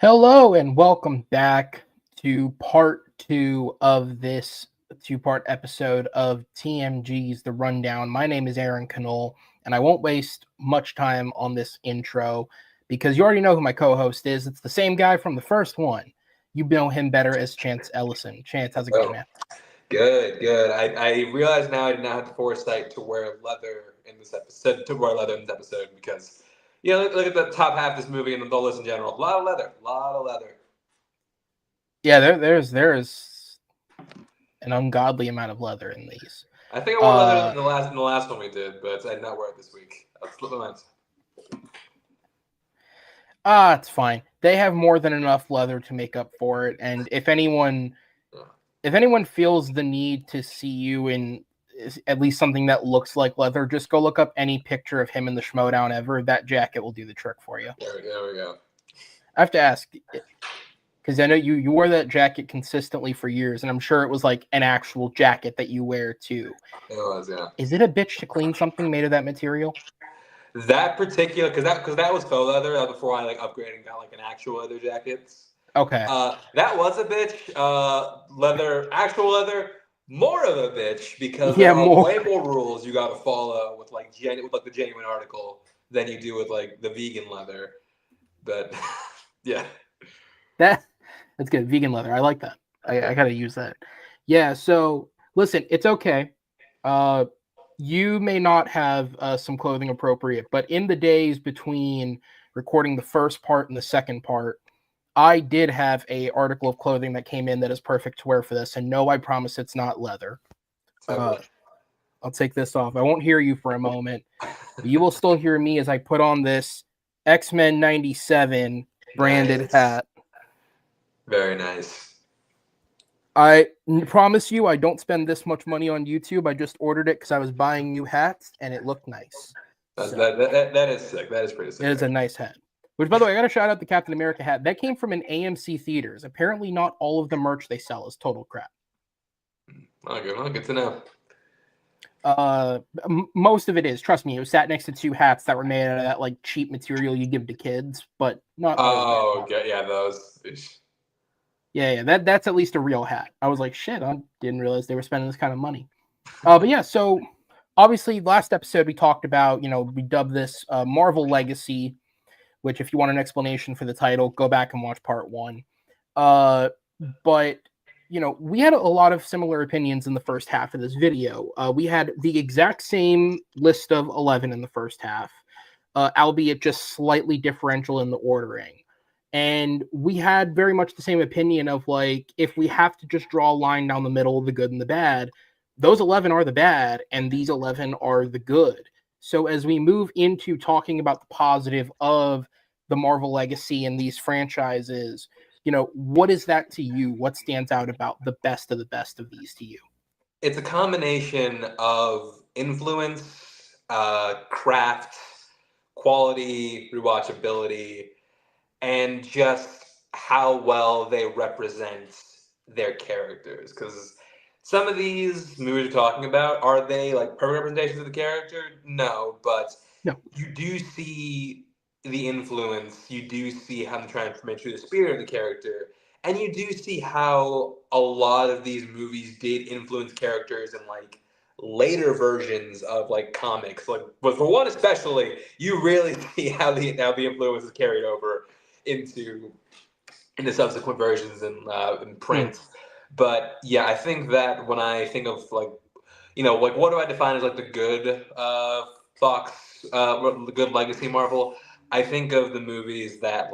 Hello and welcome back to part two of this two-part episode of TMG's The Rundown. My name is Aaron Knoll, and I won't waste much time on this intro because you already know who my co-host is. It's the same guy from the first one. You know him better as Chance Ellison. Chance, how's it going, man? Good. I realize now I did not have the foresight to wear leather in this episode, because, look at the top half of this movie and the list in general. A lot of leather. Yeah, there is an ungodly amount of leather in these. I think I wore leather in the last one we did, but I did not wear it this week. I'll slip my mind. It's fine. They have more than enough leather to make up for it, and if anyone feels the need to see you in at least something that looks like leather, just go look up any picture of him in the Schmodown ever. That jacket will do the trick for you. There we go. I have to ask, because I know you wore that jacket consistently for years, and I'm sure it was like an actual jacket that you wear too. It was, yeah. Is it a bitch to clean something made of that material? That particular, because that was faux leather. That was before I upgraded and got an actual leather jacket. Okay. That was a bitch. Actual leather, more of a bitch because there are way more rules you got to follow with the genuine article than you do with the vegan leather. But yeah, that's good. Vegan leather, I like that. I gotta use that. Yeah. So listen, it's okay. You may not have some clothing appropriate, but in the days between recording the first part and the second part, I did have a article of clothing that came in that is perfect to wear for this. And no, I promise it's not leather. I'll take this off. I won't hear you for a moment. But you will still hear me as I put on this X-Men 97 branded hat. Very nice. I promise you I don't spend this much money on YouTube. I just ordered it because I was buying new hats and it looked nice. That is sick. That is pretty sick. It is a nice hat. Which, by the way, I got to shout out the Captain America hat. That came from an AMC Theaters. Apparently not all of the merch they sell is total crap. Good to know. Most of it is. Trust me, it was sat next to two hats that were made out of that cheap material you give to kids, but not all of it. Okay. Yeah, those. Yeah, that's at least a real hat. I was like, shit, I didn't realize they were spending this kind of money. But yeah, so obviously last episode we talked about, we dubbed this Marvel Legacy, which if you want an explanation for the title, go back and watch part one. But, we had a lot of similar opinions in the first half of this video. We had the exact same list of 11 in the first half, albeit just slightly differential in the ordering. And we had very much the same opinion of if we have to just draw a line down the middle of the good and the bad, those 11 are the bad and these 11 are the good. So as we move into talking about the positive of the Marvel Legacy and these franchises, what is that to you? What stands out about the best of these to you? It's a combination of influence, craft, quality, rewatchability, and just how well they represent their characters. Because some of these movies we're talking about, are they perfect representations of the character? No, but you do see the influence. You do see how they're trying to make sure the spirit of the character, and you do see how a lot of these movies did influence characters in later versions of comics. But for one especially, you really see how the influence is carried over into subsequent versions in print. But yeah, I think that when I think of what do I define as the good Fox, the good legacy Marvel, I think of the movies that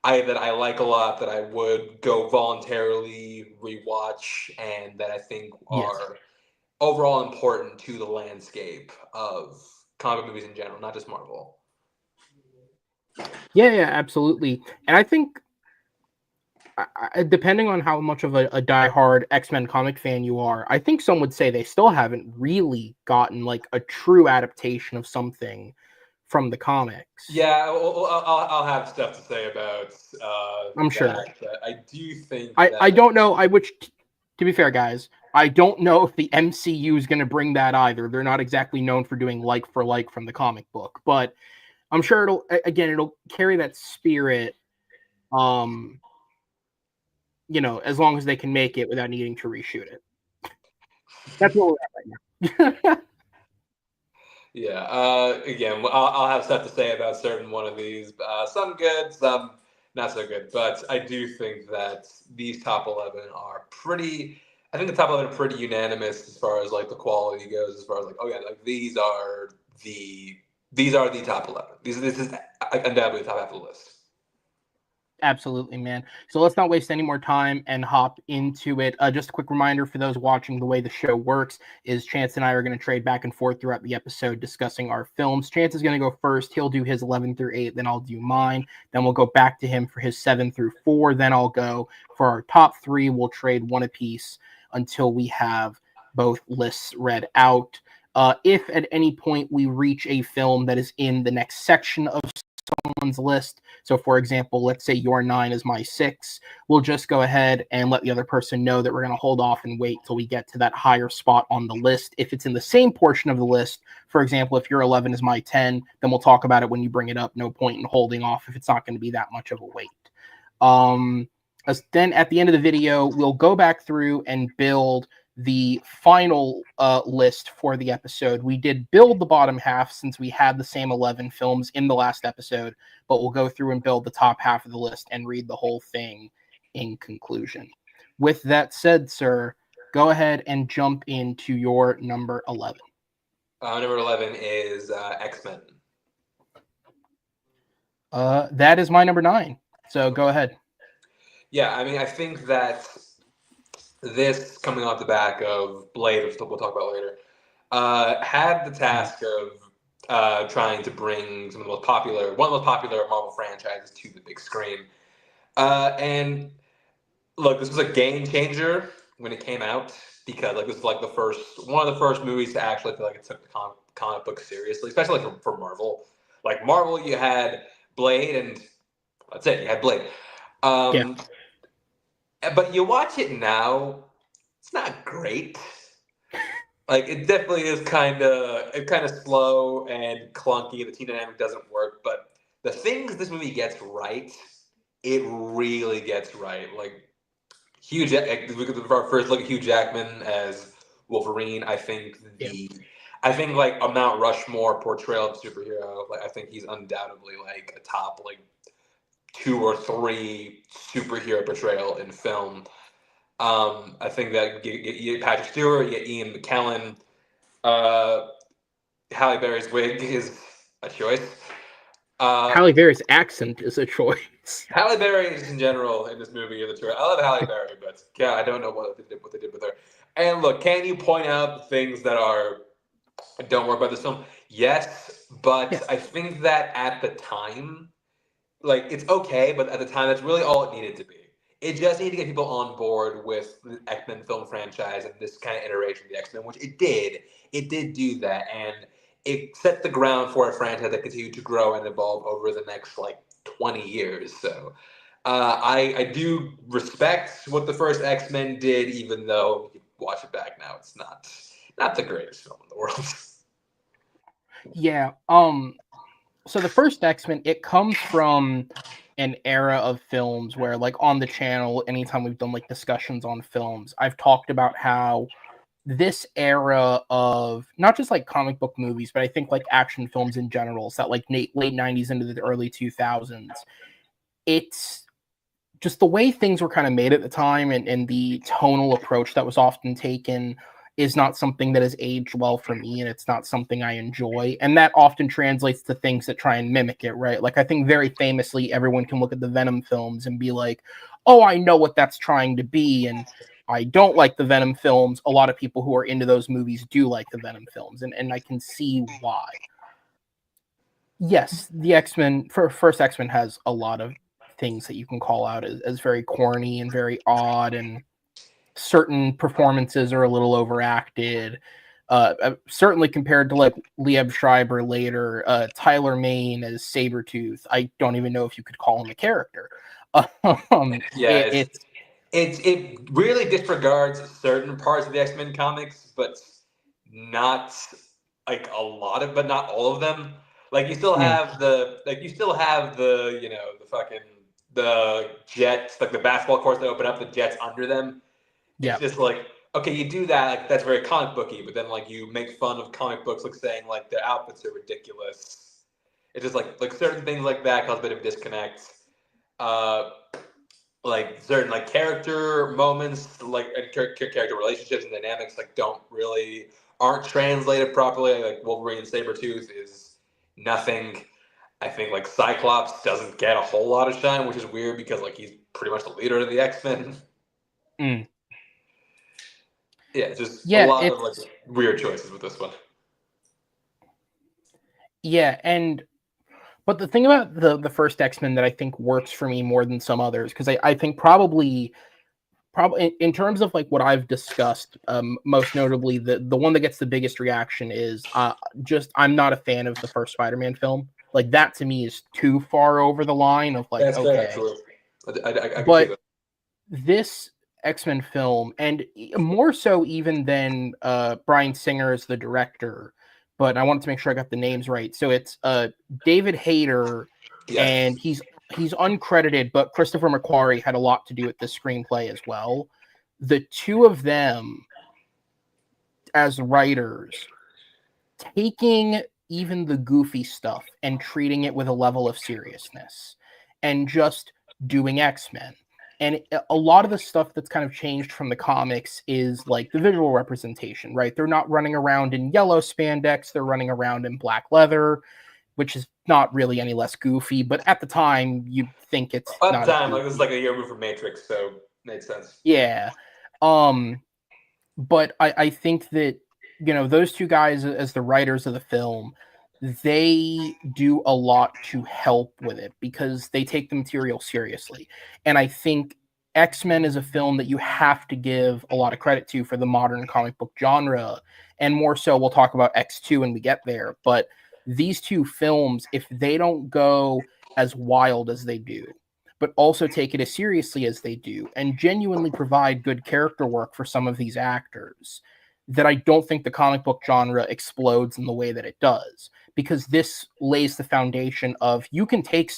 I like a lot, that I would go voluntarily rewatch, and that I think are overall important to the landscape of comic movies in general, not just Marvel. Yeah, absolutely. And I think, depending on how much of a diehard X-Men comic fan you are, I think some would say they still haven't really gotten a true adaptation of something from the comics. Yeah, I'll have stuff to say about I'm sure. But I do think I don't know. To be fair, guys, I don't know if the MCU is going to bring that either. They're not exactly known for doing like for like from the comic book, but I'm sure it'll carry that spirit As long as they can make it without needing to reshoot it. That's what we're at right now. Yeah. Again, I'll have stuff to say about certain one of these. Some good, some not so good. But I do think that these top 11 are pretty. I think the top 11 are pretty unanimous as far as like the quality goes. As far as like, oh yeah, like these are the top 11. This is undoubtedly the top half of the list. Absolutely, man. So let's not waste any more time and hop into it. Just a quick reminder for those watching, the way the show works is Chance and I are going to trade back and forth throughout the episode discussing our films. Chance is going to go first. He'll do his 11 through 8, then I'll do mine. Then we'll go back to him for his 7 through 4. Then I'll go for our top 3. We'll trade one apiece until we have both lists read out. If at any point we reach a film that is in the next section of someone's list. So, for example, let's say your 9 is my 6. We'll just go ahead and let the other person know that we're going to hold off and wait till we get to that higher spot on the list. If it's in the same portion of the list, for example, if your 11 is my 10, then we'll talk about it when you bring it up. No point in holding off if it's not going to be that much of a wait. Then at the end of the video, we'll go back through and build the final list for the episode. We did build the bottom half since we had the same 11 films in the last episode, but we'll go through and build the top half of the list and read the whole thing in conclusion. With that said, sir, go ahead and jump into your number 11. Number 11 is X-Men. That is my number 9. So go ahead. Yeah, I mean, I think that this, coming off the back of Blade, which we'll talk about later, had the task of trying to bring one of the most popular Marvel franchises to the big screen. And look, this was a game changer when it came out, because like this was like one of the first movies to actually feel like it took the comic book seriously, especially like for Marvel. Like Marvel, you had Blade, and that's it. You had Blade. Yeah. But you watch it now, it's not great. Like it definitely is kind of slow and clunky. The team dynamic doesn't work, but the things this movie gets right, it really gets right. Like Hugh, our first look at Hugh Jackman as Wolverine. I think like a Mount Rushmore portrayal of superhero. Like I think he's undoubtedly like a top like 2 or 3 superhero portrayal in film. I think that you get Patrick Stewart, you get Ian McKellen. Halle Berry's wig is a choice. Halle Berry's accent is a choice. Halle Berry in general in this movie is a choice. I love Halle Berry, but yeah, I don't know what they did with her. And look, can you point out things that don't work about this film? Yes, but Yeah. I think that at the time, like it's okay, but at the time, that's really all it needed to be. It just needed to get people on board with the X-Men film franchise and this kind of iteration of the X-Men, which it did. It did do that, and it set the ground for a franchise that continued to grow and evolve over the next like 20 years. So I do respect what the first X-Men did, even though if you watch it back now, it's not the greatest film in the world. Yeah. So the first X-Men, it comes from an era of films where, like, on the channel, anytime we've done like discussions on films, I've talked about how this era of not just like comic book movies, but I think like action films in general, so that like late 90s into the early 2000s, it's just the way things were kind of made at the time, and the tonal approach that was often taken is not something that has aged well for me, and it's not something I enjoy. And that often translates to things that try and mimic it, right? Like I think very famously, everyone can look at the Venom films and be like, oh, I know what that's trying to be. And I don't like the Venom films. A lot of people who are into those movies do like the Venom films, and I can see why. Yes, the X-Men, first X-Men has a lot of things that you can call out as very corny and very odd, and certain performances are a little overacted. Certainly compared to like Liev Schreiber later, Tyler Mane as Sabretooth, I don't even know if you could call him a character. Yeah, it really disregards certain parts of the X-Men comics, but not like but not all of them. Like you still have the the jets, like the basketball courts that open up, the jets under them. Yeah. It's just like, okay, you do that, like that's very comic booky, but then like you make fun of comic books, like saying like their outfits are ridiculous. It's just like certain things like that cause a bit of a disconnect. Like certain like character moments, like character relationships and dynamics, like aren't translated properly. Like Wolverine and Sabretooth is nothing. I think like Cyclops doesn't get a whole lot of shine, which is weird because like he's pretty much the leader of the X-Men. Mm. Yeah, it's just a Yeah, lot of like weird choices with this one. Yeah, but the thing about the first X-Men that I think works for me more than some others, because I think probably in terms of like what I've discussed, most notably the one that gets the biggest reaction is just I'm not a fan of the first Spider-Man film. Like that to me is too far over the line of like, That's okay. fair, actually. I can see But that. this X-Men film, and more so even than Bryan Singer as the director, but I wanted to make sure I got the names right. So it's David Hayter, Yes. and he's uncredited, but Christopher McQuarrie had a lot to do with this screenplay as well. The two of them as writers taking even the goofy stuff and treating it with a level of seriousness and just doing X-Men. And a lot of the stuff that's kind of changed from the comics is like the visual representation, right? They're not running around in yellow spandex, they're running around in black leather, which is not really any less goofy, but at the time you think it's At not the as time, goofy. like this is like a year movie from Matrix, so made sense. Yeah. But I think that, you know, those two guys as the writers of the film, they do a lot to help with it because they take the material seriously. And I think X-Men is a film that you have to give a lot of credit to for the modern comic book genre. And more so, we'll talk about X2 when we get there. But these two films, if they don't go as wild as they do, but also take it as seriously as they do and genuinely provide good character work for some of these actors, that I don't think the comic book genre explodes in the way that it does, because this lays the foundation of you can take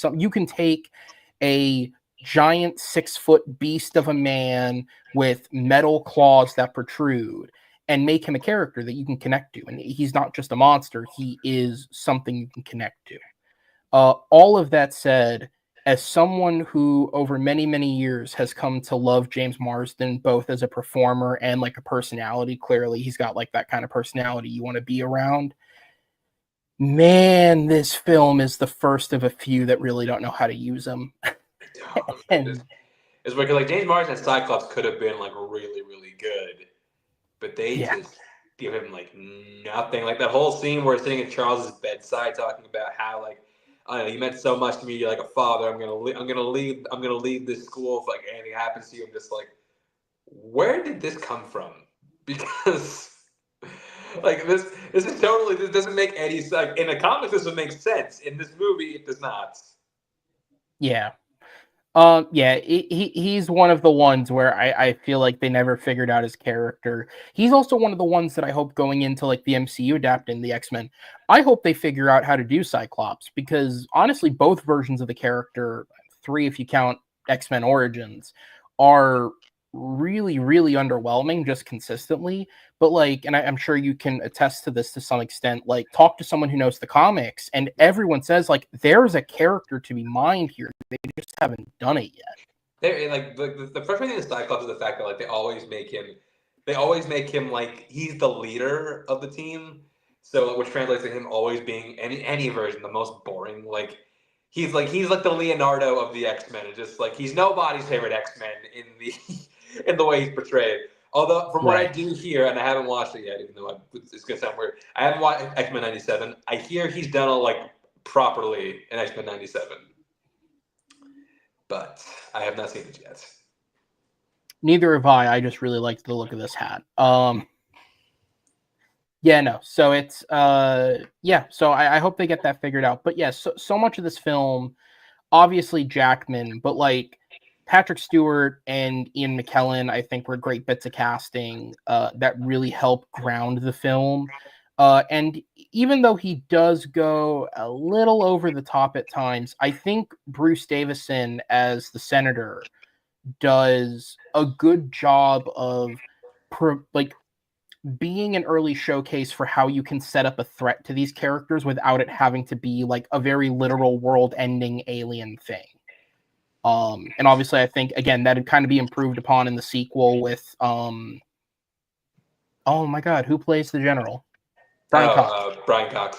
a giant 6-foot beast of a man with metal claws that protrude and make him a character that you can connect to. And he's not just a monster, he is something you can connect to. All of that said, as someone who over many, many years has come to love James Marsden, both as a performer and like a personality, clearly he's got like that kind of personality you want to be around. Man, this film is the first of a few that really don't know how to use him. And it's because like James Marsden and Cyclops could have been like really, really good, but they just give him like nothing. Like that whole scene where he's sitting at Charles's bedside talking about how like, I don't know, you meant so much to me. You're like a father. I'm gonna leave this school if like anything happens to you. I'm just like, where did this come from? Because like this is totally, this doesn't make any sense. Like, in the comics this would make sense. In this movie it does not. yeah. Yeah, he's one of the ones where I feel like they never figured out his character. He's also one of the ones that I hope going into like the MCU adapting the X-Men, I hope they figure out how to do Cyclops, because honestly, both versions of the character, 3 if you count X-Men Origins, are really, really underwhelming just consistently. But like, and I'm sure you can attest to this to some extent, like talk to someone who knows the comics and everyone says like there's a character to be mined here. They just haven't done it yet. They're like the frustrating thing with Cyclops is the fact that like they always make him like he's the leader of the team. So which translates to him always being any version the most boring. Like he's like the Leonardo of the X-Men. It's just like he's nobody's favorite X-Men in the in the way he's portrayed. Although from what I do hear, and I haven't watched it yet, even though it's gonna sound weird, I haven't watched X-Men '97. I hear he's done it like properly in X-Men '97. But I have not seen it yet. Neither have I. I just really liked the look of this hat. Yeah, no. So it's yeah. So I hope they get that figured out. But yeah, so much of this film, obviously Jackman, but like Patrick Stewart and Ian McKellen, I think were great bits of casting that really help ground the film. And even though he does go a little over the top at times, I think Bruce Davison as the senator does a good job of like being an early showcase for how you can set up a threat to these characters without it having to be like a very literal world-ending alien thing. And obviously, I think again that'd kind of be improved upon in the sequel with oh my god, who plays the general? Brian Cox. Brian Cox.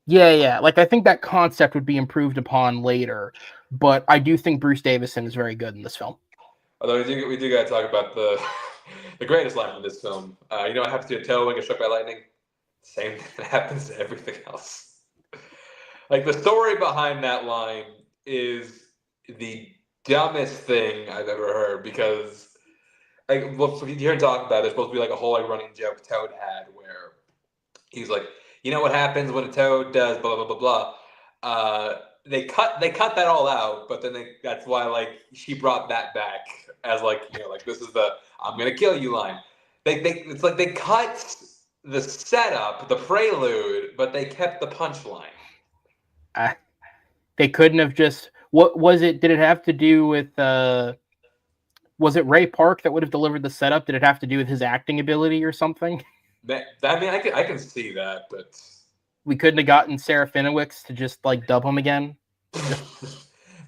Yeah. Like I think that concept would be improved upon later, but I do think Bruce Davison is very good in this film. Although we do got to talk about the the greatest line from this film. You know what happens to a toe when you're struck by lightning? Same thing that happens to everything else. Like the story behind that line is the dumbest thing I've ever heard because like what you hear him talk about, there's supposed to be like a whole like running joke Toad had where he's like, you know what happens when a toad does blah blah blah blah blah. They cut that all out, but then that's why like she brought that back as like like this is the I'm gonna kill you line. They it's like they cut the setup, the prelude, but they kept the punchline. They couldn't have just what was it? Did it have to do with was it Ray Park that would have delivered the setup? Did it have to do with his acting ability or something? I mean, I can see that, but we couldn't have gotten Sarah Fenwick's to just like dub him again.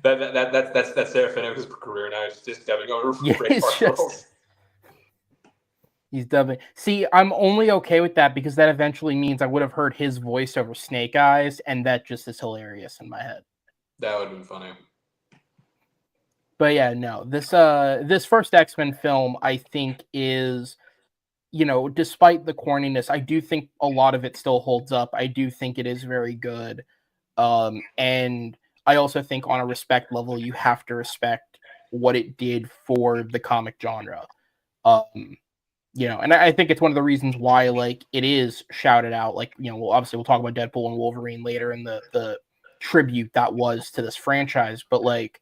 That's Sarah Fenwick's career now. It's just dubbing over Ray Park roles. He's dubbing. See, I'm only okay with that because that eventually means I would have heard his voice over Snake Eyes, and that just is hilarious in my head. That would have been funny. But yeah, no. This first X-Men film, I think, is, despite the corniness, I do think a lot of it still holds up. I do think it is very good. And I also think on a respect level, you have to respect what it did for the comic genre. And I think it's one of the reasons why, like, it is shouted out. Like, obviously we'll talk about Deadpool and Wolverine later in the tribute that was to this franchise, but like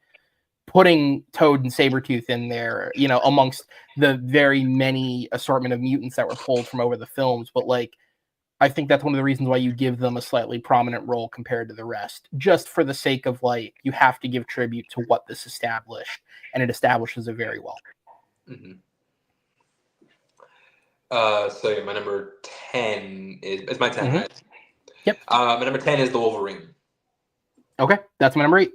putting Toad and Sabretooth in there, amongst the very many assortment of mutants that were pulled from over the films. But like, I think that's one of the reasons why you give them a slightly prominent role compared to the rest, just for the sake of like, you have to give tribute to what this established, and it establishes it very well. Mm-hmm. So yeah, my number 10 is my 10, right? Yep. My number 10 is the Wolverine. Okay, that's my number 8.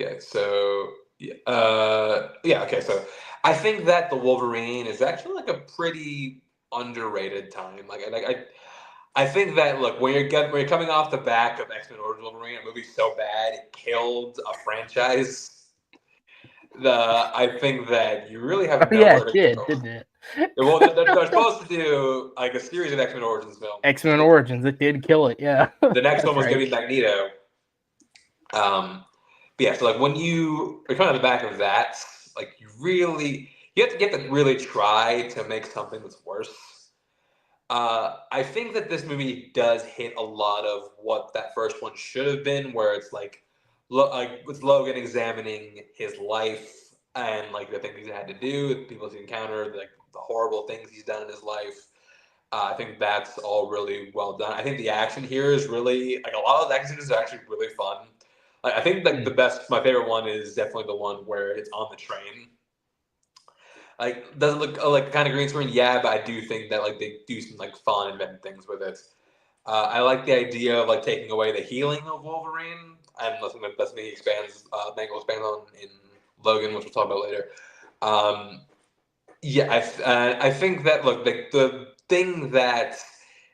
Okay, so okay, so I think that the Wolverine is actually like a pretty underrated time. I think that look when you're coming off the back of X-Men Origins Wolverine, a movie so bad it killed a franchise. I think that you really have nowhere to go. Didn't it? Well, they're supposed to do like a series of X-Men Origins films. X-Men Origins, it did kill it, yeah. The next one was going to be Magneto. But yeah, so like when you're coming on the back of that, like you have to really try to make something that's worse. I think that this movie does hit a lot of what that first one should have been, where it's like with Logan examining his life and like the things he had to do, the people he's encountered, like the horrible things he's done in his life. I think that's all really well done. I think the action here is really like a lot of the action is actually really fun. Like I think like my favorite one is definitely the one where it's on the train. Like doesn't look like kind of green screen, yeah, but I do think that like they do some like fun inventive things with it. I like the idea of like taking away the healing of Wolverine, and that's something he expands. Mangle expands on in Logan, which we'll talk about later. I think that look the thing that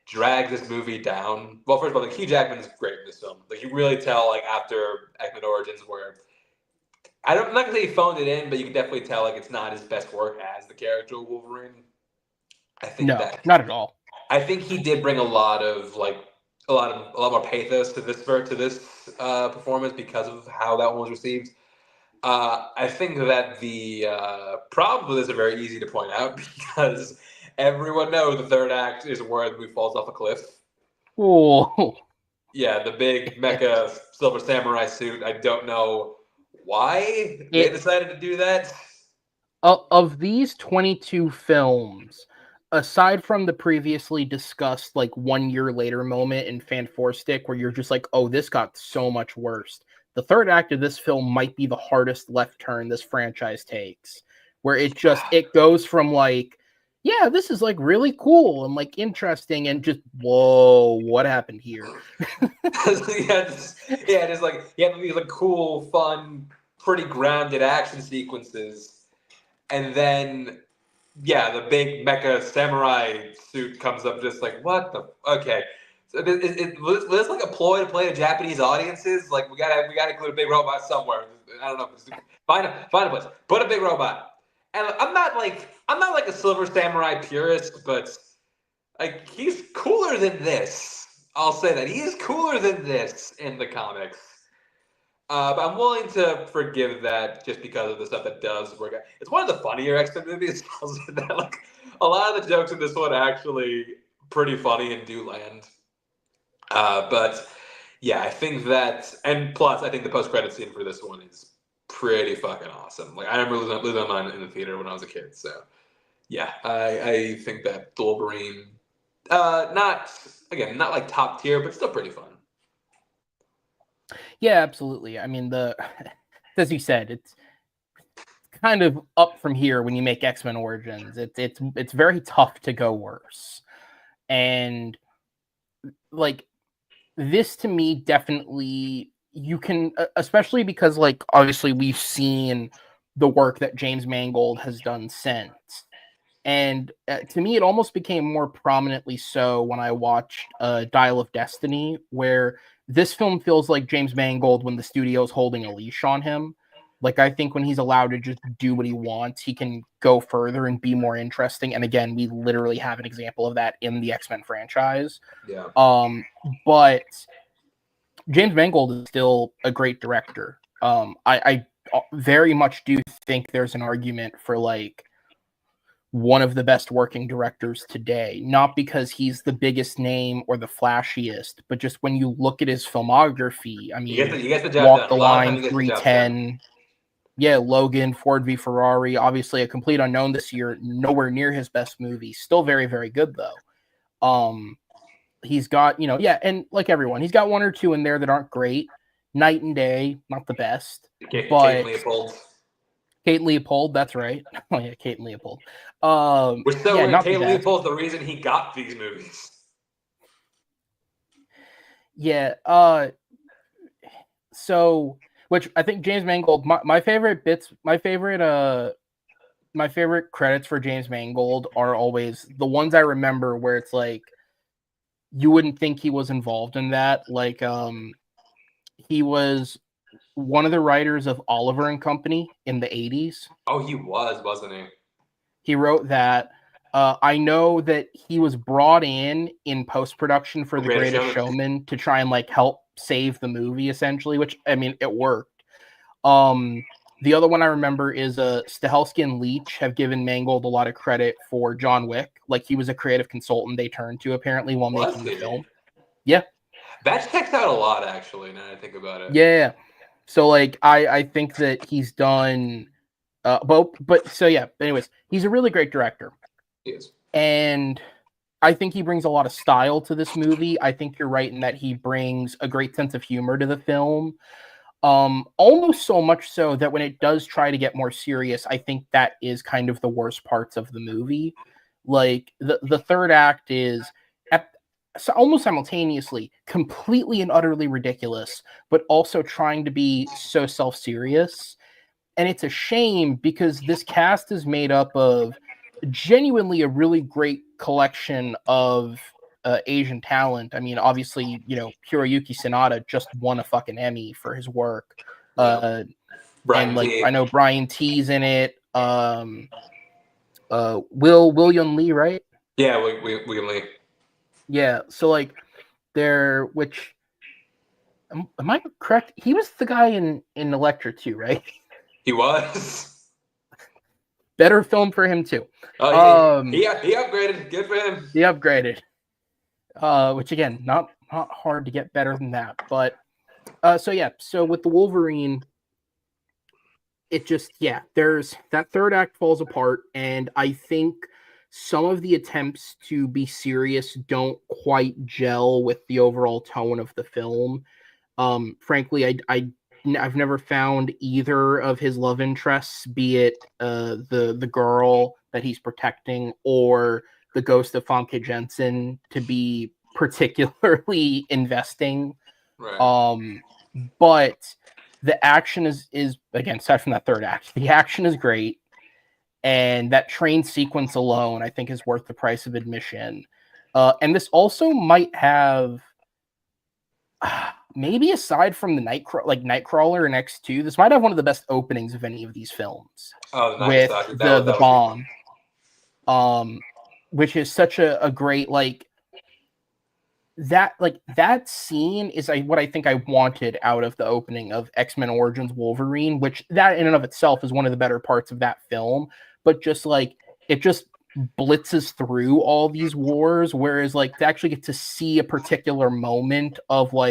drags this movie down. Well, first of all, like Hugh Jackman is great in this film. Like you really tell like after X-Men Origins where. I'm not gonna say he phoned it in, but you can definitely tell like it's not his best work as the character of Wolverine. I think not at all. I think he did bring a lot more pathos to this performance because of how that one was received. I think that the problem with this are very easy to point out because everyone knows the third act is where the movie falls off a cliff. Oh. Yeah, the big mecha Silver Samurai suit. I don't know why they decided to do that. Of these 22 films, aside from the previously discussed like 1 year later moment in Fan Four Stick where you're just like, oh, this got so much worse. The third act of this film might be the hardest left turn this franchise takes, where it goes from like, yeah, this is like really cool and like interesting, and just whoa, what happened here? Just like you have these like cool, fun, pretty grounded action sequences, and then the big mecha samurai suit comes up, just like what the okay. So was this like a ploy to play to Japanese audiences? Like we gotta include a big robot somewhere. I don't know. Find a place. Put a big robot. And I'm not like a Silver Samurai purist, but like he's cooler than this. I'll say that he is cooler than this in the comics. But I'm willing to forgive that just because of the stuff that does work out. It's one of the funnier X-Men movies. I'll say that, like a lot of the jokes in this one are actually pretty funny and do land. But yeah, I think that, and plus, I think the post-credit scene for this one is pretty fucking awesome. Like I remember losing my mind in the theater when I was a kid. So yeah, I think that the Wolverine, not like top tier, but still pretty fun. Yeah, absolutely. I mean, as you said, it's kind of up from here when you make X-Men Origins. It's very tough to go worse, and like this to me definitely you can, especially because like obviously we've seen the work that James Mangold has done since. And to me, it almost became more prominently so when I watched Dial of Destiny, where this film feels like James Mangold when the studio's holding a leash on him. Like, I think when he's allowed to just do what he wants, he can go further and be more interesting. And again, we literally have an example of that in the X-Men franchise. Yeah. But James Mangold is still a great director. I very much do think there's an argument for like one of the best working directors today, not because he's the biggest name or the flashiest, but just when you look at his filmography. I mean, you get the job Walk done. the A lot of Line, times you get the job 310, yeah, Logan, Ford v Ferrari, obviously a complete unknown this year, nowhere near his best movie, still very, very good though. He's got, and like everyone, he's got one or two in there that aren't great. Night and Day, not the best, but Kate Leopold, that's right. Oh yeah, Kate and Leopold. Which is so yeah, weird. not Kate the best. Leopold's the reason he got these movies. Yeah. So, which I think James Mangold, my favorite bits, my favorite credits for James Mangold are always the ones I remember where it's like you wouldn't think he was involved in that. Like, he was one of the writers of Oliver and Company in the 80s. Oh, he was, wasn't he? He wrote that. I know that he was brought in post-production for The Greatest Showman to try and like help save the movie, essentially, which I mean, it worked. The other one I remember is Stahelski and Leach have given Mangold a lot of credit for John Wick. Like he was a creative consultant they turned to apparently while making the film. Yeah. That checks out a lot, actually, now that I think about it. Yeah. So like I think that he's done but so yeah, anyways, he's a really great director. He is. And I think he brings a lot of style to this movie. I think you're right in that he brings a great sense of humor to the film. Almost so much so that when it does try to get more serious, I think that is kind of the worst parts of the movie. Like the third act is so almost simultaneously completely and utterly ridiculous, but also trying to be so self-serious. And it's a shame because this cast is made up of genuinely a really great collection of Asian talent. I mean, obviously, Hiroyuki Sanada just won a fucking Emmy for his work. And like I know Brian T's in it. William Lee, right? Yeah, William Lee. Yeah, so like which am I correct? He was the guy in Elektra too, right? He was. Better film for him too. Oh, he upgraded. Good for him. He upgraded. Which again, not hard to get better than that. But so with the Wolverine, it just there's that third act falls apart, and I think some of the attempts to be serious don't quite gel with the overall tone of the film. Frankly, I've never found either of his love interests, be it the girl that he's protecting or the ghost of Famke Jensen, to be particularly investing. Right. But the action is again, aside from that third act, the action is great, and that train sequence alone, I think, is worth the price of admission. And this also might have, maybe aside from the Nightcrawler and X2, this might have one of the best openings of any of these films, Oh, the with Nagasaki. the That was good. bomb, which is such a great, that scene is what I think I wanted out of the opening of X-Men Origins Wolverine, which that in and of itself is one of the better parts of that film, but just it just blitzes through all these wars, whereas to actually get to see a particular moment of oh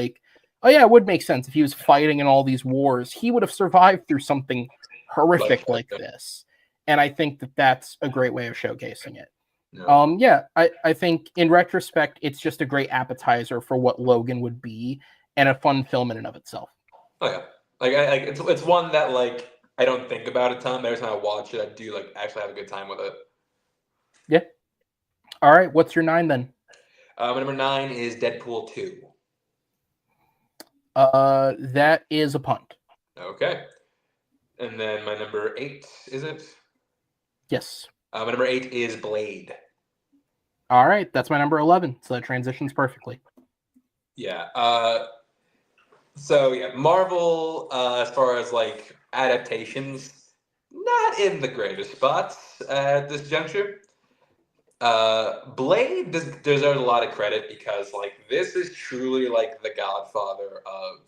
yeah, it would make sense if he was fighting in all these wars, he would have survived through something horrific like this. And I think that that's a great way of showcasing it. No. I think in retrospect, it's just a great appetizer for what Logan would be, and a fun film in and of itself. Oh yeah, it's one that I don't think about a ton, but every time I watch it, I do actually have a good time with it. Yeah. All right. What's your 9 then? My number 9 is Deadpool 2. That is a punt. Okay. And then my number 8, is it? Yes. My number 8 is Blade. All right, that's my number 11. So that transitions perfectly. Yeah. So yeah, Marvel, as far as adaptations, not in the greatest spots at this juncture. Blade deserves a lot of credit because this is truly the Godfather of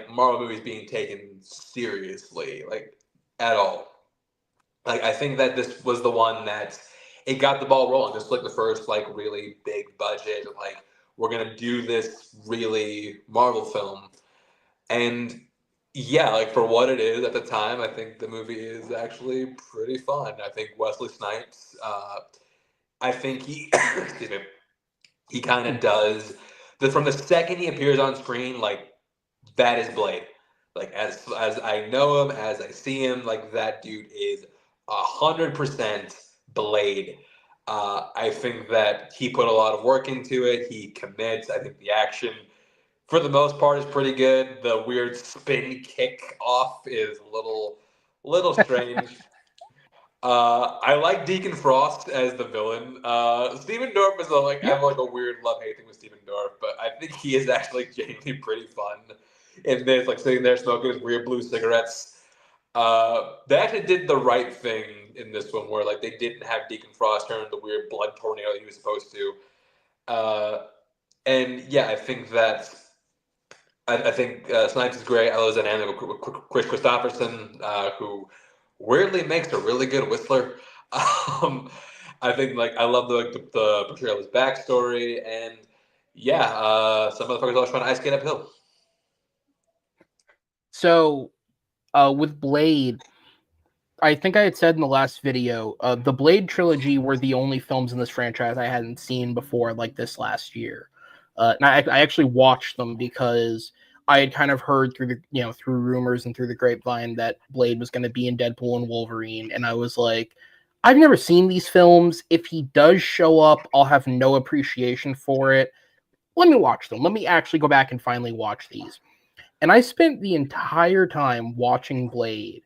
Marvel movies being taken seriously at all. I think that this was the one that it got the ball rolling. This was the first really big budget we're gonna do this really Marvel film, and yeah, for what it is at the time, I think the movie is actually pretty fun. I think Wesley Snipes, I think he excuse me, he kind of does from the second he appears on screen, that is Blade. As I know him, as I see him, that dude is 100% Blade. I think that he put a lot of work into it. He commits. I think the action, for the most part, is pretty good. The weird spin kick off is a little strange. I like Deacon Frost as the villain. Stephen Dorff is I Yeah. have a weird love hate thing with Stephen Dorff, but I think he is actually genuinely pretty fun in this, sitting there smoking his weird blue cigarettes. They actually did the right thing in this one, where they didn't have Deacon Frost turn the weird blood tornado he was supposed to. And yeah, I think that I think Snipes is great. I love his dynamic with Chris Christopherson, who weirdly makes a really good whistler. I think I love the portrayal of his backstory, and yeah, some motherfuckers always trying to ice skate uphill. So, with Blade, I think I had said in the last video, the Blade trilogy were the only films in this franchise I hadn't seen before this last year. And I actually watched them because I had kind of heard through through rumors and through the grapevine that Blade was going to be in Deadpool and Wolverine, and I was like, I've never seen these films. If he does show up, I'll have no appreciation for it. Let me watch them. Let me actually go back and finally watch these. And I spent the entire time watching Blade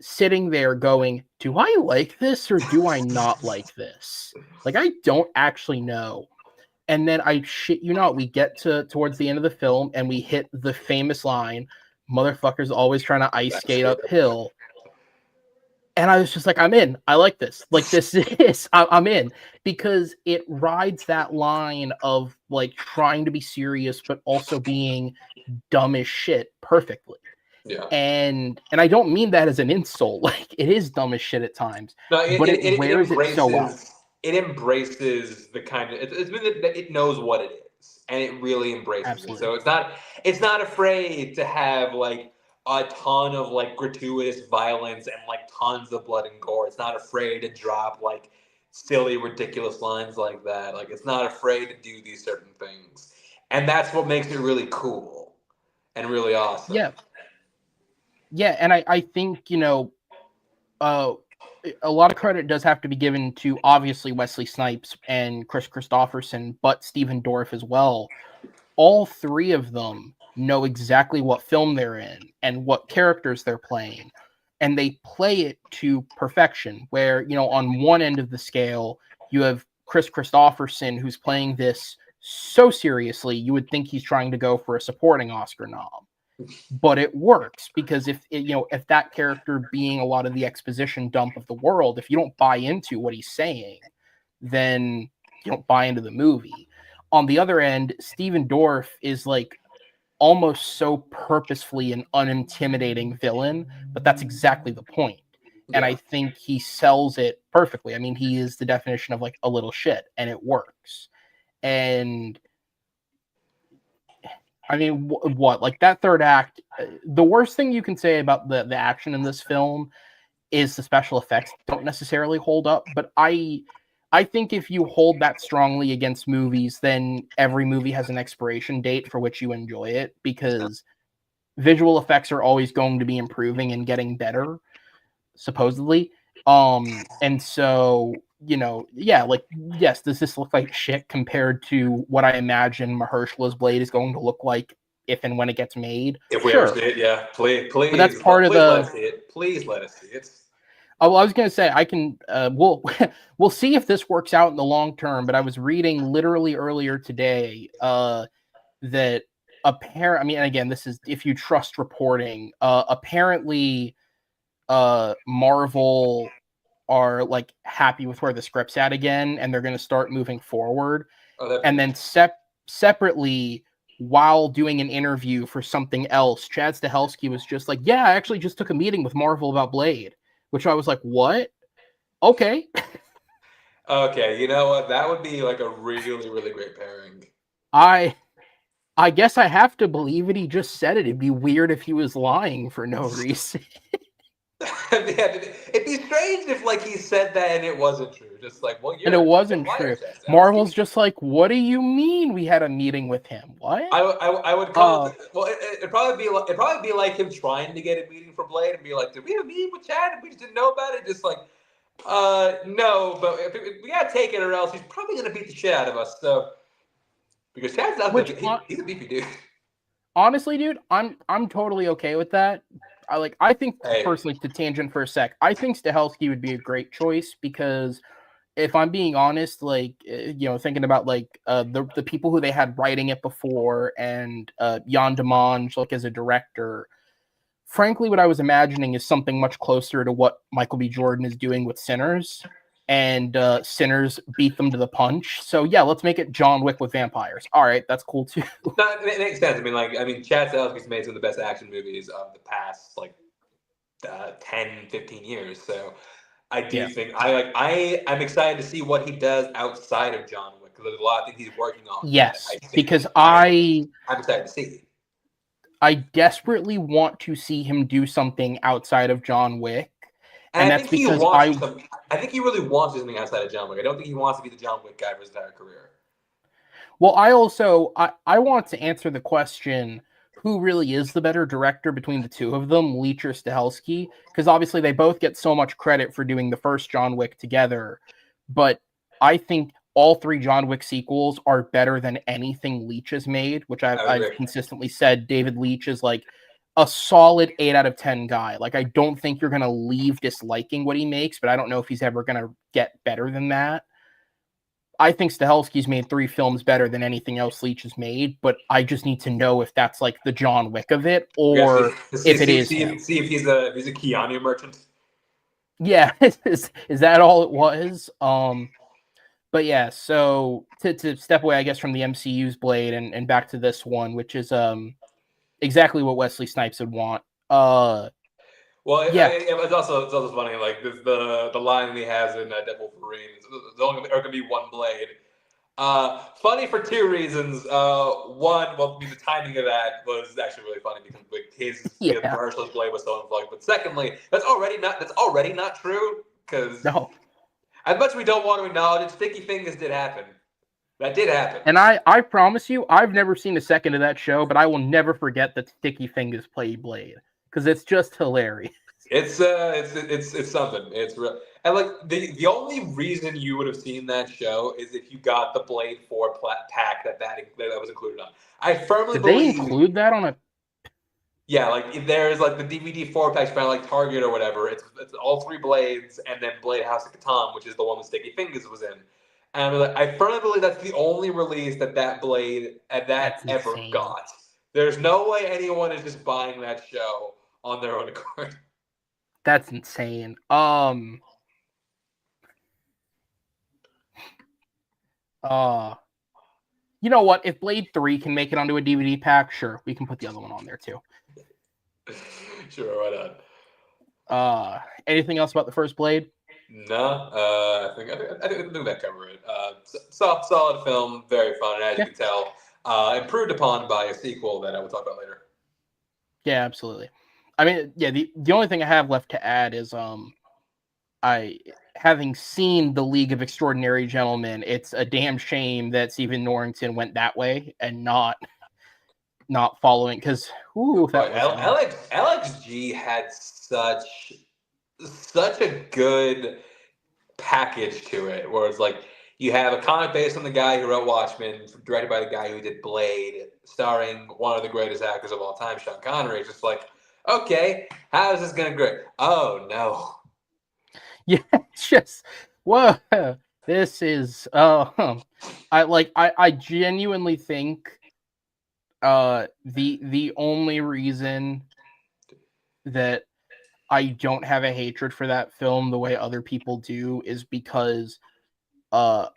sitting there going, do I like this or do I not like this? I don't actually know. And then I shit you not, we get towards the end of the film and we hit the famous line, motherfuckers always trying to ice skate uphill. And I was just like, I'm in. I like this. I'm in, because it rides that line of trying to be serious, but also being dumb as shit perfectly. Yeah. And I don't mean that as an insult. It is dumb as shit at times, No, but it wears it so well. It embraces the kind of it knows what it is, and it really embraces Absolutely. it. So it's not afraid to have a ton of gratuitous violence and tons of blood and gore. It's not afraid to drop silly, ridiculous lines like that. Like, it's not afraid to do these certain things. And that's what makes it really cool and really awesome. Yeah. Yeah, and I think, a lot of credit does have to be given to obviously Wesley Snipes and Chris Christopherson, but Stephen Dorff as well. All three of them know exactly what film they're in and what characters they're playing, and they play it to perfection. Where, on one end of the scale, you have Chris Christopherson, who's playing this so seriously, you would think he's trying to go for a supporting Oscar nom. But it works because if that character being a lot of the exposition dump of the world, if you don't buy into what he's saying, then you don't buy into the movie. On the other end, Stephen Dorff is like almost so purposefully an unintimidating villain, but that's exactly the point. And I think he sells it perfectly. I mean, he is the definition of like a little shit, and it works. And I mean, what? Like that third act, the worst thing you can say about the action in this film is the special effects don't necessarily hold up. But I think if you hold that strongly against movies, then every movie has an expiration date for which you enjoy it, because visual effects are always going to be improving and getting better, supposedly. And so, like, yes, does this look like shit compared to what I imagine Mahershala's Blade is going to look like if and when it gets made? If we ever see it, yeah. Please, But that's part of please let the. us see it. Please let us see it. Oh, I was going to say I can. We'll we'll see if this works out in the long term. But I was reading literally earlier today that I mean, again, this is if you trust reporting. Apparently, Marvel are like happy with where the script's at again, and they're going to start moving forward. And then separately, while doing an interview for something else, Chad Stahelski was just like, "Yeah, I actually just took a meeting with Marvel about Blade," which I was like, "What? Okay." Okay, you know what? That would be like a really, really great pairing. I guess I have to believe it. He just said it. It'd be weird if he was lying for no reason. It'd be strange if like he said that and it wasn't true. Just like, well, And it wasn't true. Marvel's just like, what do you mean we had a meeting with him? What? I would call it. Well, it'd probably be like him trying to get a meeting for Blade and be like, did we have a meeting with Chad and we just didn't know about it? Just like, no, but we gotta take it or else he's probably gonna beat the shit out of us. So because Chad's not he's a beefy dude. Honestly, dude, I'm totally okay with that. I think personally, to tangent for a sec, I think Stahelski would be a great choice because if I'm being honest, like thinking about like the people who they had writing it before and Jan Demange like as a director, frankly, what I was imagining is something much closer to what Michael B. Jordan is doing with Sinners, and Sinners beat them to the punch. So yeah, let's make it John Wick with vampires. All right, that's cool too. No, it makes sense. I mean, Chad Stahelski's made some of the best action movies of the past 10, 15 years. So I do think I'm excited to see what he does outside of John Wick because there's a lot of things he's working on. Yes, because I'm excited to see. I desperately want to see him do something outside of John Wick. And that's because I think he really wants something outside of John Wick. I don't think he wants to be the John Wick guy for his entire career. Well, I want to answer the question, who really is the better director between the two of them, Leach or Stahelski? Because obviously they both get so much credit for doing the first John Wick together. But I think all three John Wick sequels are better than anything Leach has made, which I've consistently said David Leach is like a solid 8 out of 10 guy. Like, I don't think you're going to leave disliking what he makes, but I don't know if he's ever going to get better than that. I think Stahelski's made 3 films better than anything else Leach has made, but I just need to know if that's like the John Wick of it, or if it is him. See if he's a Keanu merchant. Yeah, is that all it was? But yeah, so to step away, I guess, from the MCU's Blade and back to this one, which is exactly what Wesley Snipes would want. It's also funny. Like the line he has in Deadpool Wolverine, there's only going to be one blade. Funny for 2 reasons. One, the timing of that was actually really funny because his Mahershala's blade was so unplugged. But secondly, that's already not true because As much as we don't want to acknowledge it, Sticky Fingers did happen. That did happen. And I promise you, I've never seen a second of that show, but I will never forget that Sticky Fingers played Blade because it's just hilarious. It's something. It's real. And like the only reason you would have seen that show is if you got the Blade 4 pack that was included on. I firmly Did they believe. include that on a? Yeah, like there's like the DVD 4 packs found like Target or whatever. It's all three Blades and then Blade House of Catan, which is the one that Sticky Fingers was in. And I firmly believe that's the only release that Blade That's ever insane. got. There's no way anyone is just buying that show on their own accord. That's insane. You know what? If Blade 3 can make it onto a DVD pack, sure, we can put the other one on there too. Sure, why not? Anything else about the first Blade? No, I think that covered it. Solid film, very fun, and as you can tell, improved upon by a sequel that I will talk about later. Yeah, absolutely. I mean, yeah, the only thing I have left to add is having seen the League of Extraordinary Gentlemen, it's a damn shame that Stephen Norrington went that way and not following, because LXG had such a good package to it, where it's like you have a comic based on the guy who wrote Watchmen, directed by the guy who did Blade, starring one of the greatest actors of all time, Sean Connery. It's just like, okay, how is this gonna go? Oh no. Yeah, it's just whoa. This is I genuinely think the only reason that I don't have a hatred for that film the way other people do is because so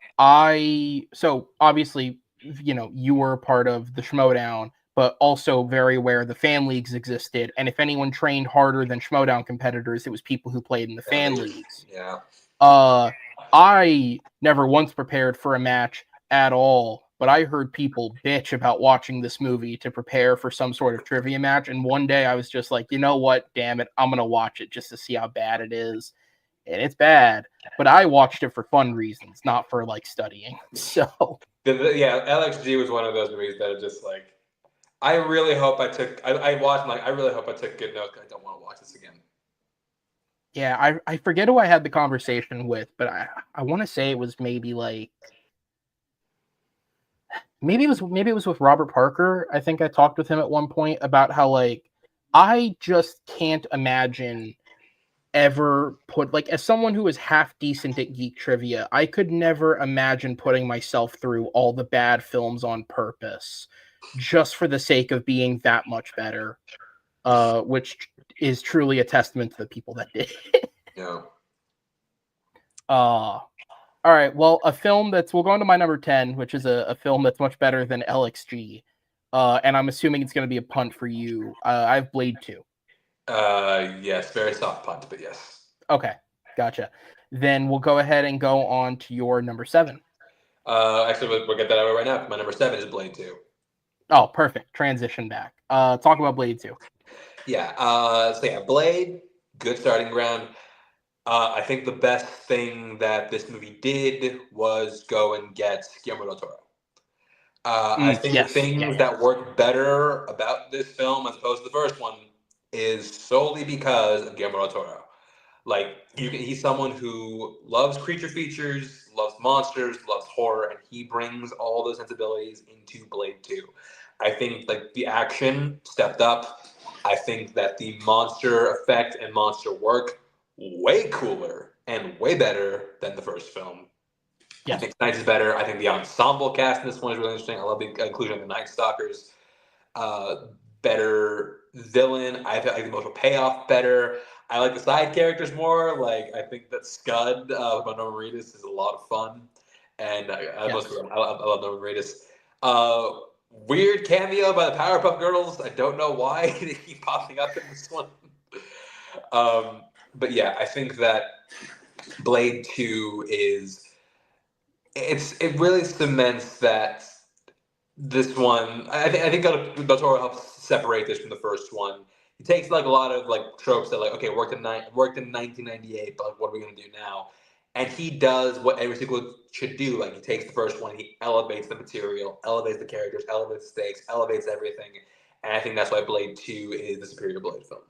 obviously, you know, you were a part of the Schmodown, but also very aware the fan leagues existed, and if anyone trained harder than Schmodown competitors, it was people who played in the fan leagues. Yeah. I never once prepared for a match at all, but I heard people bitch about watching this movie to prepare for some sort of trivia match, and one day I was just like, you know what, damn it, I'm gonna watch it just to see how bad it is. And it's bad, but I watched it for fun reasons, not for like studying. So yeah, LXG was one of those movies that are just like, I really hope I watched, like, I really hope I took good notes because I don't want to watch this again. Yeah, I forget who I had the conversation with, but I want to say it was maybe it was with Robert Parker. I think I talked with him at one point about how, like, I just can't imagine ever as someone who is half decent at geek trivia, I could never imagine putting myself through all the bad films on purpose just for the sake of being that much better, which is truly a testament to the people that did. Yeah. All right. Well, we'll go on to my number 10, which is a film that's much better than LXG. And I'm assuming it's going to be a punt for you. I have Blade 2. Yes, very soft punt, but yes. Okay, gotcha. Then we'll go ahead and go on to your number 7. Actually, we'll get that over right now. My number 7 is Blade 2. Oh, perfect. Transition back. Talk about Blade 2. Yeah. So yeah, Blade, good starting ground. I think the best thing that this movie did was go and get Guillermo del Toro. I think the things that work better about this film as opposed to the first one is solely because of Guillermo del Toro. Like, he's someone who loves creature features, loves monsters, loves horror, and he brings all those sensibilities into Blade 2. I think, like, the action stepped up. I think that the monster effect and monster work way cooler and way better than the first film. Yes. I think Night is better. I think the ensemble cast in this one is really interesting. I love the inclusion of the Night Stalkers. Better villain. I think the emotional payoff better. I like the side characters more. Like, I think that Scud by Norman Reedus is a lot of fun, and I love Norman Reedus. Weird cameo by the Powerpuff Girls. I don't know why they keep popping up in this one. But yeah, I think that Blade 2 it really cements that this one. I think Del Toro helps separate this from the first one. He takes like a lot of like tropes that, like, okay, worked in 1998, but like, what are we gonna do now? and he does what every sequel should do. Like, he takes the first one, he elevates the material, elevates the characters, elevates the stakes, elevates everything. And I think that's why Blade 2 is the superior Blade film.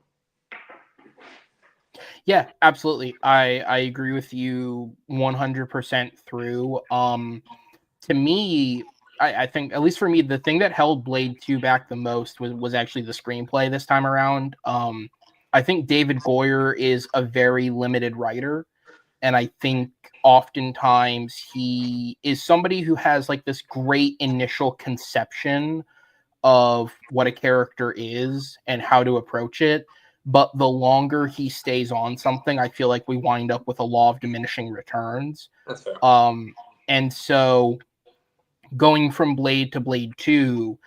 Yeah, absolutely. I agree with you 100% through. To me, I think, at least for me, the thing that held Blade 2 back the most was actually the screenplay this time around. I think David Goyer is a very limited writer, and I think oftentimes he is somebody who has like this great initial conception of what a character is and how to approach it. But the longer he stays on something, I feel like we wind up with a law of diminishing returns. That's fair. And so going from Blade to Blade 2,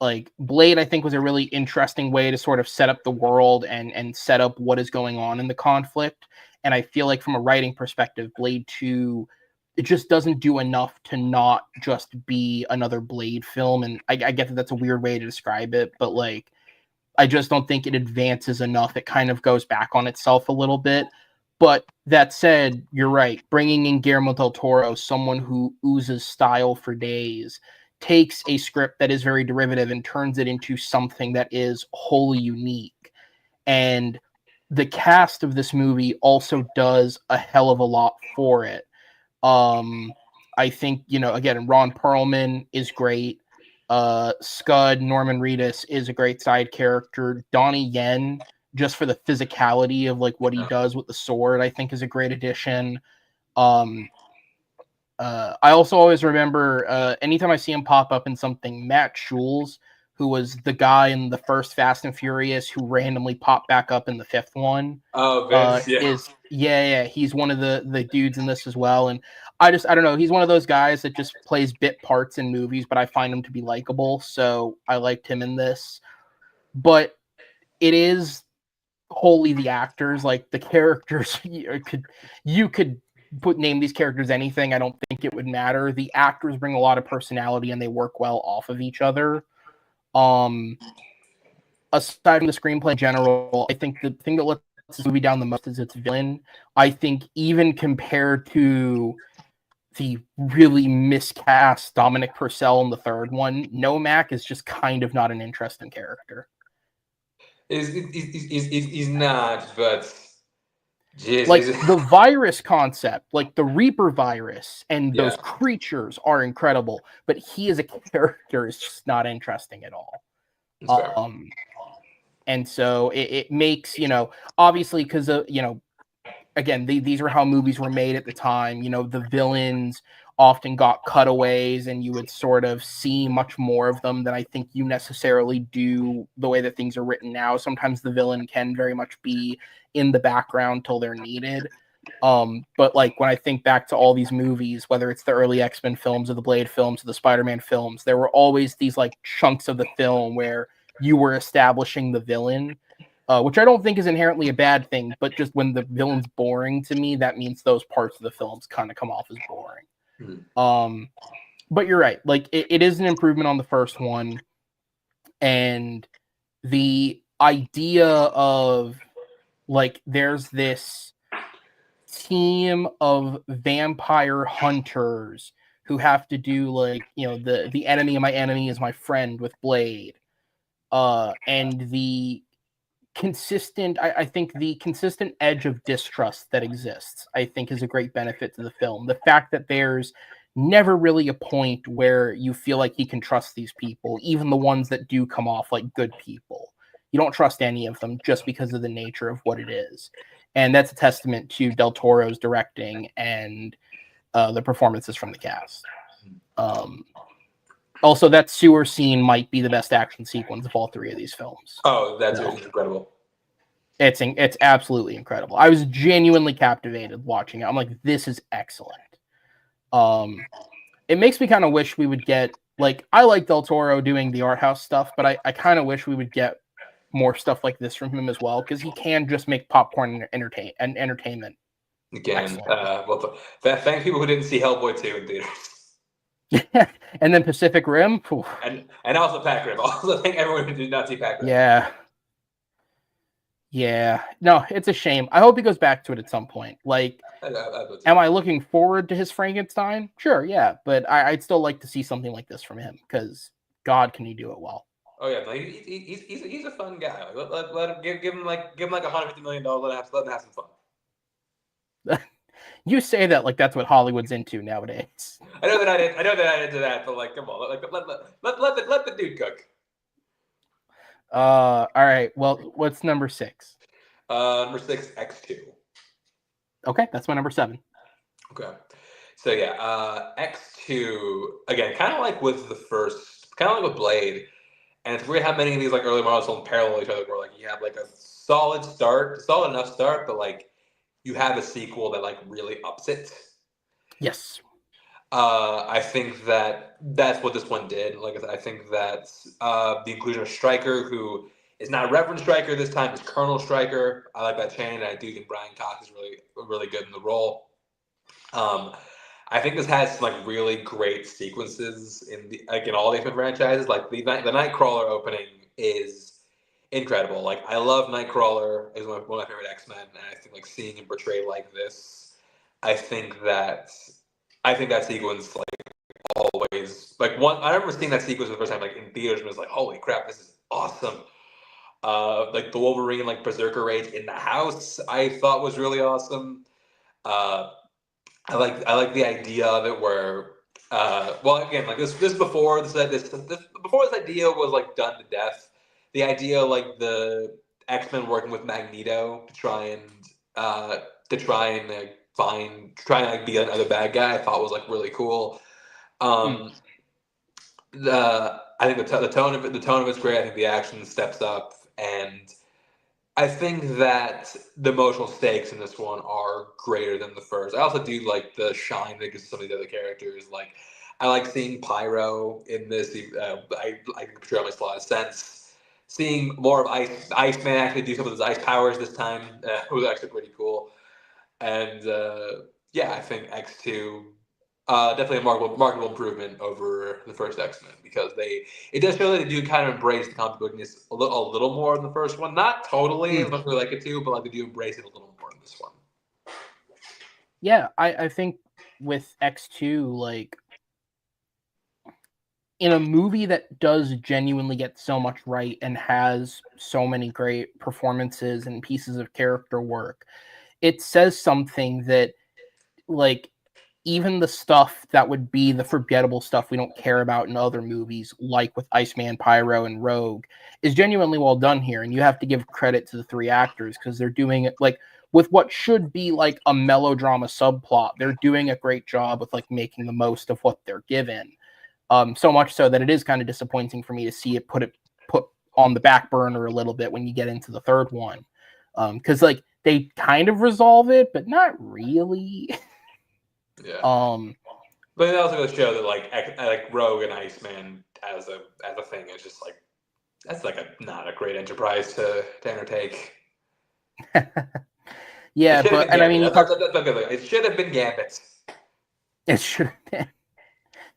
like Blade, I think was a really interesting way to sort of set up the world and set up what is going on in the conflict. And I feel like from a writing perspective, Blade 2, it just doesn't do enough to not just be another Blade film. And I get that that's a weird way to describe it, but like, I just don't think it advances enough. It kind of goes back on itself a little bit. But that said, you're right. Bringing in Guillermo del Toro, someone who oozes style for days, takes a script that is very derivative and turns it into something that is wholly unique. And the cast of this movie also does a hell of a lot for it. I think, again, Ron Perlman is great. Scud, Norman Reedus is a great side character. Donnie Yen, just for the physicality of like what he does with the sword, I think is a great addition. I also always remember anytime I see him pop up in something, Matt Schulz, who was the guy in the first Fast and Furious who randomly popped back up in the fifth one. Oh, Vince, yeah. He's one of the dudes in this as well. And I don't know. He's one of those guys that just plays bit parts in movies, but I find him to be likable. So I liked him in this. But it is wholly the actors, like the characters. You could name these characters anything. I don't think it would matter. The actors bring a lot of personality and they work well off of each other. Aside from the screenplay in general, I think the thing that lets this movie down the most is its villain. I think even compared to the really miscast Dominic Purcell in the third one, Nomak is just kind of not an interesting character. He's not, but geez, like the virus concept, like the Reaper virus and those Yeah. creatures are incredible, but he as a character is just not interesting at all. That's fair. And so it makes, obviously, because again, these are how movies were made at the time. The villains often got cutaways and you would sort of see much more of them than I think you necessarily do the way that things are written now. Sometimes the villain can very much be in the background till they're needed. But like when I think back to all these movies, whether it's the early X-Men films or the Blade films or the Spider-Man films, there were always these like chunks of the film where you were establishing the villain, which I don't think is inherently a bad thing, but just when the villain's boring to me, that means those parts of the films kind of come off as boring. But you're right. Like it is an improvement on the first one. And the idea of like, there's this team of vampire hunters who have to do like, the enemy of my enemy is my friend with Blade. And the consistent, I think the consistent edge of distrust that exists, I think is a great benefit to the film. The fact that there's never really a point where you feel like you can trust these people, even the ones that do come off like good people. You don't trust any of them just because of the nature of what it is. And that's a testament to Del Toro's directing and the performances from the cast. Also, that sewer scene might be the best action sequence of all three of these films. Oh, that's incredible. It's absolutely incredible. I was genuinely captivated watching it. I'm like, this is excellent. It makes me kind of wish we would get, like, I like Del Toro doing the art house stuff, but I kind of wish we would get more stuff like this from him as well, because he can just make popcorn entertainment. Again, thank people who didn't see Hellboy 2 in theaters. And then Pacific Rim. And also Pac Rim. Also thank everyone who did not see Pac Rim. Yeah. Yeah, no, it's a shame. I hope he goes back to it at some point. Like, am I looking forward to his Frankenstein? Sure, yeah, but I'd still like to see something like this from him because God, can he do it well? Oh yeah, no, he's a fun guy. Like, let him give him like $150 million. Let him have some fun. You say that like that's what Hollywood's into nowadays. I know that I did that, but like, come on, like let the dude cook. All right. Well, what's number 6? Number 6, X2. Okay, that's my number 7. Okay, so yeah, X2 again, kind of like with the first, kind of like with Blade, and it's weird how many of these like early models don't parallel each other. Where like you have like a solid start, solid enough start, but like you have a sequel that like really ups it. Yes. I think that that's what this one did. Like I think that the inclusion of Stryker, who is not Reverend Stryker this time, is Colonel Stryker. I like that change, and I do think Brian Cox is really good in the role. I think this has some like really great sequences in all the X-Men franchises. Like the Nightcrawler opening is incredible. Like I love Nightcrawler is one of my favorite X-Men, and I think like seeing him portrayed like this, I think that sequence like always like one. I remember seeing that sequence for the first time like in theaters and was like, holy crap, this is awesome. Like the Wolverine like Berserker rage in the house, I thought was really awesome. Uh, I like the idea of it where well again like this before this before this idea was like done to death. The idea like the X-Men working with Magneto uh to try and like be another bad guy I thought was like really cool. I think the tone of it's great. I think the action steps up, and I think that the emotional stakes in this one are greater than the first. I also do like the shine that gives some of the other characters. Like, I like seeing Pyro in this. I think Portrayal makes a lot of sense. Seeing more of Iceman actually do some of his ice powers this time was actually pretty cool. And yeah, I think X2 definitely a marketable improvement over the first X-Men because it does show that they do kind of embrace the comic bookness a little more in the first one. Not totally as much as we like it to, but like they do embrace it a little more in this one. Yeah, I think with X2, like in a movie that does genuinely get so much right and has so many great performances and pieces of character work, it says something that like even the stuff that would be the forgettable stuff we don't care about in other movies, like with Iceman, Pyro, and Rogue, is genuinely well done here. And you have to give credit to the 3 actors because they're doing it like with what should be like a melodrama subplot. They're doing a great job with like making the most of what they're given. So much so that it is kind of disappointing for me to see it put on the back burner a little bit when you get into the third one. Because like they kind of resolve it, but not really. Yeah. But it also goes to show that like Rogue and Iceman as a thing is just like that's like not a great enterprise to undertake. Yeah, but and I mean, it should have been Gambit. It should have been.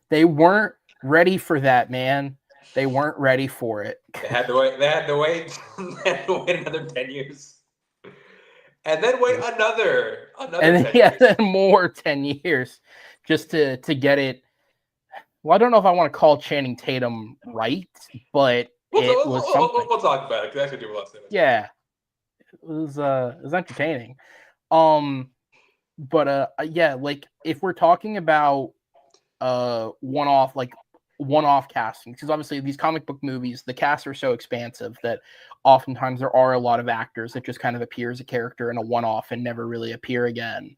They weren't ready for that, man. They weren't ready for it. They had to wait. They had to wait. They had to wait another 10 years, and then wait another and then, 10 years. Then more 10 years just to get it. Well, I don't know if I want to call Channing Tatum right, but it was something. We'll talk about it because I actually do love it. Yeah, it was entertaining. But yeah, like if we're talking about one-off casting, because obviously these comic book movies, the casts are so expansive that oftentimes there are a lot of actors that just kind of appear as a character in a one-off and never really appear again.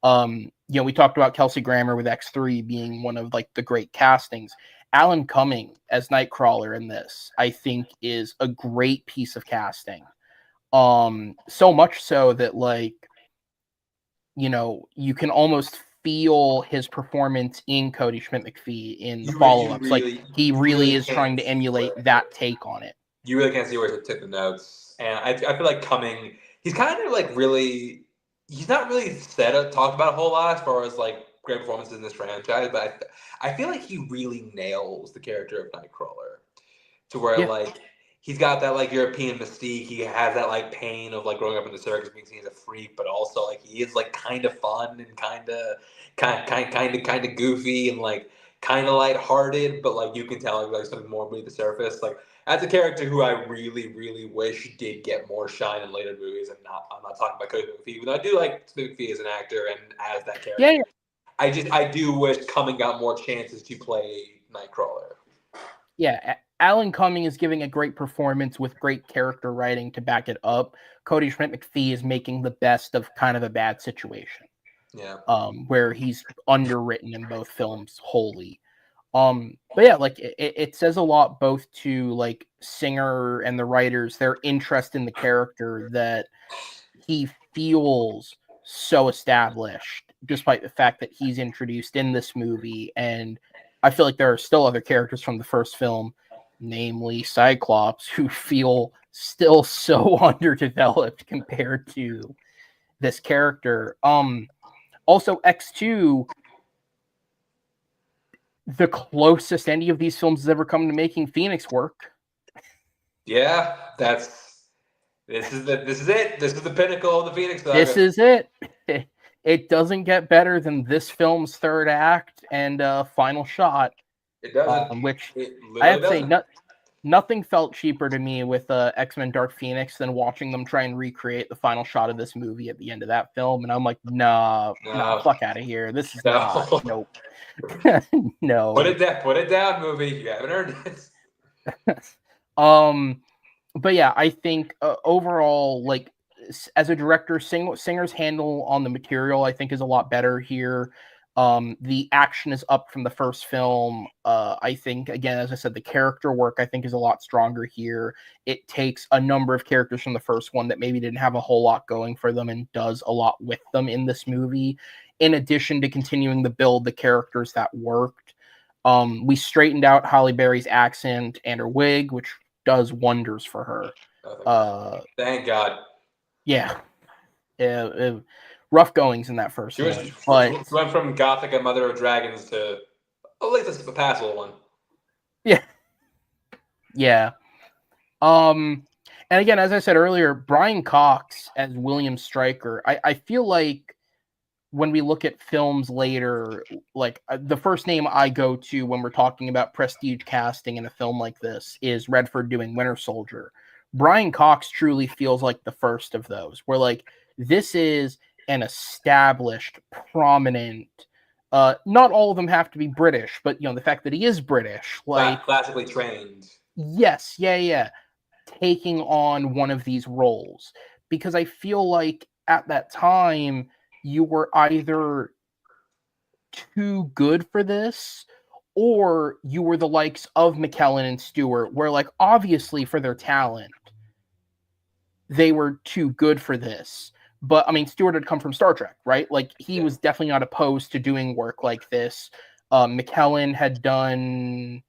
We talked about Kelsey Grammer with X3 being one of like the great castings. Alan Cumming as Nightcrawler in this, I think, is a great piece of casting. So much so that like, you can almost feel his performance in Cody Schmidt-McPhee in the follow-ups. Like he really is trying to emulate that take on it. You really can't see where he took the notes, and I feel like Cumming, he's kind of like really, he's not really talked about a whole lot as far as like great performances in this franchise, but I feel like he really nails the character of Nightcrawler to where like he's got that like European mystique. He has that like pain of like growing up in the circus, being seen as a freak, but also like he is like kind of fun and kind of goofy and like kind of lighthearted, but like you can tell like something more beneath the surface. Like as a character who I really wish did get more shine in later movies, and I'm not talking about Cody McPhee, but I do like McPhee as an actor and as that character. Yeah, I do wish Cumming got more chances to play Nightcrawler. yeah. Alan Cumming is giving a great performance with great character writing to back it up. Cody Schmidt-McPhee is making the best of kind of a bad situation. Yeah. Where he's underwritten in both films wholly. But yeah, like it says a lot both to like Singer and the writers, their interest in the character, that he feels so established, despite the fact that he's introduced in this movie. And I feel like there are still other characters from the first film, namely Cyclops, who feel still so underdeveloped compared to this character. Also, X2, the closest any of these films has ever come to making Phoenix work. Yeah, this is it. This is the pinnacle of the Phoenix saga. This is it. It doesn't get better than this film's third act and final shot. It doesn't. Which it I have to doesn't. say, nothing felt cheaper to me with X-Men Dark Phoenix than watching them try and recreate the final shot of this movie at the end of that film. And I'm like, nah, fuck out of here. This is not. Nope. No. Put it down, movie. You haven't earned it. But yeah, I think overall, like as a director, Singer's handle on the material, I think, is a lot better here. The action is up from the first film. I think, again, as I said, the character work, I think, is a lot stronger here. It takes a number of characters from the first one that maybe didn't have a whole lot going for them and does a lot with them in this movie, in addition to continuing to build the characters that worked. We straightened out Halle Berry's accent and her wig, which does wonders for her. Thank God. Yeah. Rough goings in that first one. But went from Gothic and Mother of Dragons to at least a passable one. Yeah. Yeah. And again, as I said earlier, Brian Cox as William Stryker, I feel like when we look at films later, like the first name I go to when we're talking about prestige casting in a film like this is Redford doing Winter Soldier. Brian Cox truly feels like the first of those, where like this is an established, prominent, not all of them have to be British, but the fact that he is British, like classically trained. Yes, yeah. Taking on one of these roles. Because I feel like at that time you were either too good for this, or you were the likes of McKellen and Stewart, where like obviously for their talent, they were too good for this. But I mean, Stewart had come from Star Trek, right? Like he was definitely not opposed to doing work like this. McKellen had done,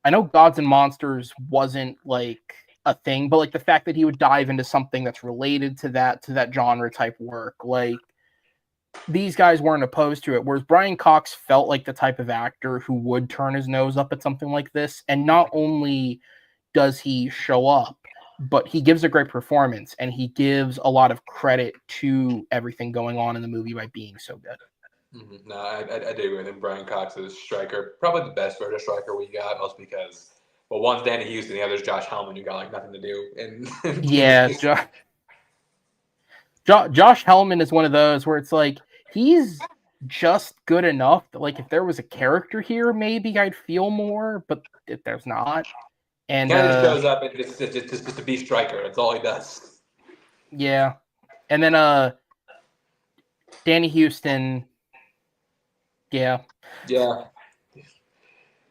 I know Gods and Monsters wasn't like a thing, but like the fact that he would dive into something that's related to that genre type work, like these guys weren't opposed to it. Whereas Brian Cox felt like the type of actor who would turn his nose up at something like this. And not only does he show up, but he gives a great performance, and he gives a lot of credit to everything going on in the movie by being so good. Mm-hmm. No, I do agree with him. Brian Cox is Stryker, probably the best version of Stryker we got, most because, well, one's Danny Houston, the other's Josh Hellman, who got like nothing to do. And yeah, Josh Hellman is one of those where it's like he's just good enough that like if there was a character here, maybe I'd feel more, but if there's not. And he kind of shows up and just to be Stryker. That's all he does. Yeah. And then Danny Houston. Yeah. Yeah.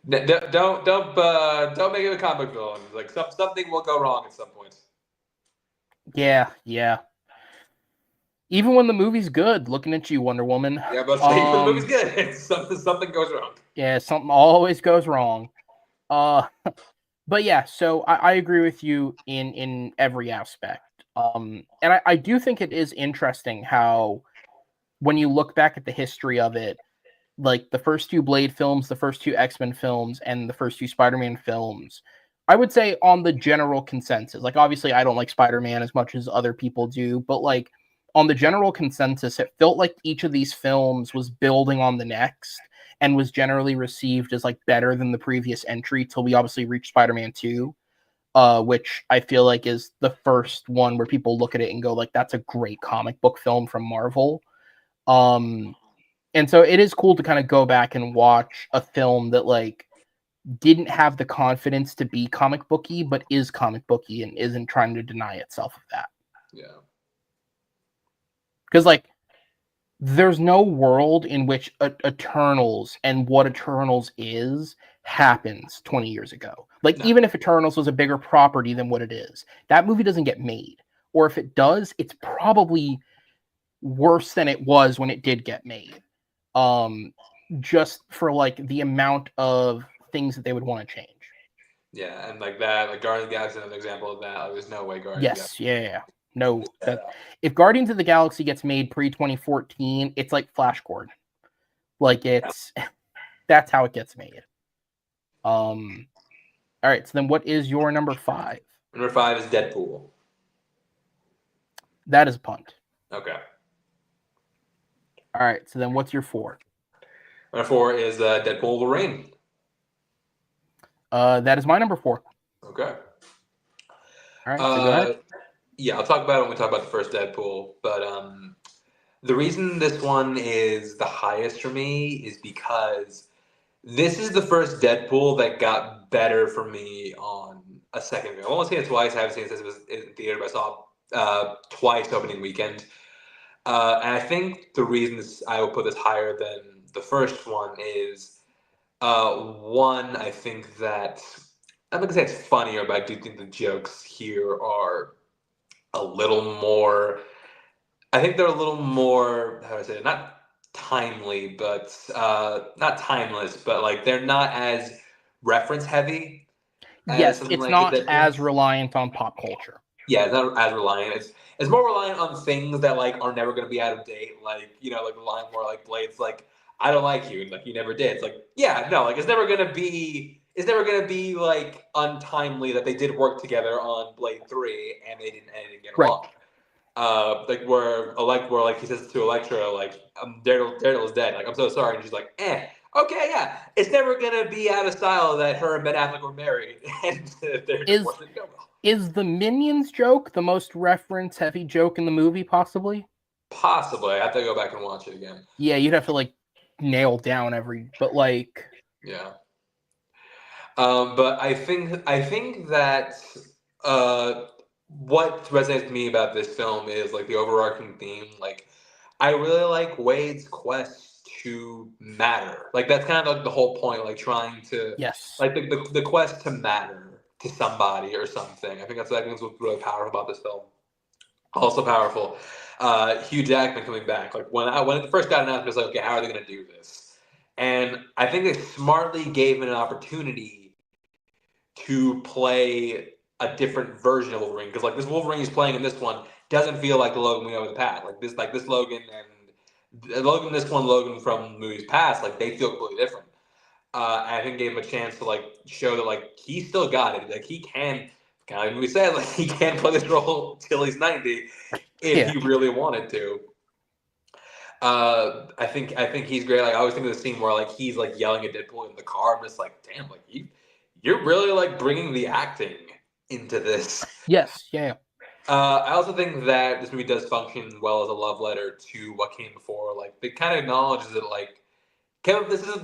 Don't make it a comic villain. Like something will go wrong at some point. Yeah. Even when the movie's good, looking at you, Wonder Woman. Yeah, but even the movie's good. something goes wrong. Yeah, something always goes wrong. But yeah, so I agree with you in every aspect. And I do think it is interesting how when you look back at the history of it, like the first two Blade films, the first two X-Men films, and the first two Spider-Man films I would say on the general consensus, like obviously I don't like Spider-Man as much as other people do, but like on the general consensus, it felt like each of these films was building on the next and was generally received as like better than the previous entry till we obviously reached Spider-Man 2, which I feel like is the first one where people look at it and go like, that's a great comic book film from Marvel. And so it is cool to kind of go back and watch a film that like didn't have the confidence to be comic booky, but is comic booky and isn't trying to deny itself of that. Yeah. Because like there's no world in which Eternals and what Eternals is happens 20 years ago. Like No. even if Eternals was a bigger property than what it is, that movie doesn't get made. Or if it does, it's probably worse than it was when it did get made. Just for like the amount of things that they would want to change. Yeah, and like that, like Guardians of the Galaxy is another example of that. Like, there's no way Guardians of the Yes, Galaxy yeah. No, is set that up. if Guardians of the Galaxy gets made pre 2014, it's like Flash Gordon. Like it's that's how it gets made. All right, so then what is your number 5? Number 5 is Deadpool. That is a punt. Okay. All right, so then what's your 4? Number 4 is Deadpool Wolverine. That is my number 4. Okay. All right, so go ahead. Yeah, I'll talk about it when we talk about the first Deadpool. But the reason this one is the highest for me is because this is the first Deadpool that got better for me on a second viewing. I've only seen it twice. I haven't seen it since it was in theater, but I saw it twice opening weekend. And I think the reason I will put this higher than the first one is one, I think that I'm not gonna say it's funnier, but I do think the jokes here are a little more. I think they're a little more. How do I say it? Not timely, but not timeless, but like they're not as reference heavy as Yes, something it's like the not Deadpool. as reliant on pop culture. Yeah, it's not as reliant. It's more reliant on things that like are never going to be out of date. Like like the line where like Blade's like, "I don't like you," and like you never did. It's like, yeah, no, like it's never gonna be. It's never gonna be like untimely that they did work together on Blade 3 and they didn't get Right. along. Where like he says to Elektra, like, Daredevil's dead. Like, I'm so sorry, and she's like, okay, yeah. It's never gonna be out of style that her and Ben Affleck were married, and they're just wasn't go well. Is the Minions joke the most reference heavy joke in the movie, possibly? Possibly, I have to go back and watch it again. Yeah, you'd have to like nail down but like Yeah. But I think that what resonates with me about this film is like the overarching theme. Like, I really like Wade's quest to matter. Like that's kind of like the whole point. Like trying to yes. like the quest to matter to somebody or something. I think that's what's really powerful about this film. Also powerful. Hugh Jackman coming back. Like when it first got announced, I was like, okay, how are they going to do this? And I think they smartly gave him an opportunity to play a different version of Wolverine, because like this Wolverine he's playing in this one doesn't feel like the Logan we know in the past. Like this Logan and Logan, this one Logan from movies past, like they feel completely different. And I think gave him a chance to like show that like he still got it. Like he can, kind of like we said, like he can play this role till he's 90 if Yeah. he really wanted to. I think he's great. Like I always think of the scene where like he's like yelling at Deadpool in the car. I'm just like, damn, like you're really like bringing the acting into this. Yes. Yeah. I also think that this movie does function well as a love letter to what came before. Like it kind of acknowledges that like This is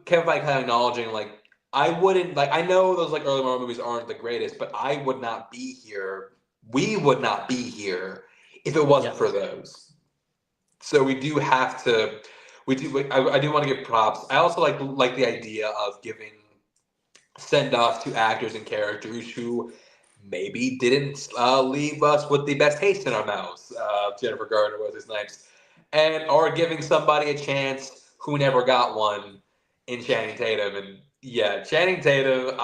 Kevin Feige kind of acknowledging like I wouldn't like I know those like early Marvel movies aren't the greatest, but I would not be here. We would not be here if it wasn't for those. So we do have to. I do want to give props. I also like the idea of giving send offs to actors and characters who maybe didn't leave us with the best taste in our mouths. Jennifer Garner was his Snipes, and or giving somebody a chance who never got one in Channing Tatum. And yeah, Channing Tatum,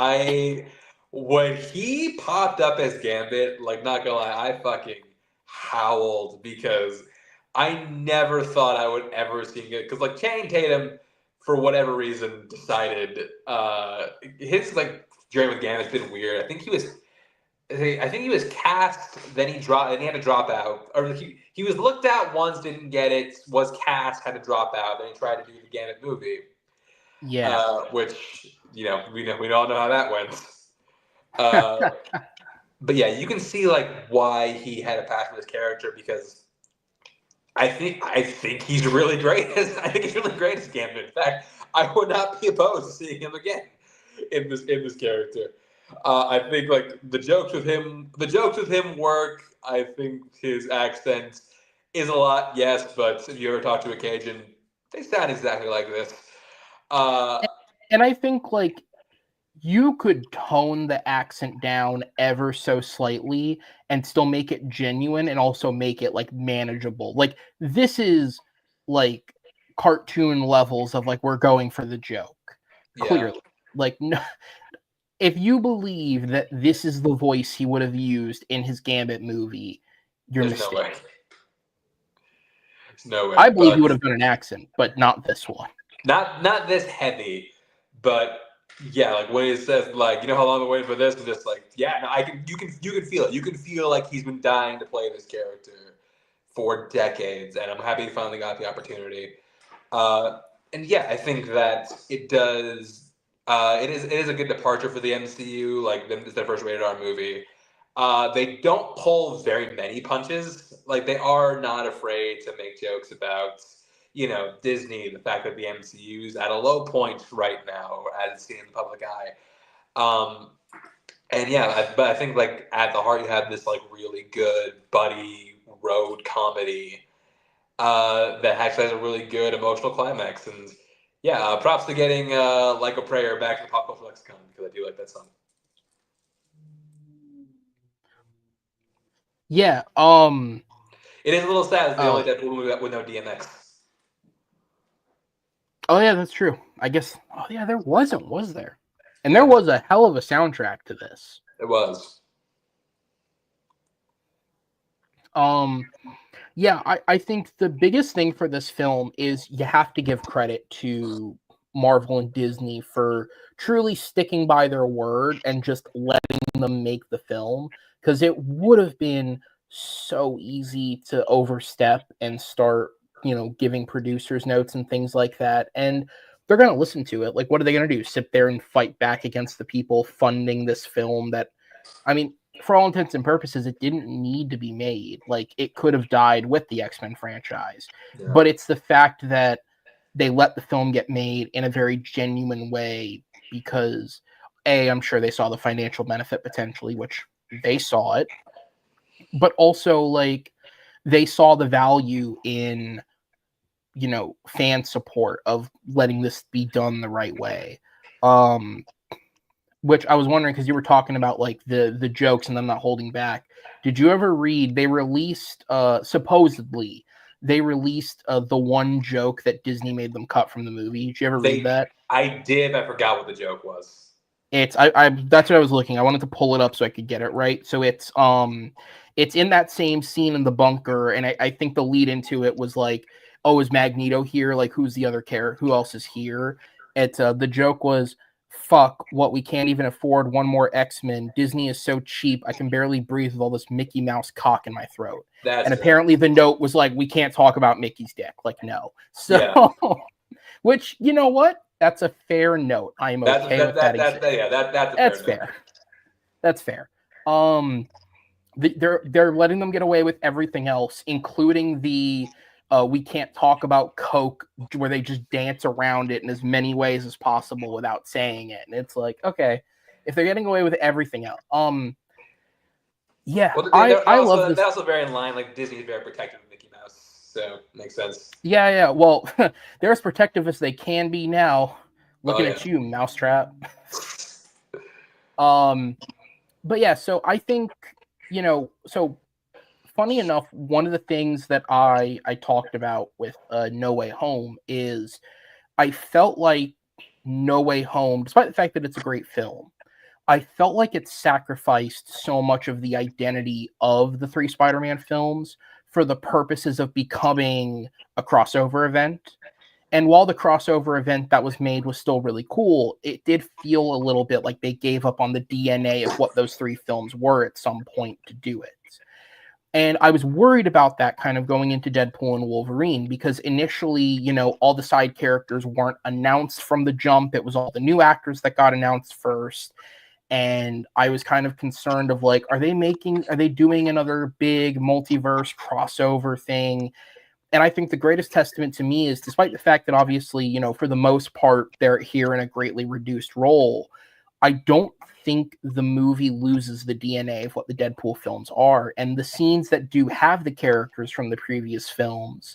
when he popped up as Gambit, like not gonna lie, I fucking howled because I never thought I would ever see it. Because like Channing Tatum, for whatever reason, decided his like journey with Gambit's been weird. I think he was cast, then he dropped, and he had to drop out. Or he was looked at once, didn't get it. Was cast, had to drop out. Then he tried to do the Gambit movie. Yeah. Which we all know how that went. But yeah, you can see like why he had a passion for this character, because I think he's really great. I think he's really great as Gambit. In fact, I would not be opposed to seeing him again in this character. I think like the jokes with him work. I think his accent is a lot, yes, but if you ever talk to a Cajun, they sound exactly like this. And I think like you could tone the accent down ever so slightly and still make it genuine and also make it like manageable. Like this is like cartoon levels of like we're going for the joke. Yeah. Clearly. Like no, if you believe that this is the voice he would have used in his Gambit movie, you're mistaken. No way. There's no way. I believe he would have done an accent, but not this one. Not this heavy, but yeah, like when he says like, how long I've waited for this, and just like, yeah, no, you can feel it. You can feel like he's been dying to play this character for decades, and I'm happy he finally got the opportunity. And yeah, I think that it does. It is a good departure for the MCU. Like, it's their first rated R movie. They don't pull very many punches. Like, they are not afraid to make jokes about, Disney, the fact that the MCU's at a low point right now, as seen in the public eye. And yeah, but I think like at the heart you have this like really good buddy road comedy that actually has a really good emotional climax. And yeah, props to getting Like a Prayer back in the pop culture lexicon, because I do like that song. Yeah, it is a little sad. It's the only Deadpool movie with no DMX. Oh yeah, that's true. I guess. Oh yeah, there wasn't, was there? And there was a hell of a soundtrack to this. It was. Yeah, I think the biggest thing for this film is you have to give credit to Marvel and Disney for truly sticking by their word and just letting them make the film, because it would have been so easy to overstep and start giving producers notes and things like that, and they're going to listen to it. Like, what are they going to do? Sit there and fight back against the people funding this film that, I mean, for all intents and purposes, it didn't need to be made. Like, it could have died with the X-Men franchise. Yeah. But it's the fact that they let the film get made in a very genuine way because, A, I'm sure they saw the financial benefit potentially, which they saw it, but also, like, they saw the value in fan support of letting this be done the right way. Which I was wondering, because you were talking about like the jokes and them not holding back. Did you ever read they released supposedly they released the one joke that Disney made them cut from the movie? Did you ever read that? I did. I forgot what the joke was. It's I that's what I was looking. I wanted to pull it up so I could get it right. So it's in that same scene in the bunker, and I think the lead into it was like, oh, is Magneto here? Like, who's the other character? Who else is here? It's the joke was, fuck, what, we can't even afford one more X-Men. Disney is so cheap, I can barely breathe with all this Mickey Mouse cock in my throat. And apparently the note was like, we can't talk about Mickey's dick. Like, no. So, yeah. Which, you know what? That's a fair note. I'm okay with that. That's fair. That's fair. They're letting them get away with everything else, including the we can't talk about Coke, where they just dance around it in as many ways as possible without saying it. And it's like, okay, if they're getting away with everything else, yeah, well, I love this. They're also very in line. Like, Disney is very protective of Mickey Mouse, so makes sense. Yeah. Well, they're as protective as they can be now. Looking at you, Mousetrap. But yeah, so I think so. Funny enough, one of the things that I talked about with No Way Home is I felt like No Way Home, despite the fact that it's a great film, I felt like it sacrificed so much of the identity of the three Spider-Man films for the purposes of becoming a crossover event. And while the crossover event that was made was still really cool, it did feel a little bit like they gave up on the DNA of what those three films were at some point to do it. And I was worried about that kind of going into Deadpool and Wolverine, because initially, you know, all the side characters weren't announced from the jump. It was all the new actors that got announced first. And I was kind of concerned of like, are they doing another big multiverse crossover thing? And I think the greatest testament to me is, despite the fact that obviously, you know, for the most part, they're here in a greatly reduced role, I don't think the movie loses the DNA of what the Deadpool films are. And the scenes that do have the characters from the previous films,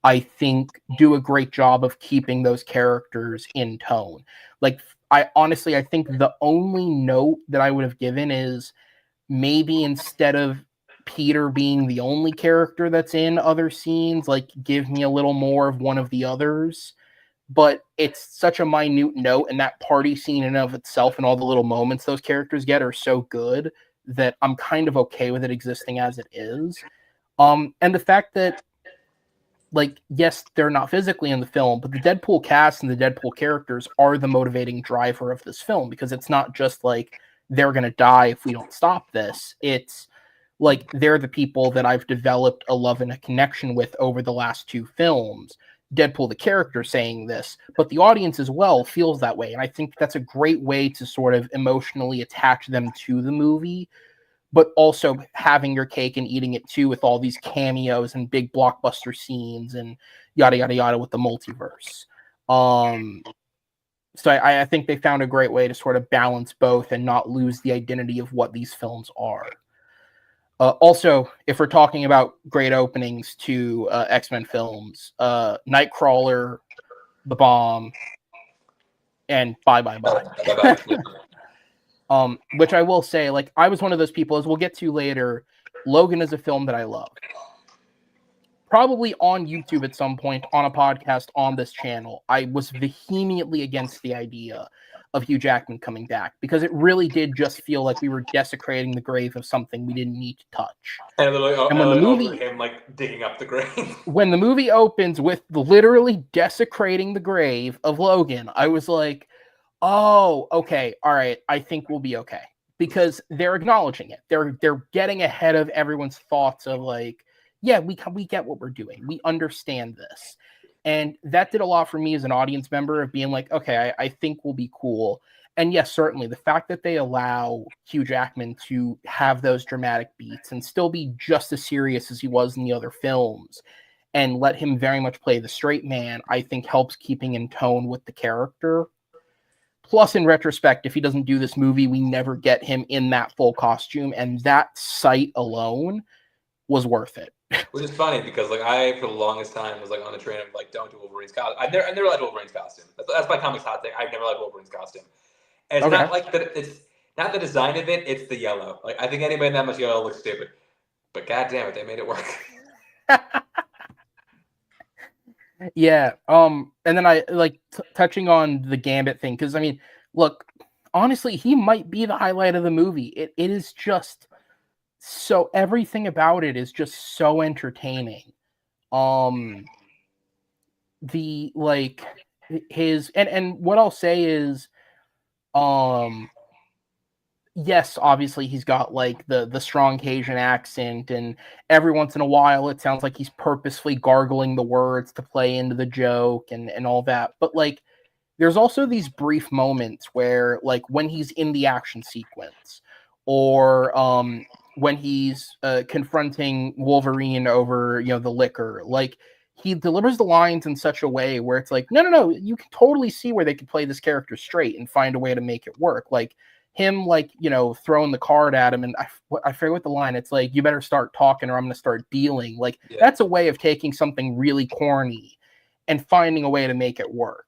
I think do a great job of keeping those characters in tone. Like, I think the only note that I would have given is maybe instead of Peter being the only character that's in other scenes, like give me a little more of one of the others. But it's such a minute note, and that party scene in and of itself and all the little moments those characters get are so good that I'm kind of okay with it existing as it is. And the fact that, like, yes, they're not physically in the film, but the Deadpool cast and the Deadpool characters are the motivating driver of this film, because it's not just like they're going to die if we don't stop this. It's like they're the people that I've developed a love and a connection with over the last two films. Deadpool, the character, saying this, but the audience as well feels that way. And I think that's a great way to sort of emotionally attach them to the movie, but also having your cake and eating it too, with all these cameos and big blockbuster scenes and yada yada yada with the multiverse. So I think they found a great way to sort of balance both and not lose the identity of what these films are. Also, if we're talking about great openings to X-Men films, Nightcrawler, The Bomb, and Bye Bye Bye. Which I will say, like, I was one of those people, as we'll get to later. Logan is a film that I love. Probably on YouTube at some point, on a podcast on this channel, I was vehemently against the idea of Hugh Jackman coming back, because it really did just feel like we were desecrating the grave of something we didn't need to touch. And when the movie, him like digging up the grave, when the movie opens with literally desecrating the grave of Logan, I was like, oh, okay, all right, I think we'll be okay, because they're acknowledging it. They're getting ahead of everyone's thoughts of like, yeah, we get what we're doing. We understand this. And that did a lot for me as an audience member, of being like, okay, I think we'll be cool. And yes, certainly the fact that they allow Hugh Jackman to have those dramatic beats and still be just as serious as he was in the other films, and let him very much play the straight man, I think helps keeping in tone with the character. Plus, in retrospect, if he doesn't do this movie, we never get him in that full costume, and that sight alone was worth it. Which is funny, because like I, for the longest time, was like on the train of like, don't do Wolverine's costume. I never liked Wolverine's costume. That's my comics hot thing. I've never liked Wolverine's costume. And it's not like that. It's not the design of it. It's the yellow. Like, I think anybody in that much yellow looks stupid. But god damn it, they made it work. Yeah. And then I like touching on the Gambit thing, because I mean, look, honestly, he might be the highlight of the movie. It is just so, everything about it is just so entertaining. The like his and what I'll say is, yes, obviously he's got like the strong Cajun accent, and every once in a while it sounds like he's purposefully gargling the words to play into the joke and all that. But like, there's also these brief moments where, like, when he's in the action sequence, or when he's confronting Wolverine over, you know, the liquor, like, he delivers the lines in such a way where it's like, no, you can totally see where they could play this character straight and find a way to make it work. Like him, like, you know, throwing the card at him, and I forget what the line. It's like, you better start talking or I'm going to start dealing. Like, that's a way of taking something really corny and finding a way to make it work.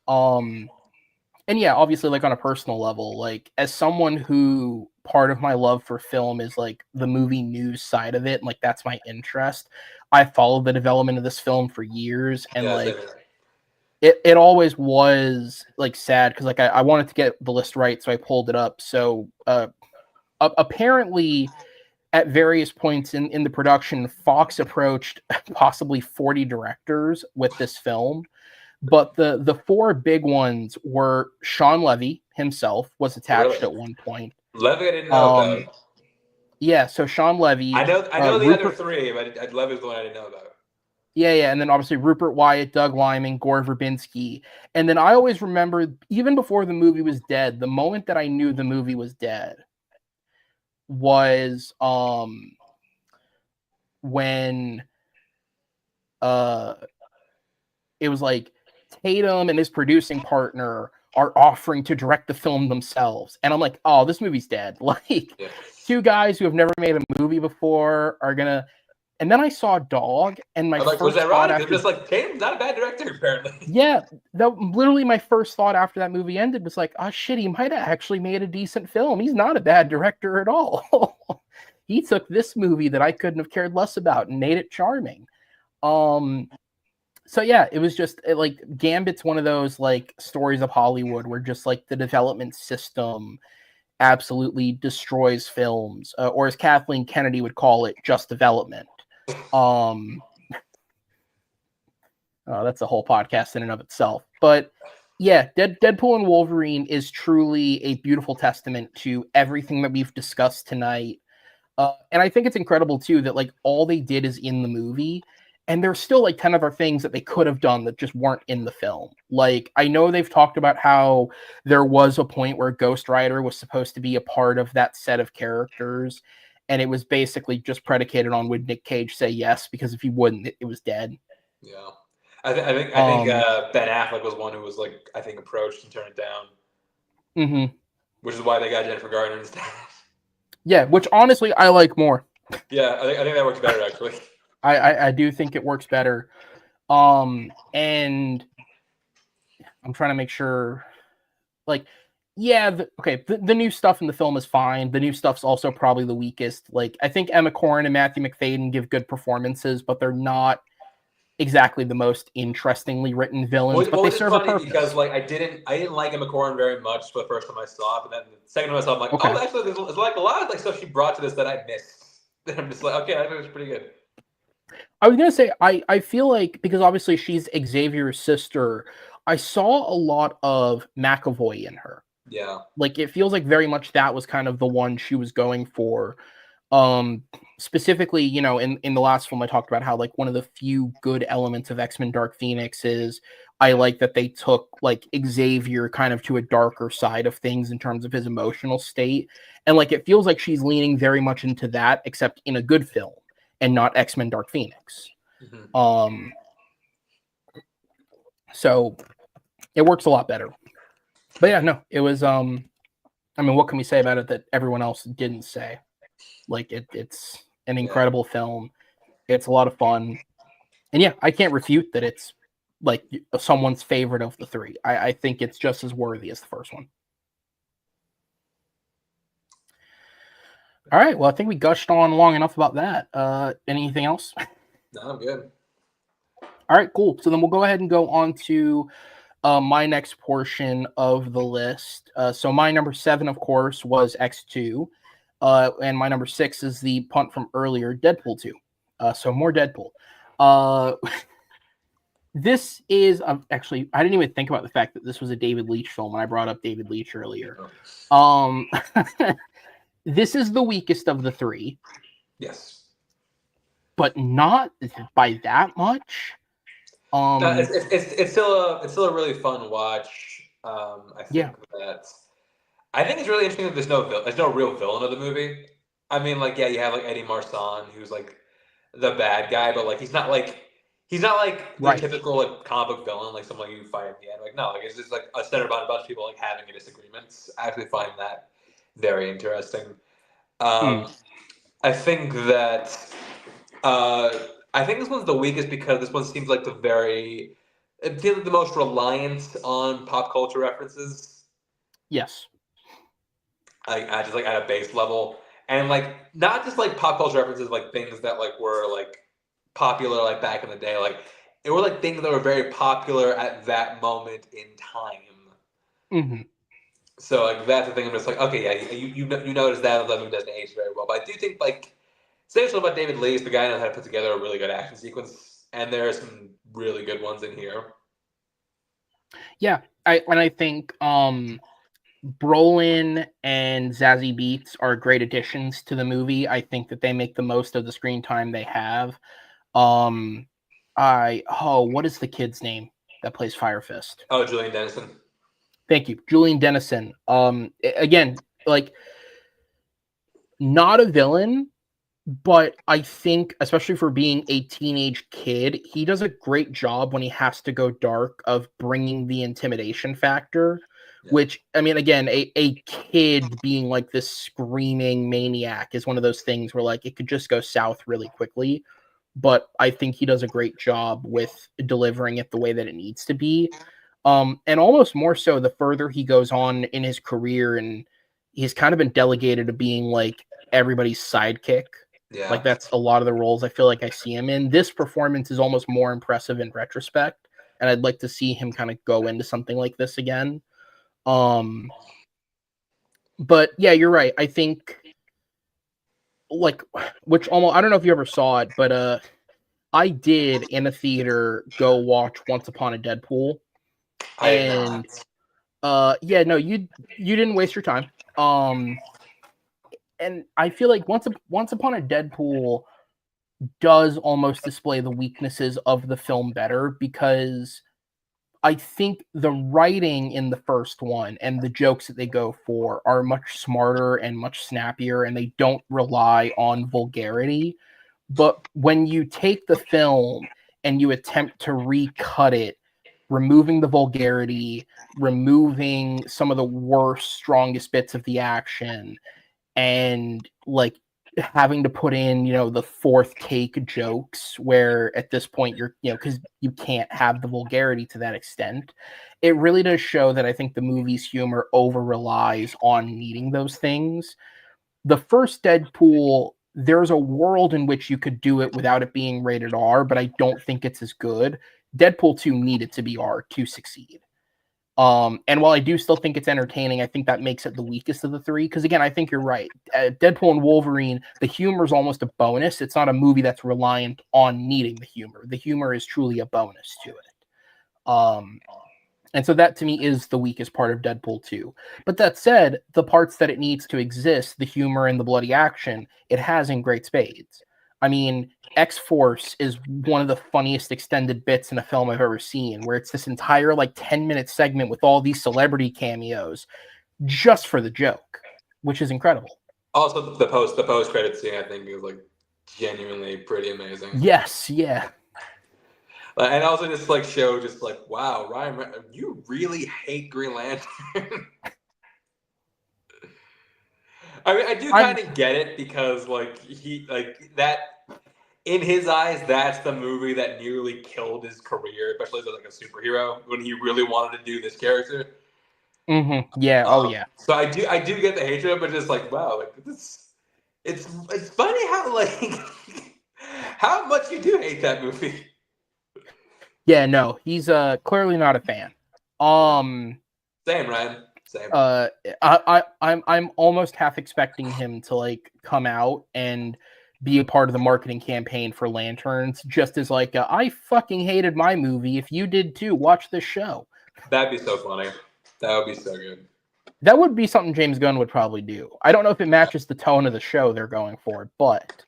And yeah, obviously, like, on a personal level, like, as someone who, part of my love for film is like the movie news side of it, and like that's my interest. I followed the development of this film for years, and like it always was like sad, because like I wanted to get the list right, so I pulled it up. So apparently at various points in the production, Fox approached possibly 40 directors with this film. But the four big ones were Sean Levy himself was attached Really? at one point. Levy, I didn't know about. Yeah, so Sean Levy, I know the other Rupert, three, but Levy's the one I didn't know about. yeah, and then obviously Rupert Wyatt, Doug Lyman, Gore Verbinski, and then I always remember even before the movie was dead, the moment that I knew the movie was dead was when it was like Tatum and his producing partner are offering to direct the film themselves. And I'm like, oh, this movie's dead. Like, Yeah. two guys who have never made a movie before are gonna. And then I saw Dog, and my Like, was first that thought ironic? It's after, just like Tatum's not a bad director, apparently. yeah, that literally my first thought after that movie ended was like, oh shit, he might have actually made a decent film. He's not a bad director at all. He took this movie that I couldn't have cared less about and made it charming. So yeah, it was just like Gambit's one of those like stories of Hollywood where just like the development system absolutely destroys films, or as Kathleen Kennedy would call it, just development. That's a whole podcast in and of itself. But yeah, Deadpool and Wolverine is truly a beautiful testament to everything that we've discussed tonight. And I think it's incredible too that like all they did is in the movie, and there's still like 10 other things that they could have done that just weren't in the film. Like I know they've talked about how there was a point where Ghost Rider was supposed to be a part of that set of characters, and it was basically just predicated on would Nick Cage say yes, because if he wouldn't, it was dead. Yeah, I think Ben Affleck was one who was like I think approached and turned it down, which is why they got Jennifer Garner instead. Yeah, which honestly I like more. Yeah, I think that works better actually. I do think it works better. And I'm trying to make sure, like, yeah, the new stuff in the film is fine. The new stuff's also probably the weakest. Like, I think Emma Corrin and Matthew McFadden give good performances, but they're not exactly the most interestingly written villains. But they serve a purpose. Because like I didn't like Emma Corrin very much for the first time I saw it, but then the second time I saw it, I'm like, okay. Oh, actually, there's like a lot of like stuff she brought to this that I missed. And I'm just like, okay, I think it's pretty good. I was gonna say I feel like because obviously she's Xavier's sister, I saw a lot of McAvoy in her. Yeah. Like it feels like very much that was kind of the one she was going for. Specifically, in the last film I talked about how like one of the few good elements of X-Men Dark Phoenix is I like that they took like Xavier kind of to a darker side of things in terms of his emotional state. And like it feels like she's leaning very much into that, except in a good film and not X-Men Dark Phoenix. Mm-hmm. So it works a lot better. But yeah, no, it was I mean, what can we say about it that everyone else didn't say? Like it's an incredible film. It's a lot of fun. And yeah, I can't refute that it's like someone's favorite of the three. I think it's just as worthy as the first one. All right. Well, I think we gushed on long enough about that. Anything else? No, I'm good. All right, cool. So then we'll go ahead and go on to my next portion of the list. So my number 7, of course, was X2. And my number 6 is the punt from earlier, Deadpool 2. So more Deadpool. This is actually, I didn't even think about the fact that this was a David Leitch film when I brought up David Leitch earlier. This is the weakest of the three. Yes. But not by that much. It's still a really fun watch. I think I think it's really interesting that there's no real villain of the movie. I mean, like, yeah, you have like Eddie Marsan, who's like the bad guy, but like he's not like the typical like comic book villain, like someone you fight at the end. Like, no, like it's just like a centered about a bunch of people like having a disagreements. I actually find that very interesting. I think that I think this one's the weakest because this one seems like it feels like the most reliant on pop culture references. Yes. I just like at a base level, and like not just like pop culture references, like things that like were like popular like back in the day, like it were like things that were very popular at that moment in time. Mm-hmm. So like that's the thing. I'm just like, okay, yeah, you notice that the movie doesn't age very well, but I do think like say something about David Leitch, the guy knows how to put together a really good action sequence, and there are some really good ones in here. Yeah, I think Brolin and Zazie Beetz are great additions to the movie. I think that they make the most of the screen time they have. What is the kid's name that plays Fire Fist? Oh, Julian Dennison. Thank you, Julian Dennison. Again, like not a villain, but I think, especially for being a teenage kid, he does a great job when he has to go dark of bringing the intimidation factor. Yeah. Which, I mean, again, a kid being like this screaming maniac is one of those things where like it could just go south really quickly. But I think he does a great job with delivering it the way that it needs to be. And almost more so the further he goes on in his career, and he's kind of been delegated to being like everybody's sidekick. Like Yeah. that's a lot of the roles I feel like I see him in. This performance is almost more impressive in retrospect, and I'd like to see him kind of go into something like this again. But yeah, you're right. I think like which almost I don't know if you ever saw it, but I did in a theater go watch Once Upon a Deadpool, I did and not. yeah, no, you didn't waste your time. And I feel like Once Upon a Deadpool does almost display the weaknesses of the film better, because I think the writing in the first one and the jokes that they go for are much smarter and much snappier, and they don't rely on vulgarity. But when you take the film and you attempt to recut it, removing the vulgarity, removing some of the worst, strongest bits of the action, and like having to put in, the fourth take jokes where at this point you're, because you can't have the vulgarity to that extent, it really does show that I think the movie's humor over relies on needing those things. The first Deadpool, there's a world in which you could do it without it being rated R, but I don't think it's as good. Deadpool 2 needed to be R to succeed. And while I do still think it's entertaining, I think that makes it the weakest of the three. Because again, I think you're right. Deadpool and Wolverine, the humor is almost a bonus. It's not a movie that's reliant on needing the humor. The humor is truly a bonus to it. And so that to me is the weakest part of Deadpool 2. But that said, the parts that it needs to exist, the humor and the bloody action, it has in great spades. I mean, X-Force is one of the funniest extended bits in a film I've ever seen, where it's this entire like 10-minute segment with all these celebrity cameos just for the joke, which is incredible. Also, the post credit scene I think is like genuinely pretty amazing. Yes, yeah. And also just like show just like, wow, Ryan, you really hate Green Lantern. I mean, I do I'm kind of get it because like he like that in his eyes, that's the movie that nearly killed his career, especially as like a superhero when he really wanted to do this character. yeah, oh yeah. So I do get the hatred, but just like wow, like this, it's funny how like how much you do hate that movie. Yeah, no, he's clearly not a fan. Same, Ryan. Same. I'm almost half expecting him to like come out and be a part of the marketing campaign for Lanterns, just as like I fucking hated my movie. If you did too, watch this show. That'd be so funny. That would be so good. That would be something James Gunn would probably do. I don't know if it matches the tone of the show they're going for, but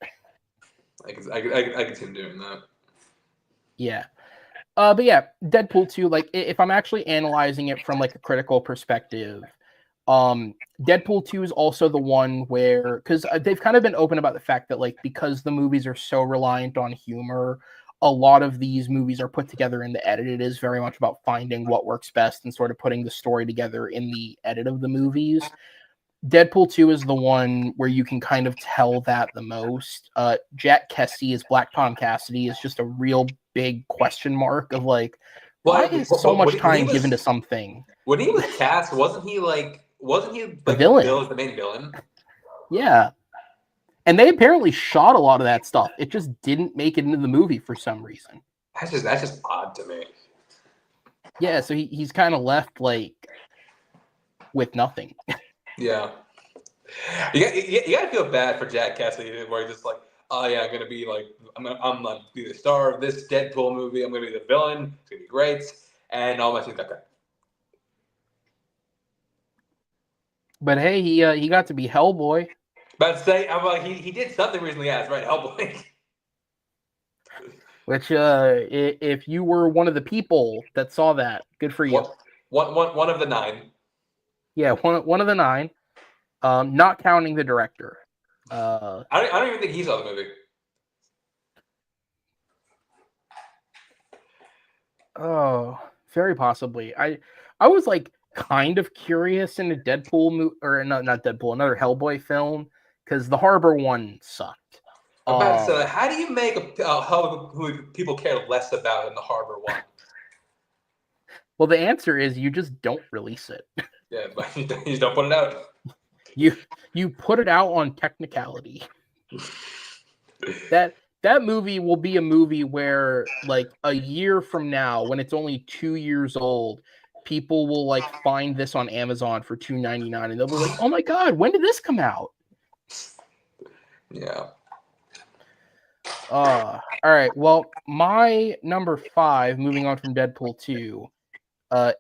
I could see him doing that. yeah. But yeah, Deadpool 2, like if I'm actually analyzing it from like a critical perspective, Deadpool 2 is also the one where, because they've kind of been open about the fact that like because the movies are so reliant on humor, a lot of these movies are put together in the edit. It is very much about finding what works best and sort of putting the story together in the edit of the movies. Deadpool 2 is the one where you can kind of tell that the most. Jack Kessie as Black Tom Cassidy is just a real big question mark of like, why Well, is so much when he time given to was something? when he was cast, wasn't he The like billed villain. as the main villain? Yeah. And they apparently shot a lot of that stuff. It just didn't make it into the movie for some reason. That's just odd to me. Yeah, so he's kind of left like with nothing. Yeah. You gotta feel bad for Jack Cassidy, where he's just like, oh yeah, I'm gonna be like, I'm gonna be the star of this Deadpool movie. I'm gonna be the villain. It's gonna be great. And all my things, okay. But hey, he got to be Hellboy, But say, I'm like, he did something recently. Yeah, that's right, Hellboy. which if you were one of the people that saw that, good for you. One of the 9. Yeah, one of the 9. Not counting the director. I don't even think he saw the movie. Oh, very possibly. I was like kind of curious in a Deadpool movie, or not Deadpool, another Hellboy film, because the Harbor one sucked. I'm about to say, how do you make a Hell who people care less about than the Harbor one? Well, the answer is you just don't release it. Yeah, but you just don't put it out. You put it out on technicality. That movie will be a movie where, like, a year from now, when it's only 2 years old, people will like find this on Amazon for $2.99, and they'll be like, "Oh my god, when did this come out?" Yeah. All right. Well, my number 5, moving on from Deadpool 2,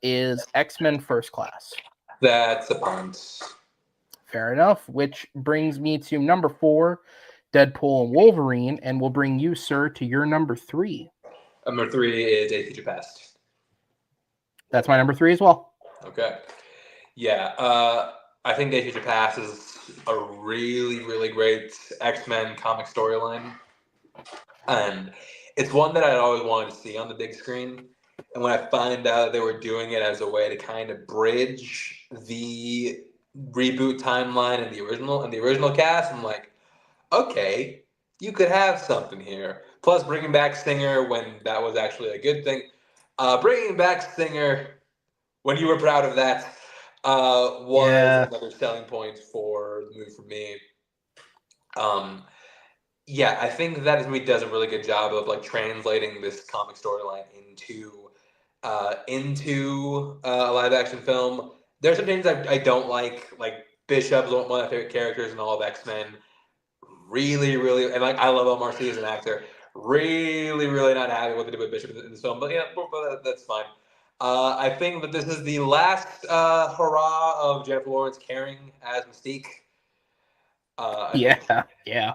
is X-Men First Class. That's a punt. Fair enough. Which brings me to number 4, Deadpool and Wolverine, and will bring you, sir, to your number 3. Number 3 is A Future Past. That's my number 3 as well. Okay. Yeah. I think A Future Past is a really, really great X-Men comic storyline. And it's one that I'd always wanted to see on the big screen. And when I found out they were doing it as a way to kind of bridge the reboot timeline and the original cast, I'm like, okay, you could have something here. Plus, bringing back Singer when that was actually a good thing. Bringing back Singer when you were proud of that was another selling point for the movie for me. Yeah, I think that this movie does a really good job of like translating this comic storyline into a live action film. There's some things I don't like Bishop's one of my favorite characters in all of X-Men. Really, really, and like I love Omar Sy as an actor. Really, really not happy with what they did with Bishop in this film, but yeah, but that's fine. I think that this is the last hurrah of Jennifer Lawrence caring as Mystique. Yeah.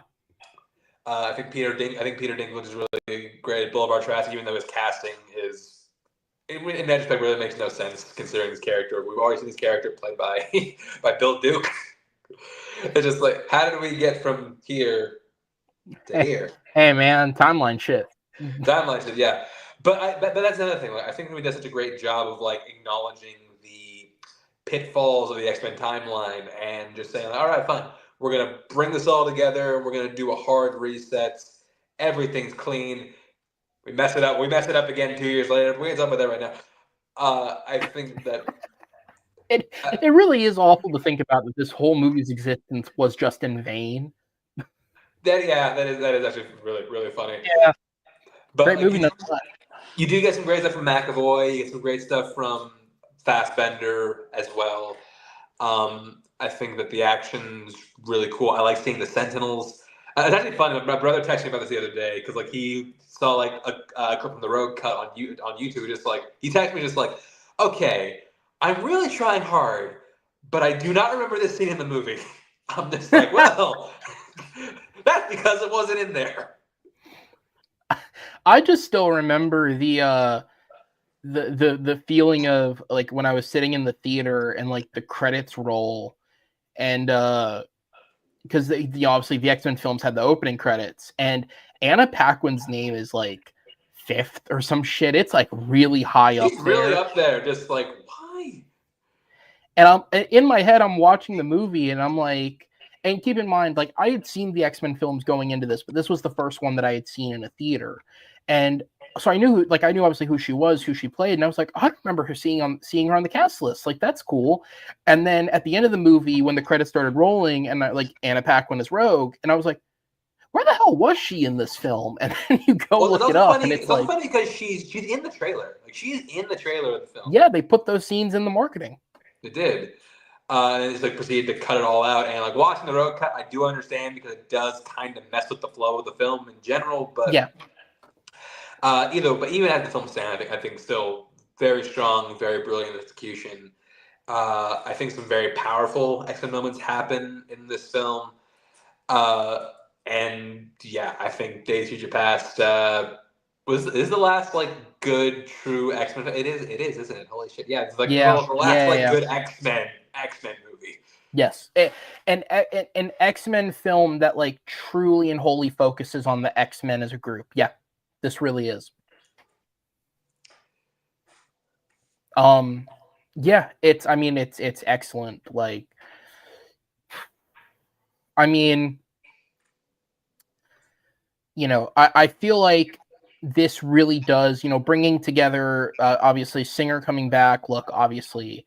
I think Peter Dinklage is really great at Boulevard Traffic, even though his casting is, in retrospect, really makes no sense considering his character. We've already seen his character played by by Bill Duke. It's just like, how did we get from here to here? Hey man, timeline shit. Timeline shit, yeah. But that's another thing. Like, I think we does such a great job of like acknowledging the pitfalls of the X-Men timeline and just saying, all right, fine. We're going to bring this all together. We're going to do a hard reset. Everything's clean. We mess it up. We mess it up again 2 years later. We can talk about that right now. I think that... It really is awful to think about that this whole movie's existence was just in vain. That is actually really, really funny. Yeah. But great movie. You do get some great stuff from McAvoy. You get some great stuff from Fassbender as well. I think that the action's really cool. I like seeing the Sentinels. It's actually funny. My brother texted me about this the other day because like he saw like a clip from the Road cut on YouTube. Just like he texted me, just like, okay, I'm really trying hard, but I do not remember this scene in the movie. I'm just like, well, that's because it wasn't in there. I just still remember the feeling of like when I was sitting in the theater and like the credits roll, and because obviously the X-Men films had the opening credits, and Anna Paquin's name is like 5th or some shit. It's like really high up there. She's really up there. Just like, why? And I'm in my head, I'm watching the movie, and I'm like, and keep in mind, like I had seen the X-Men films going into this, but this was the first one that I had seen in a theater, and so I knew obviously who she was, who she played, and I was like, I remember her seeing her on the cast list, like that's cool. And then at the end of the movie, when the credits started rolling, and like Anna Paquin is Rogue, and I was like, where the hell was she in this film? And then you go look it up, and it's like funny because she's in the trailer, like she's in the trailer of the film. Yeah, they put those scenes in the marketing. They did. And just like proceeded to cut it all out. And like watching the Road cut, I do understand because it does kind of mess with the flow of the film in general. But yeah, but even as the film stand, I think still very strong, very brilliant execution. I think some very powerful X-Men moments happen in this film. And yeah, I think Days of Future Past is the last like good true X-Men. It is, isn't it? Holy shit! Yeah, it's like the Yeah, last yeah, like yeah. good X-Men movie. Yes, an X-Men film that like truly and wholly focuses on the X-Men as a group. Yeah, this really is. Yeah, I mean it's excellent. Like, I mean, I feel like this really does, bringing together, obviously Singer coming back. Look, obviously,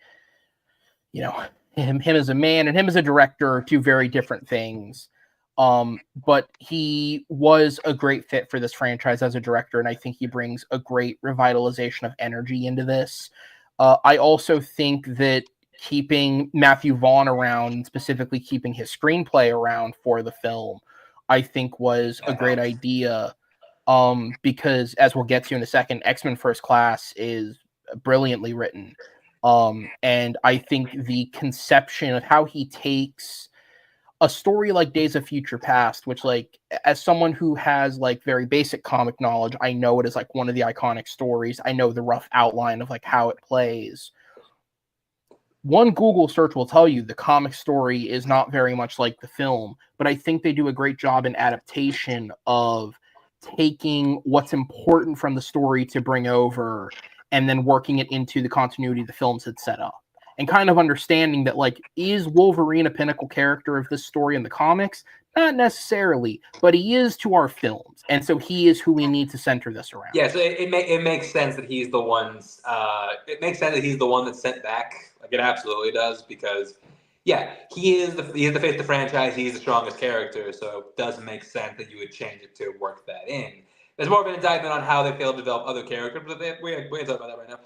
you know, him as a man and him as a director are two very different things. But he was a great fit for this franchise as a director, and I think he brings a great revitalization of energy into this. I also think that keeping Matthew Vaughn around, specifically keeping his screenplay around for the film, I think was a great idea. Because as we'll get to in a second, X-Men First Class is brilliantly written. And I think the conception of how he takes a story like Days of Future Past, which, like, as someone who has like very basic comic knowledge, I know it is like one of the iconic stories. I know the rough outline of like how it plays. One Google search will tell you the comic story is not very much like the film, but I think they do a great job in adaptation of taking what's important from the story to bring over and then working it into the continuity the films had set up. And kind of understanding that, like, is Wolverine a pinnacle character of this story in the comics? Not necessarily, but he is to our films. And so he is who we need to center this around. Yeah, so it makes sense that he's the one's. It makes sense that he's the one that's sent back. Like it absolutely does because, yeah, he is the face of the franchise. He's the strongest character, so it does make sense that you would change it to work that in. There's more of an indictment on how they failed to develop other characters, but we ain't talking about that right now.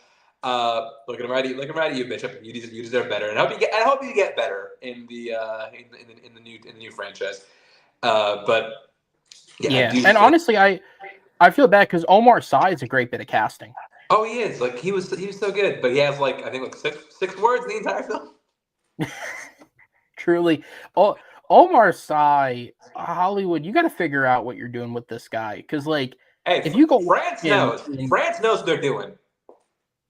Looking right at you, Bishop. You deserve better, and I hope you get better in the in the new franchise. But yeah, I Yeah. do And think. honestly, I feel bad because Omar Sy is a great bit of casting. Oh, he is. Like he was so good, but he has like I think like six words in the entire film. Truly. Oh, Omar Sy, Hollywood, you got to figure out what you're doing with this guy. Because, like, Hey, if you go watch France him, knows. France knows what they're doing.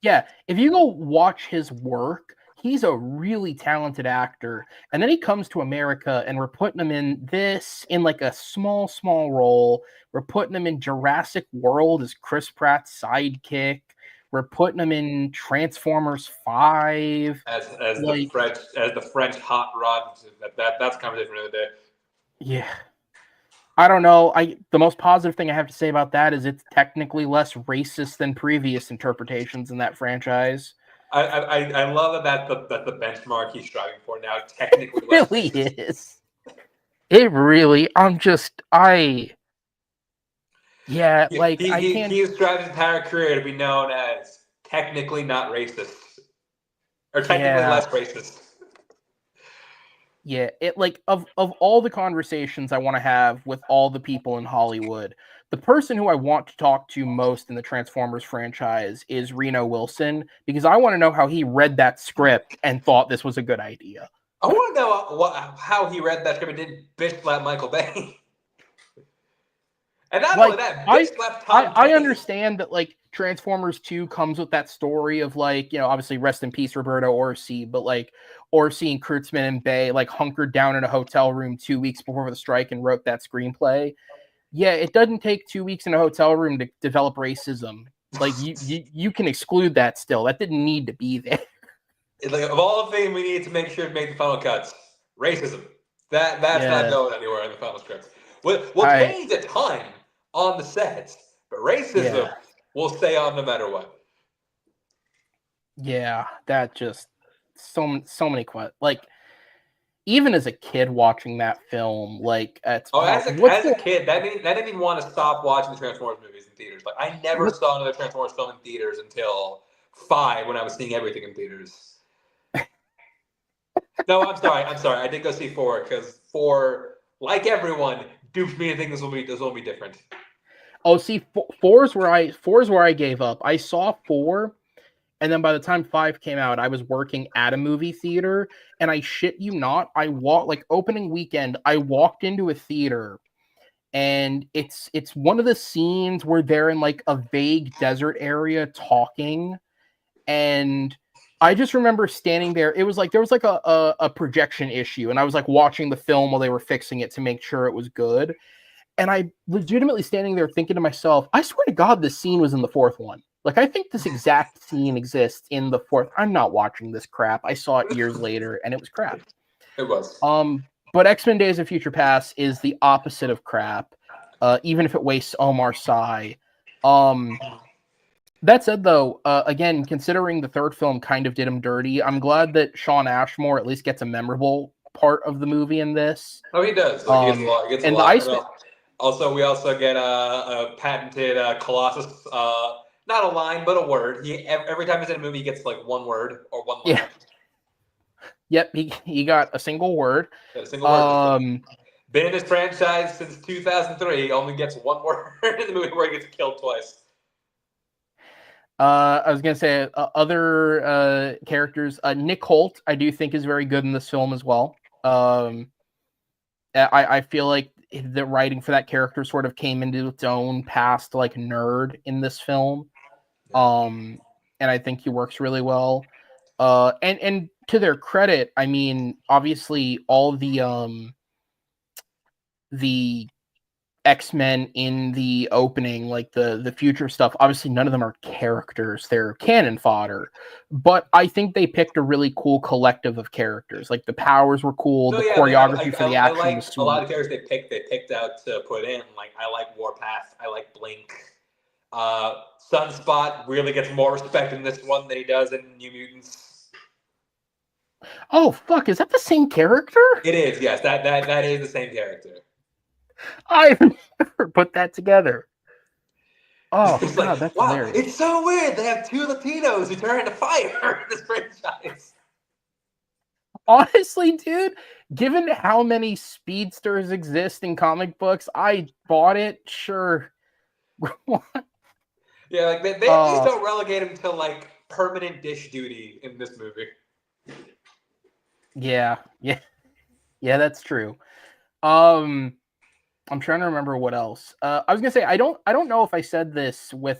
yeah, if you go watch his work, he's a really talented actor. And then he comes to America, and we're putting him in like a small role. We're putting him in Jurassic World as Chris Pratt's sidekick. We're putting him in Transformers 5. As Like, the French hot rod. That's a conversation for another day. yeah. I don't know. The most positive thing I have to say about that is it's technically less racist than previous interpretations in that franchise. I love that the benchmark he's striving for now technically It less really racist. is. It really. Yeah, like I can't. He is striving his entire career to be known as technically not racist or technically Yeah, less racist. yeah. It like of all the conversations I want to have with all the people in Hollywood, the person who I want to talk to most in the Transformers franchise is Reno Wilson because I want to know how he read that script and thought this was a good idea. I want to know how he read that script and didn't bitch slap Michael Bay. And not only Like that, I, bitch slap I Tom I Kenny. understand that like Transformers 2 comes with that story of like, obviously rest in peace Roberto Orsi, but like Orsi and Kurtzman and Bay like hunkered down in a hotel room 2 weeks before the strike and wrote that screenplay. Yeah, it doesn't take 2 weeks in a hotel room to develop racism. Like you can exclude that still. That didn't need to be there. It's like of all the things we need to make sure to make the final cuts, racism. That's not Yeah. going anywhere in the final script. We'll I change the time on the sets, but racism yeah. will stay on no matter what. Yeah, that just so many like even as a kid watching that film, like it's Oh, what's as a kid, that didn't even want to stop watching the Transformers movies in theaters. Like I never what saw another Transformers film in theaters until 5 when I was seeing everything in theaters. No, I'm sorry. I did go see 4 because 4, like everyone, duped me to think this will be different. Oh, see, four's where I gave up. I saw 4, And then by the time 5 came out, I was working at a movie theater, and I shit you not, I walked like opening weekend, I walked into a theater, and it's one of the scenes where they're in like a vague desert area talking, and I just remember standing there. It was like there was like a projection issue, and I was like watching the film while they were fixing it to make sure it was good. And I legitimately standing there thinking to myself, I swear to God, this scene was in the fourth one. Like, I think this exact scene exists in the fourth. I'm not watching this crap. I saw it years later, and it was crap. It was. But X-Men Days of Future Past is the opposite of crap, even if it wastes Omar Sy. That said, though, again, considering the third film kind of did him dirty, I'm glad that Shawn Ashmore at least gets a memorable part of the movie in this. Oh, he does. Like, he gets a and lot. the Iceman. Also, we also get a patented Colossus, not a line, but a word. Every time he's in a movie, he gets like one word or one line. Yeah. Yep, he got a single word. Got a single word. Been in this franchise since 2003. Only gets one word in the movie where he gets killed twice. I was gonna say other characters. Nick Holt, I do think is very good in this film as well. I feel like the writing for that character sort of came into its own past like nerd in this film. And I think he works really well. And to their credit, I mean, obviously all the X-Men in the opening, like the future stuff, obviously none of them are characters, they're cannon fodder. But I think they picked a really cool collective of characters. Like the powers were cool, the choreography for the action was sweet. A lot of characters they picked out to put in. Like I like Warpath, I like Blink. Sunspot really gets more respect in this one than he does in New Mutants. Oh fuck, is that the same character? It is, yes. That is the same character. I've never put that together. Oh, it's God, like, that's wow, hilarious. It's so weird. They have two Latinos who turn into fire in this franchise. Honestly, dude, given how many speedsters exist in comic books, I bought it, sure. Yeah, like they at least don't relegate him to like permanent dish duty in this movie. Yeah, that's true. I'm trying to remember what else. I was gonna say I don't know if I said this with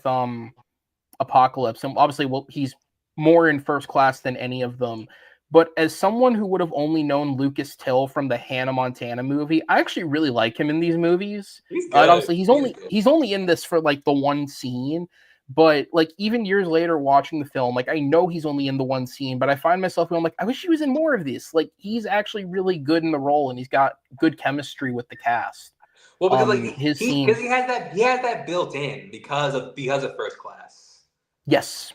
Apocalypse, and obviously, he's more in First Class than any of them. But as someone who would have only known Lucas Till from the Hannah Montana movie, I actually really like him in these movies. He's good. Obviously, he's only in this for like the one scene. But like even years later watching the film, like I know he's only in the one scene, but I find myself going like, I wish he was in more of this. Like he's actually really good in the role, and he's got good chemistry with the cast. Well, because like he has that built in because of First Class. Yes.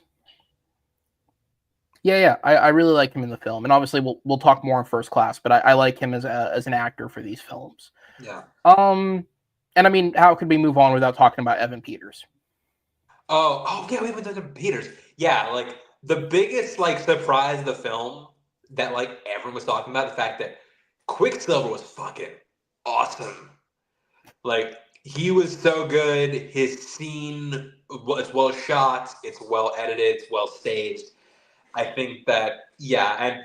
Yeah. I really like him in the film, and obviously we'll talk more on First Class, but I like him as an actor for these films. Yeah. And I mean, how could we move on without talking about Evan Peters? Oh yeah, we haven't done Evan Peters. Yeah, like the biggest like surprise of the film that like everyone was talking about, the fact that Quicksilver was fucking awesome. Like he was so good. His scene was well shot. It's well edited. It's well staged. I think that and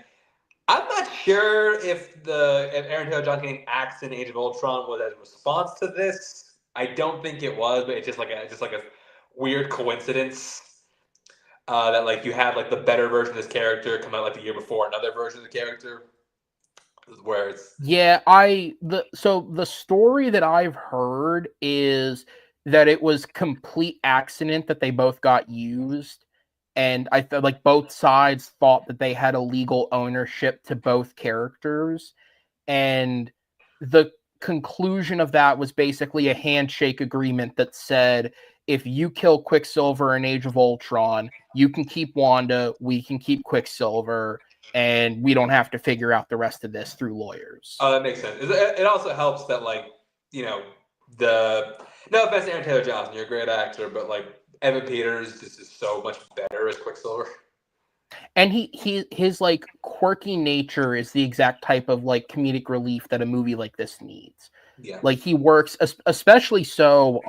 I'm not sure if Aaron Taylor Johnson getting axed in Age of Ultron was as a response to this. I don't think it was, but it's just like a weird coincidence that like you have like the better version of this character come out like the year before another version of the character. Where it's so the story that I've heard is that it was complete accident that they both got used, and I felt like both sides thought that they had a legal ownership to both characters, and the conclusion of that was basically a handshake agreement that said, if you kill Quicksilver in Age of Ultron, you can keep Wanda, we can keep Quicksilver, and we don't have to figure out the rest of this through lawyers. Oh, that makes sense. It also helps that, like, you know, no offense to Aaron Taylor Johnson, you're a great actor, but like Evan Peters just is so much better as Quicksilver. And his like quirky nature is the exact type of like comedic relief that a movie like this needs. Yeah. Like he works, especially so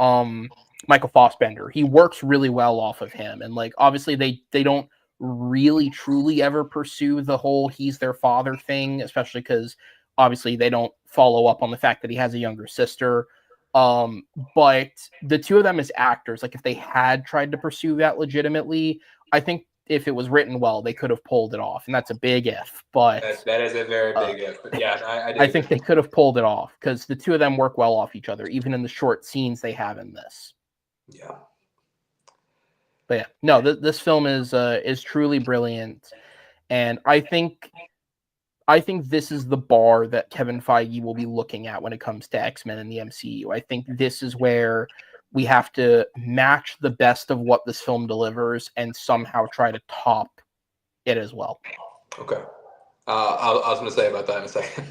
Michael Fassbender, he works really well off of him. And like obviously they don't really truly ever pursue the whole he's their father thing, especially because obviously they don't follow up on the fact that he has a younger sister. But the two of them as actors, like if they had tried to pursue that legitimately, I think if it was written well, they could have pulled it off, and that's a big if. But That is a very big if. But yeah, I do I agree. think they could have pulled it off because the two of them work well off each other, even in the short scenes they have in this. Yeah. But yeah, no, this film is truly brilliant, and I think this is the bar that Kevin Feige will be looking at when it comes to X-Men in the MCU. I think this is where we have to match the best of what this film delivers and somehow try to top it as well. Okay. I was going to say about that in a second.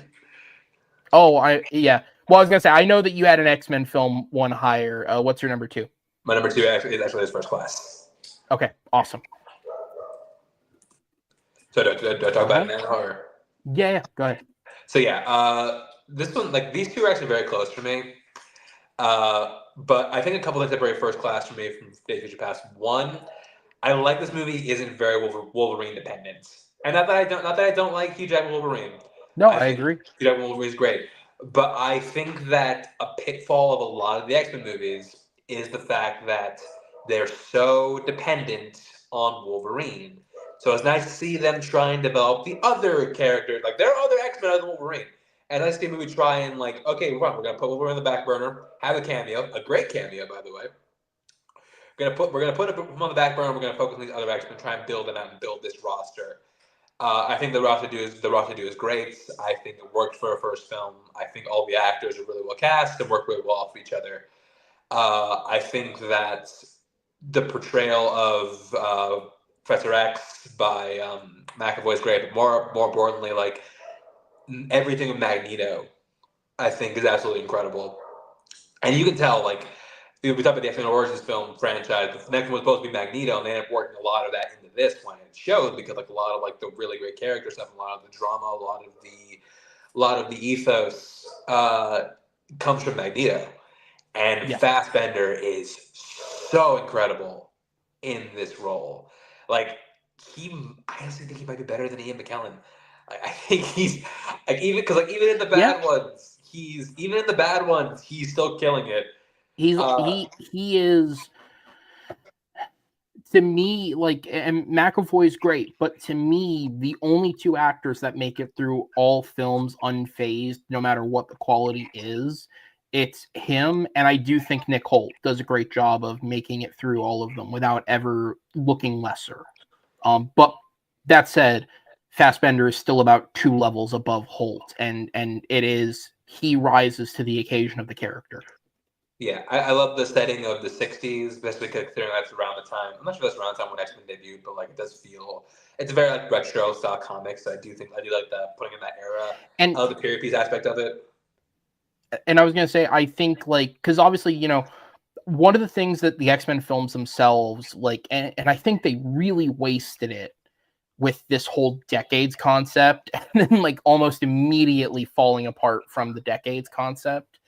Yeah. Well, I was gonna say I know that you had an X-Men film one higher. What's your number 2? My number 2 is actually his First Class. Okay, awesome. So do I talk about it now or? Yeah, go ahead. So yeah, this one, like these two are actually very close for me. But I think a couple things that separate First Class for me from Days of Future Past. One, I like this movie isn't very Wolverine dependent, and not that I don't like Hugh Jackman Wolverine. No, I I think agree. Hugh Jackman Wolverine is great, but I think that a pitfall of a lot of the X-Men movies is the fact that they're so dependent on Wolverine. So it's nice to see them try and develop the other characters. Like there are other X-Men other than Wolverine. And I see a movie try and like, okay, we're gonna put Wolverine in the back burner, have a cameo, a great cameo by the way. We're gonna put him on the back burner. We're gonna focus on these other X-Men, try and build them out and build this roster. I think the roster do is great. I think it worked for a first film. I think all the actors are really well cast and work really well off each other. I think that the portrayal of Professor X by McAvoy is great, but more importantly, like everything with Magneto, I think is absolutely incredible. And you can tell, like, we talk about the X-Men Origins film franchise. The next one was supposed to be Magneto, and they ended up working a lot of that into this one. And it shows because, like, a lot of like the really great character stuff, a lot of the drama, a lot of the ethos comes from Magneto. And Yeah. Fassbender is so incredible in this role. Like, I honestly think he might be better than Ian McKellen. I think he's like even in the bad ones, he's still killing it. He is, to me, like, and McAvoy's great, but to me, the only two actors that make it through all films unfazed, no matter what the quality is, it's him, and I do think Nick Holt does a great job of making it through all of them without ever looking lesser. But that said, Fassbender is still about 2 levels above Holt, and he rises to the occasion of the character. Yeah, I love the setting of the '60s, especially considering that's around the time. I'm not sure that's around the time when X-Men debuted, but like it does feel it's a very like retro style comics. So I do like that putting in that era. And I love the period piece aspect of it. And I was gonna say, I think like because obviously, one of the things that the X-Men films themselves like, and I think they really wasted it with this whole decades concept, and then like almost immediately falling apart from the decades concept.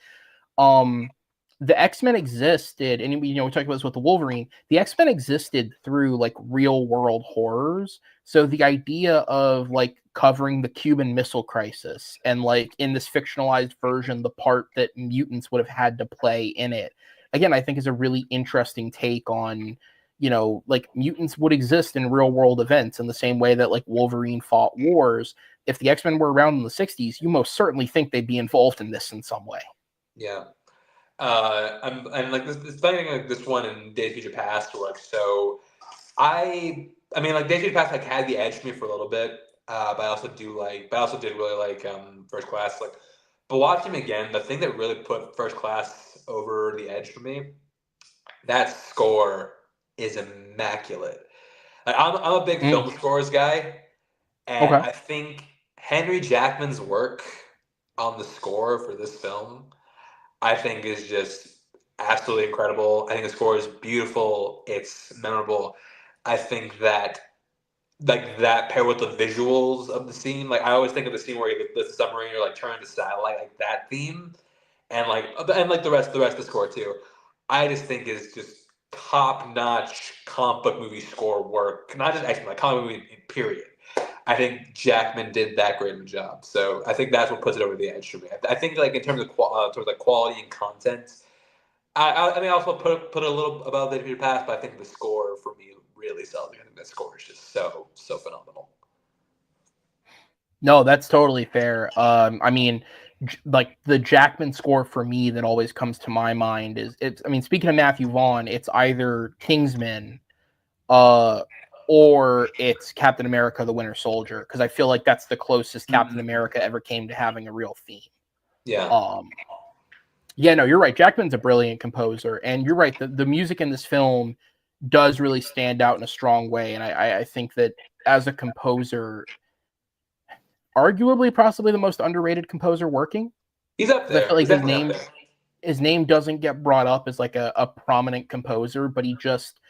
The X-Men existed, and we talked about this with the Wolverine. The X-Men existed through like real world horrors. So the idea of like covering the Cuban Missile Crisis and like in this fictionalized version, the part that mutants would have had to play in it, again, I think is a really interesting take on, like mutants would exist in real world events in the same way that like Wolverine fought wars. If the X-Men were around in the 60s, you most certainly think they'd be involved in this in some way. Yeah. I'm like this funny thing like this one in Days of Future Past were like so I mean like Days of Future Past like had the edge for me for a little bit, but I also did really like First Class like but watching him again, the thing that really put First Class over the edge for me, that score is immaculate. Like I'm a big film scores guy, and Okay. I think Henry Jackman's work on the score for this film I think is just absolutely incredible. I think the score is beautiful. It's memorable. I think that like that paired with the visuals of the scene, like I always think of the scene where he lifts the submarine or like turns the satellite, like that theme, and like the rest of the score too. I just think is just top-notch comic book movie score work. Not just X-Men, like comic movie period. I think Jackman did that great of a job. So I think that's what puts it over the edge for me. I think like in terms of quality and content, I mean, I also put a little above the Future Past, but I think the score for me really sells me. I think that score is just so phenomenal. No, that's totally fair. I mean, like the Jackman score for me that always comes to my mind is it's. I mean, speaking of Matthew Vaughn, it's either Kingsman, uh, or it's Captain America: The Winter Soldier, because I feel like that's the closest Captain America ever came to having a real theme. Yeah. Yeah, no, you're right. Jackman's a brilliant composer, and you're right. The music in this film does really stand out in a strong way, and I think that as a composer, arguably possibly the most underrated composer working. He's up there. I feel like He's definitely up there. his name doesn't get brought up as like a prominent composer, but he just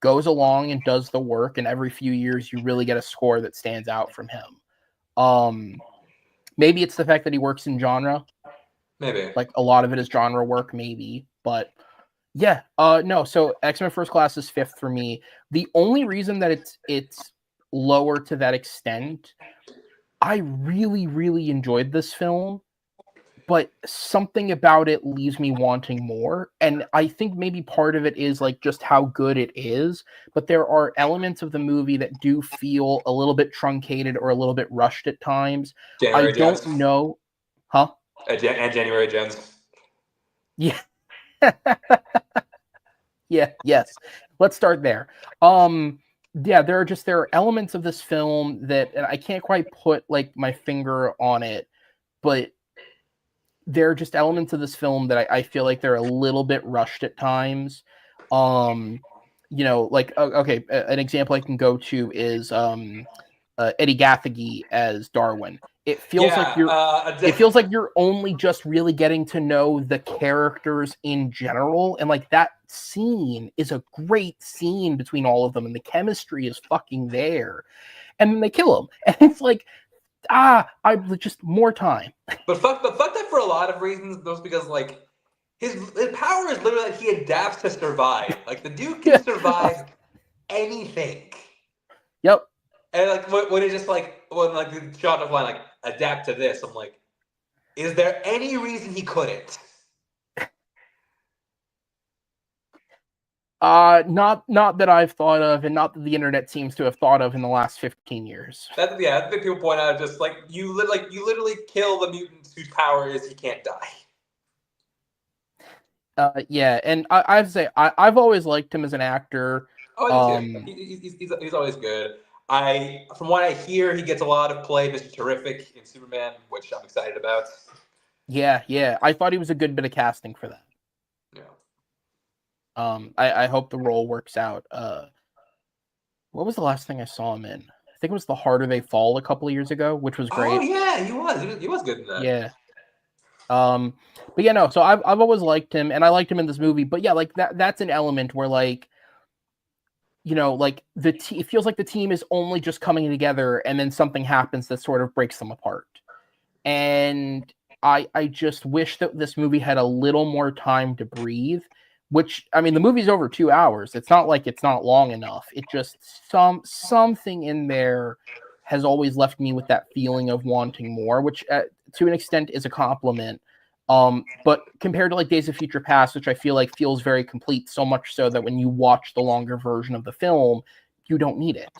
goes along and does the work, and every few years you really get a score that stands out from him. Maybe it's the fact that he works in genre. Maybe. Like a lot of it is genre work, maybe, but yeah, no. So X-Men First Class is fifth for me. The only reason that it's lower to that extent, I really enjoyed this film, but something about it leaves me wanting more. And I think maybe part of it is like just how good it is, but there are elements of the movie that do feel a little bit truncated or a little bit rushed at times. I January don't Jones. know, huh? And January Jones. Yeah. Yes. Let's start there. Yeah, there are elements of this film that, and I can't quite put like my finger on it, but there are just elements of this film that I feel like they're a little bit rushed at times. Like okay, an example I can go to is Eddie Gathegi as Darwin. It feels like you're only just really getting to know the characters in general, and like that scene is a great scene between all of them, and the chemistry is fucking there. And then they kill him, and it's like, I just more time. But fuck that for a lot of reasons. Those because like his power is literally that he adapts to survive. Like the dude can survive anything. Yep. And like when it's just like when like the shot of line like adapt to this, I'm like, is there any reason he couldn't? Not that I've thought of, and not that the internet seems to have thought of in the last 15 years. I think people point out just like you literally kill the mutant whose power is he can't die. Yeah, and I have to say I've always liked him as an actor. Oh, he's always good. From what I hear, he gets a lot of play, Mr. Terrific in Superman, which I'm excited about. Yeah. I thought he was a good bit of casting for that. Yeah. I hope the role works out. What was the last thing I saw him in? I think it was The Harder They Fall a couple of years ago, which was great. Oh yeah, he was good in that. Yeah. But yeah, no. So I've always liked him, and I liked him in this movie. But yeah, like that's an element where like, like it feels like the team is only just coming together, and then something happens that sort of breaks them apart. And I just wish that this movie had a little more time to breathe. Which, I mean, the movie's over 2 hours. It's not like it's not long enough. It just something in there has always left me with that feeling of wanting more, which to an extent is a compliment. But compared to like Days of Future Past, which I feel like feels very complete, so much so that when you watch the longer version of the film, you don't need it.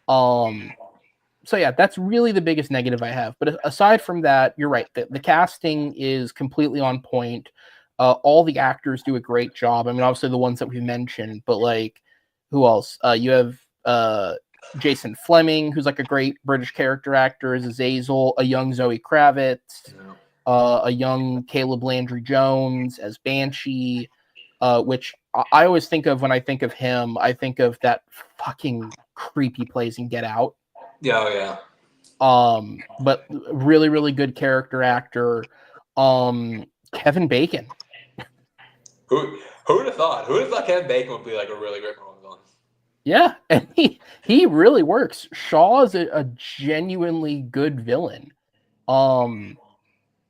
So yeah, that's really the biggest negative I have. But aside from that, you're right. The casting is completely on point. All the actors do a great job. I mean, obviously the ones that we mentioned, but like, who else? You have Jason Fleming, who's like a great British character actor as Azazel, a young Zoe Kravitz, a young Caleb Landry Jones as Banshee, which I always think of when I think of him. I think of that fucking creep he plays in Get Out. Yeah, oh yeah. But really good character actor. Kevin Bacon. Who would have thought? Who would have thought Kevin Bacon would be like a really great role villain? Yeah, and he really works. Shaw is a genuinely good villain.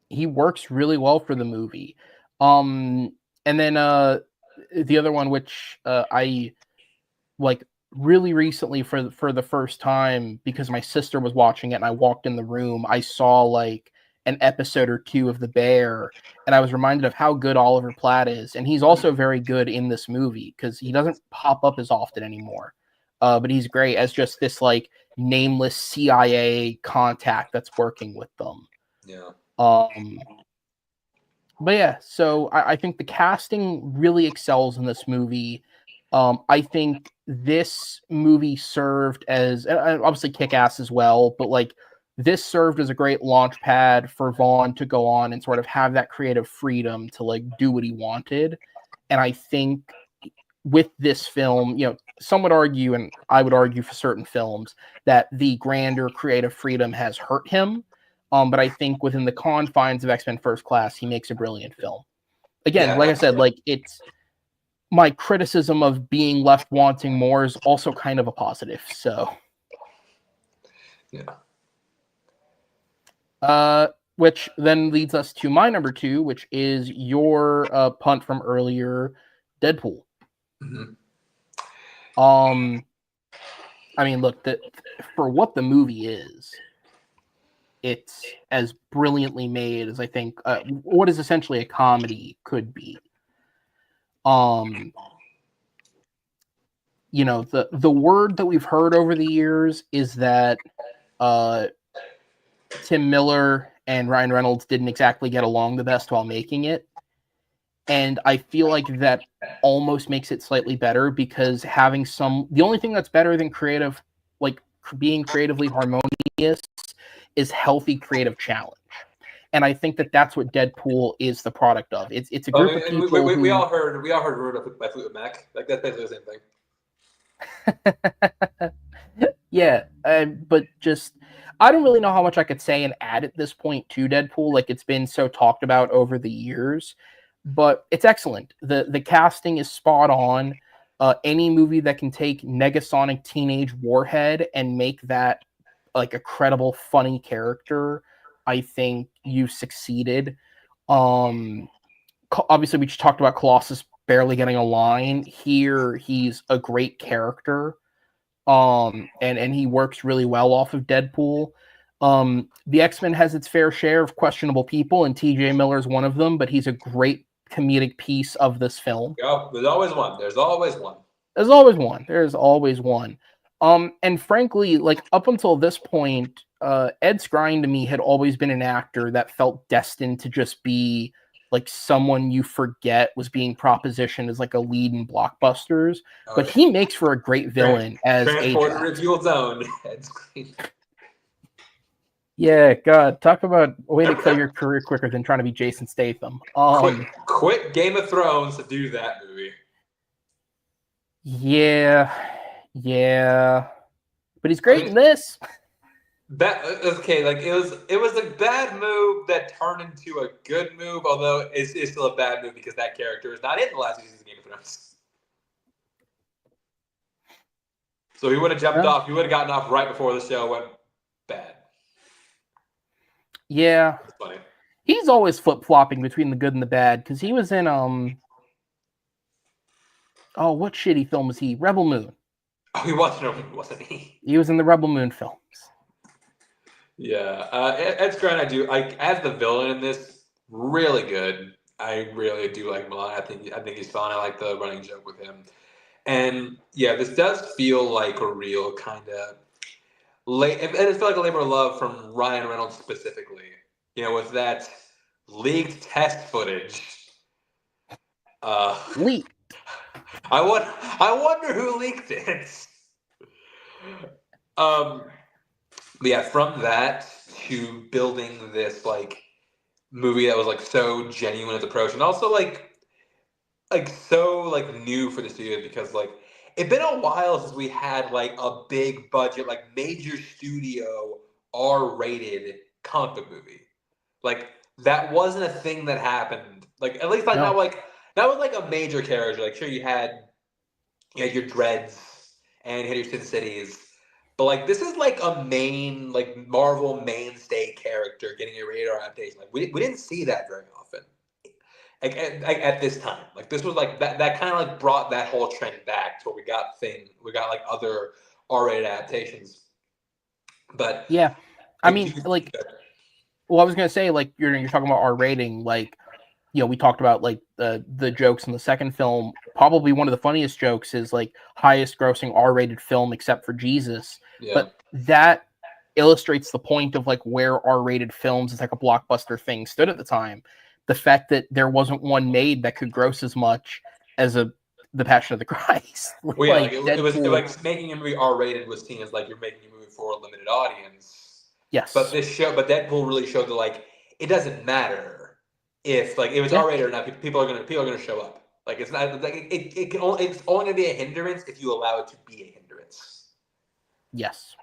He works really well for the movie. And then the other one, which I like really recently for the first time because my sister was watching it and I walked in the room, I saw like an episode or two of The Bear, and I was reminded of how good Oliver Platt is, and he's also very good in this movie because he doesn't pop up as often anymore. But he's great as just this like nameless CIA contact that's working with them. Yeah. But yeah, so I think the casting really excels in this movie. I think this movie served as obviously kick ass as well, but like this served as a great launch pad for Vaughn to go on and sort of have that creative freedom to like do what he wanted. And I think with this film, you know, some would argue, and I would argue for certain films, that the grander creative freedom has hurt him. But I think within the confines of X-Men First Class, he makes a brilliant film. Again, Yeah. like I said, like it's my criticism of being left wanting more is also kind of a positive. So, Yeah. which then leads us to my number 2, which is your punt from earlier, Deadpool. Mm-hmm. I mean, look, for what the movie is, it's as brilliantly made as I think what is essentially a comedy could be. You know, the word that we've heard over the years is that Tim Miller and Ryan Reynolds didn't exactly get along the best while making it. And I feel like that almost makes it slightly better because the only thing that's better than creative, like being creatively harmonious, is healthy creative challenge. And I think that that's what Deadpool is the product of. It's a group of people we all heard Rude by Fleetwood Mac. Like that's basically the same thing. Yeah, but just I don't really know how much I could say and add at this point to Deadpool. Like it's been so talked about over the years, but it's excellent. The casting is spot on. Any movie that can take Negasonic Teenage Warhead and make that like a credible, funny character, I think you succeeded. Obviously, we just talked about Colossus barely getting a line. Here, he's a great character. And he works really well off of Deadpool. The X-Men has its fair share of questionable people, and TJ Miller is one of them, but he's a great comedic piece of this film. Yeah, there's always one. There's always one. There's always one. There's always one. And frankly, like up until this point, Ed Skrein to me had always been an actor that felt destined to just be like someone you forget was being propositioned as like a lead in blockbusters, but he makes for a great villain as Transport Ajax. Refuel Zone. Yeah, God, talk about a way to kill your career quicker than trying to be Jason Statham. Quit Game of Thrones to do that movie. Yeah, but he's great in this. Okay, like it was a bad move that turned into a good move, although it's still a bad move because that character is not in the last season of Game of Thrones. So he would have jumped off. He would have gotten off right before the show went bad. Yeah, that's funny. He's always flip flopping between the good and the bad because he was in what shitty film was he? Rebel Moon. Oh, he wasn't he? He was in the Rebel Moon films. Yeah, Ed Skrein, I do like as the villain in this. Really good. I really do like Milan. I think he's fun. I like the running joke with him. And yeah, this does feel like a real kind of it feels like a labor of love from Ryan Reynolds specifically. You know, with that leaked test footage. Leaked. I wonder who leaked it. But yeah, from that to building this like movie that was like so genuine its approach, and also like so like new for the studio because like it'd been a while since we had like a big budget like major studio R-rated comic book movie. Like that wasn't a thing that happened. Like at least like No. not like that was like a major character. Like sure you had your Dreads and you had your Sin Cities. But like this is like a main like Marvel mainstay character getting a radar adaptation. Like we didn't see that very often. at this time. Like this was like that kind of like brought that whole trend back to where we got like other R-rated adaptations. But Yeah. I like, mean, like, well, I was gonna say, like, you're talking about R rating, like, we talked about like the jokes in the second film. Probably one of the funniest jokes is like highest grossing R-rated film except for Jesus. yeah. But that illustrates the point of like where R-rated films as like a blockbuster thing stood at the time. The fact that there wasn't one made that could gross as much as The Passion of the Christ. Well, yeah, like Like Deadpool. like making a movie R-rated was seen as like you're making a movie for a limited audience. But Yes. but Deadpool really showed that like it doesn't matter if it's Yeah. R-rated or not. People are gonna show up. Like it's not like it can only it's only gonna be a hindrance if you allow it to be a hindrance. Yes.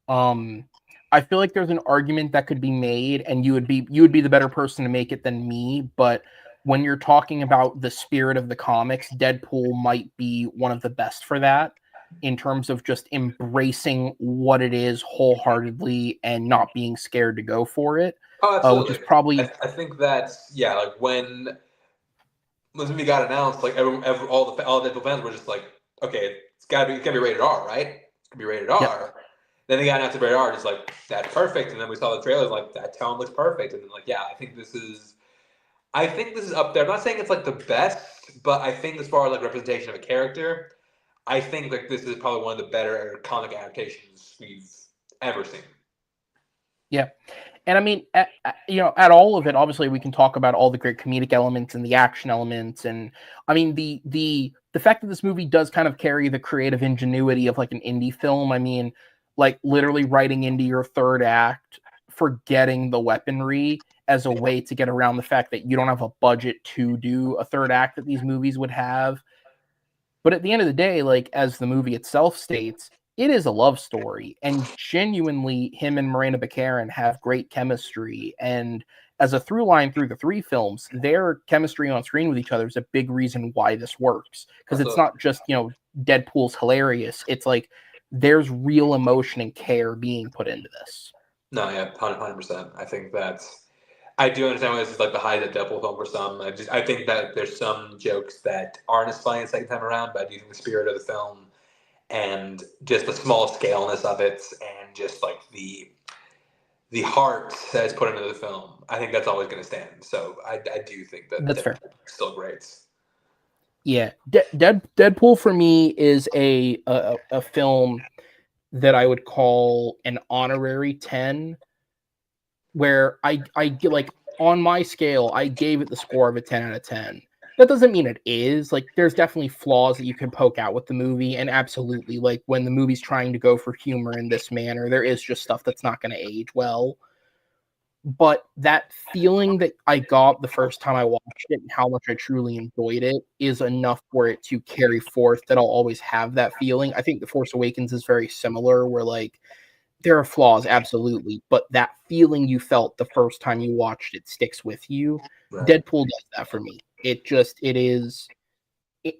I feel like there's an argument that could be made, and you would be the better person to make it than me. But when you're talking about the spirit of the comics, Deadpool might be one of the best for that, in terms of just embracing what it is wholeheartedly and not being scared to go for it. Oh, Which is absolutely. probably I think that's like when this movie got announced, like all the Deadpool fans were just like, okay, it's gotta be rated R, right? It's gonna be rated yep, R. Then they got announced to rated R, just like that's perfect. And then we saw the trailers, like that tone looks perfect. And then like, yeah, I think this is up there. I'm not saying it's like the best, but I think as far as like representation of a character, I think like this is probably one of the better comic adaptations we've ever seen. yeah. And I mean, at all of it, obviously, we can talk about all the great comedic elements and the action elements, and I mean, the fact that this movie does kind of carry the creative ingenuity of like an indie film. I mean, like literally writing into your third act, forgetting the weaponry as a way to get around the fact that you don't have a budget to do a third act that these movies would have. But at the end of the day, like as the movie itself states, it is a love story, and genuinely, him and Miranda Baccarin have great chemistry. And as a through line through the three films, their chemistry on screen with each other is a big reason why this works. Because it's not just Deadpool's hilarious; it's like there's real emotion and care being put into this. No, yeah, 100%. I think I do understand why this is like the highest Deadpool film for some. I think that there's some jokes that aren't as funny the second time around, but I do think the spirit of the film and just the small scaleness of it and just like the heart that is put into the film, I think that's always going to stand. So I do think that That's fair. Deadpool is still great. Yeah, Deadpool for me is a film that I would call an honorary 10, where I like on my scale, I gave it the score of a 10 out of 10. That doesn't mean it is. Like, there's definitely flaws that you can poke out with the movie, and absolutely, like, when the movie's trying to go for humor in this manner, there is just stuff that's not going to age well. But that feeling that I got the first time I watched it and how much I truly enjoyed it is enough for it to carry forth, that I'll always have that feeling. I think The Force Awakens is very similar, where, like, there are flaws, absolutely, but that feeling you felt the first time you watched it sticks with you. Right. Deadpool does that for me. It is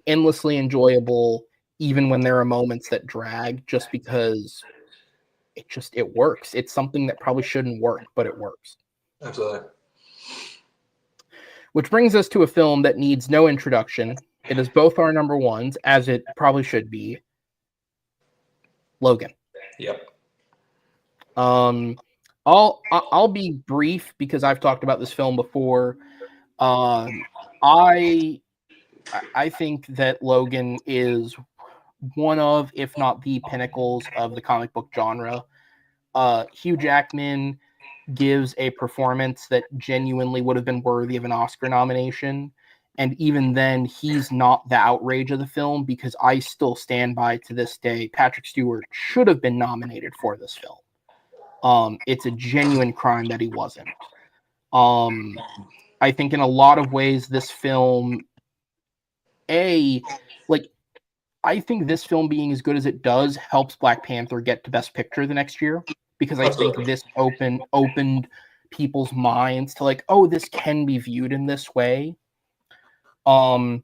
endlessly enjoyable, even when there are moments that drag, just because it works. It's something that probably shouldn't work, but it works. Absolutely. Which brings us to a film that needs no introduction. It is both our number ones, as it probably should be. Logan. Yep. I'll be brief because I've talked about this film before. I think that Logan is one of, if not the pinnacles of the comic book genre. Hugh Jackman gives a performance that genuinely would have been worthy of an Oscar nomination. And even then, he's not the outrage of the film, because I still stand by to this day, Patrick Stewart should have been nominated for this film. It's a genuine crime that he wasn't. I think in a lot of ways, this film, I think this film being as good as it does helps Black Panther get to Best Picture the next year, because I think this opened people's minds to like, oh, this can be viewed in this way. And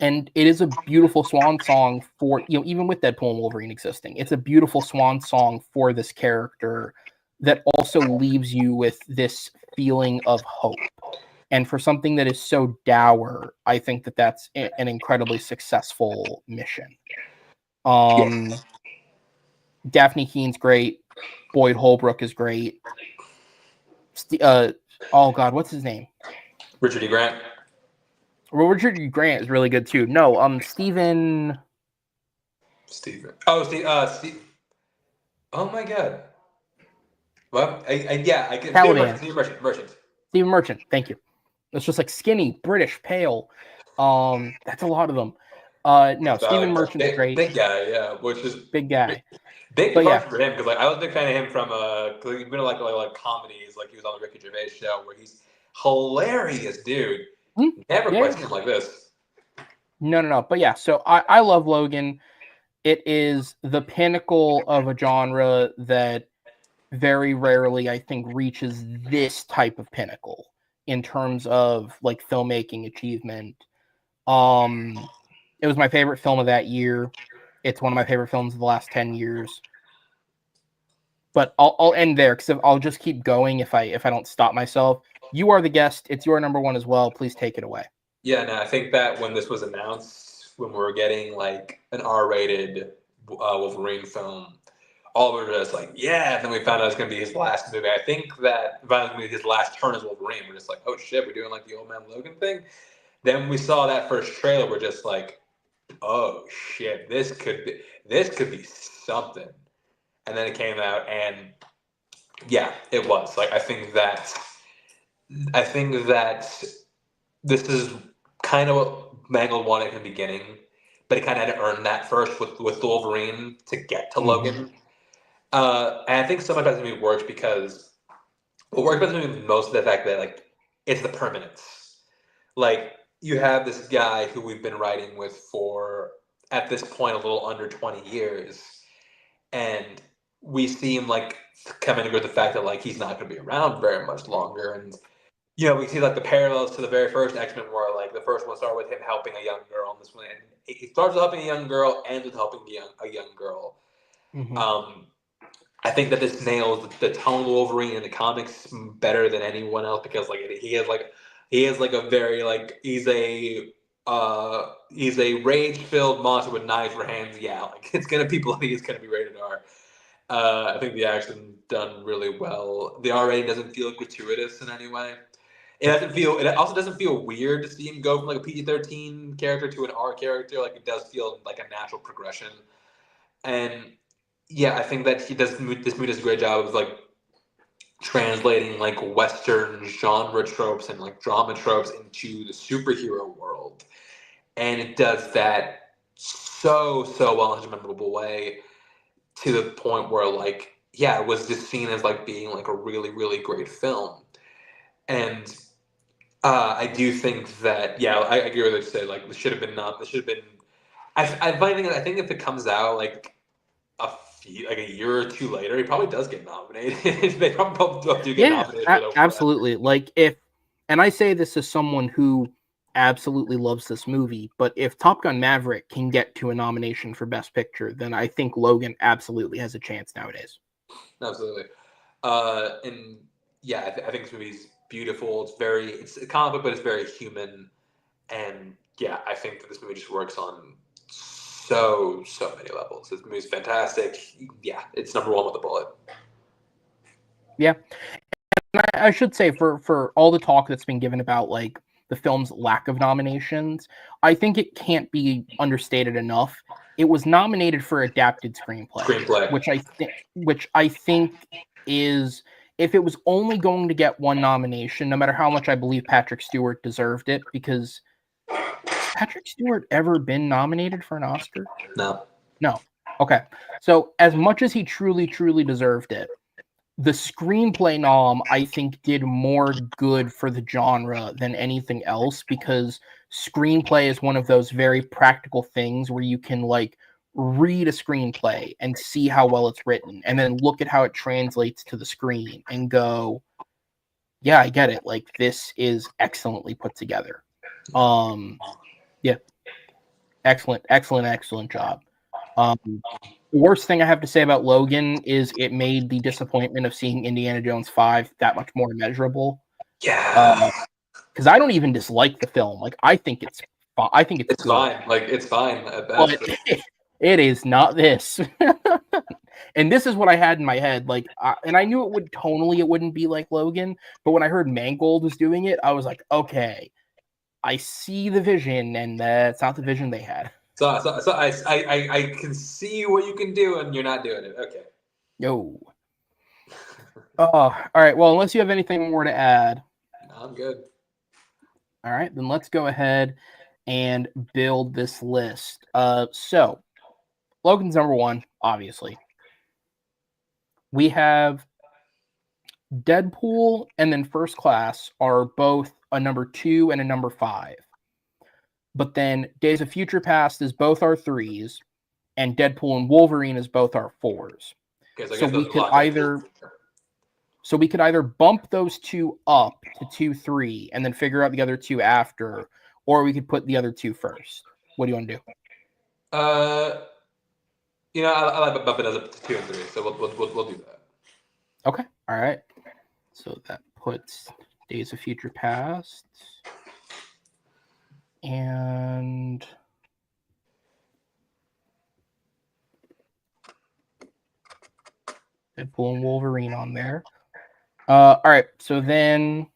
it is a beautiful swan song for, even with Deadpool and Wolverine existing, it's a beautiful swan song for this character that also leaves you with this feeling of hope. And for something that is so dour, I think that that's an incredibly successful mission. Yes. Daphne Keene's great. Boyd Holbrook is great. Oh God, what's his name? Richard E. Grant. Well, Richard E. Grant is really good too. No, Stephen. Oh, Steve. Oh my God. Well, I can. Caliban. Steve Merchant. Stephen Merchant. Thank you. It's just like skinny, British, pale. That's a lot of them. No, Stephen Merchant's great. Big guy, yeah, which is Big guy. big But departure yeah. for him because like I was a big fan of him from cause he's been in like comedies, like he was on the Ricky Gervais show where he's hilarious, dude. Never quite seen him like this. No. But yeah, so I love Logan. It is the pinnacle of a genre that very rarely, I think, reaches this type of pinnacle in terms of like filmmaking achievement. It was my favorite film of that year. It's one of my favorite films of the last 10 years. But I'll end there because I'll just keep going if I don't stop myself. You are the guest. It's your number one as well. Please take it away. Yeah, no, I think that when this was announced, when we were getting like an R-rated Wolverine film, all we were just like, yeah. And then we found out it's going to be his last movie. I think that it was going to be his last turn as Wolverine. We're just like, oh shit, we're doing like the Old Man Logan thing. Then we saw that first trailer. We're just like, oh shit, this could be something. And then it came out, and yeah, it was. Like I think that this is kind of what Mangold wanted in the beginning, but he kind of had to earn that first with Wolverine to get to Logan. And I think so much about this movie works because what works about this movie most is the fact that like it's the permanence. Like you have this guy who we've been writing with for at this point a little under 20 years, and we see him like coming to the fact that like he's not going to be around very much longer, and we see like the parallels to the very first X-Men where like the first one started with him helping a young girl, and this one it starts with helping a young girl, ends with helping a young girl. I think that this nails the tone of Wolverine in the comics better than anyone else because like he is like a very like he's a rage-filled monster with knives for hands. Yeah, like it's gonna be bloody. It's gonna be rated R. I think the action done really well. The R rating doesn't feel gratuitous in any way. It also doesn't feel weird to see him go from like a PG-13 character to an R character. Like it does feel like a natural progression. And yeah, I think that this movie does a great job of like translating like Western genre tropes and like drama tropes into the superhero world. And it does that so well in such a memorable way to the point where like, yeah, it was just seen as like being like a really, really great film. And I do think that, yeah, I agree with what you say. Like, this should have been. I think if it comes out like a year or two later, he probably does get nominated. They probably both do get nominated for those. Absolutely. Like and I say this as someone who absolutely loves this movie, but if Top Gun Maverick can get to a nomination for Best Picture, then I think Logan absolutely has a chance nowadays. Absolutely. And yeah, I think this movie's beautiful. It's a comic book, but it's very human. And yeah, I think that this movie just works on so many levels. This movie's fantastic. Yeah, it's number one with a bullet. Yeah. And I should say for all the talk that's been given about like the film's lack of nominations, I think it can't be understated enough. It was nominated for adapted screenplay. which I think is, if it was only going to get one nomination, no matter how much I believe Patrick Stewart deserved it, because has Patrick Stewart ever been nominated for an Oscar? No. Okay. So as much as he truly deserved it, the screenplay nom, I think, did more good for the genre than anything else, because screenplay is one of those very practical things where you can like read a screenplay and see how well it's written and then look at how it translates to the screen and go, yeah, I get it. Like, this is excellently put together. Yeah. Excellent job. The worst thing I have to say about Logan is it made the disappointment of seeing Indiana Jones 5 that much more immeasurable. Yeah. because I don't even dislike the film. Like, I think it's It's good, fine. Like, it's fine at but best. it is not this. And this is what I had in my head. Like, and I knew it wouldn't be like Logan, but when I heard Mangold was doing it, I was like, okay, I see the vision, and that's not the vision they had. So I can see what you can do, and you're not doing it. Okay. Yo. Oh, all right. Well, unless you have anything more to add. I'm good. All right, then let's go ahead and build this list. So Logan's number 1, obviously. We have Deadpool and then First Class are both a number 2 and a number 5. But then Days of Future Past is both our 3s, and Deadpool and Wolverine is both our 4s. Okay, So we could either bump those 2 up to 2, 3, and then figure out the other 2 after, or we could put the other 2 first. What do you want to do? I like bumping it up to 2 and 3, so we'll do that. Okay. All right. So that puts Days of Future Past and Deadpool and Wolverine on there. All right. So then,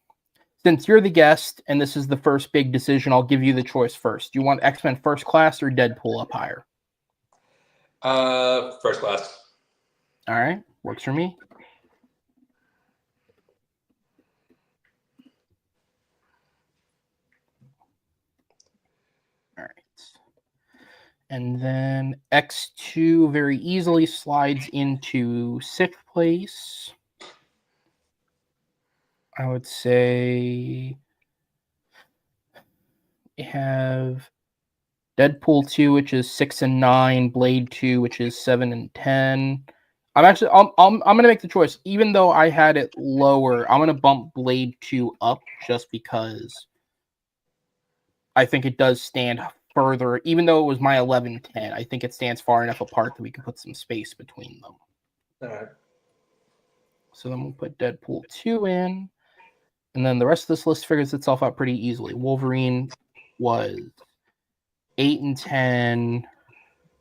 since you're the guest and this is the first big decision, I'll give you the choice first. Do you want X-Men First Class or Deadpool up higher? First Class. All right. Works for me. All right. And then X2 very easily slides into 6th place. I would say we have Deadpool 2, which is 6 and 9, Blade 2, which is 7 and 10. I'm gonna make the choice. Even though I had it lower, I'm gonna bump Blade 2 up just because I think it does stand further, even though it was my 11-10. I think it stands far enough apart that we can put some space between them. All right. So then we'll put Deadpool 2 in. And then the rest of this list figures itself out pretty easily. Wolverine was 8 and 10.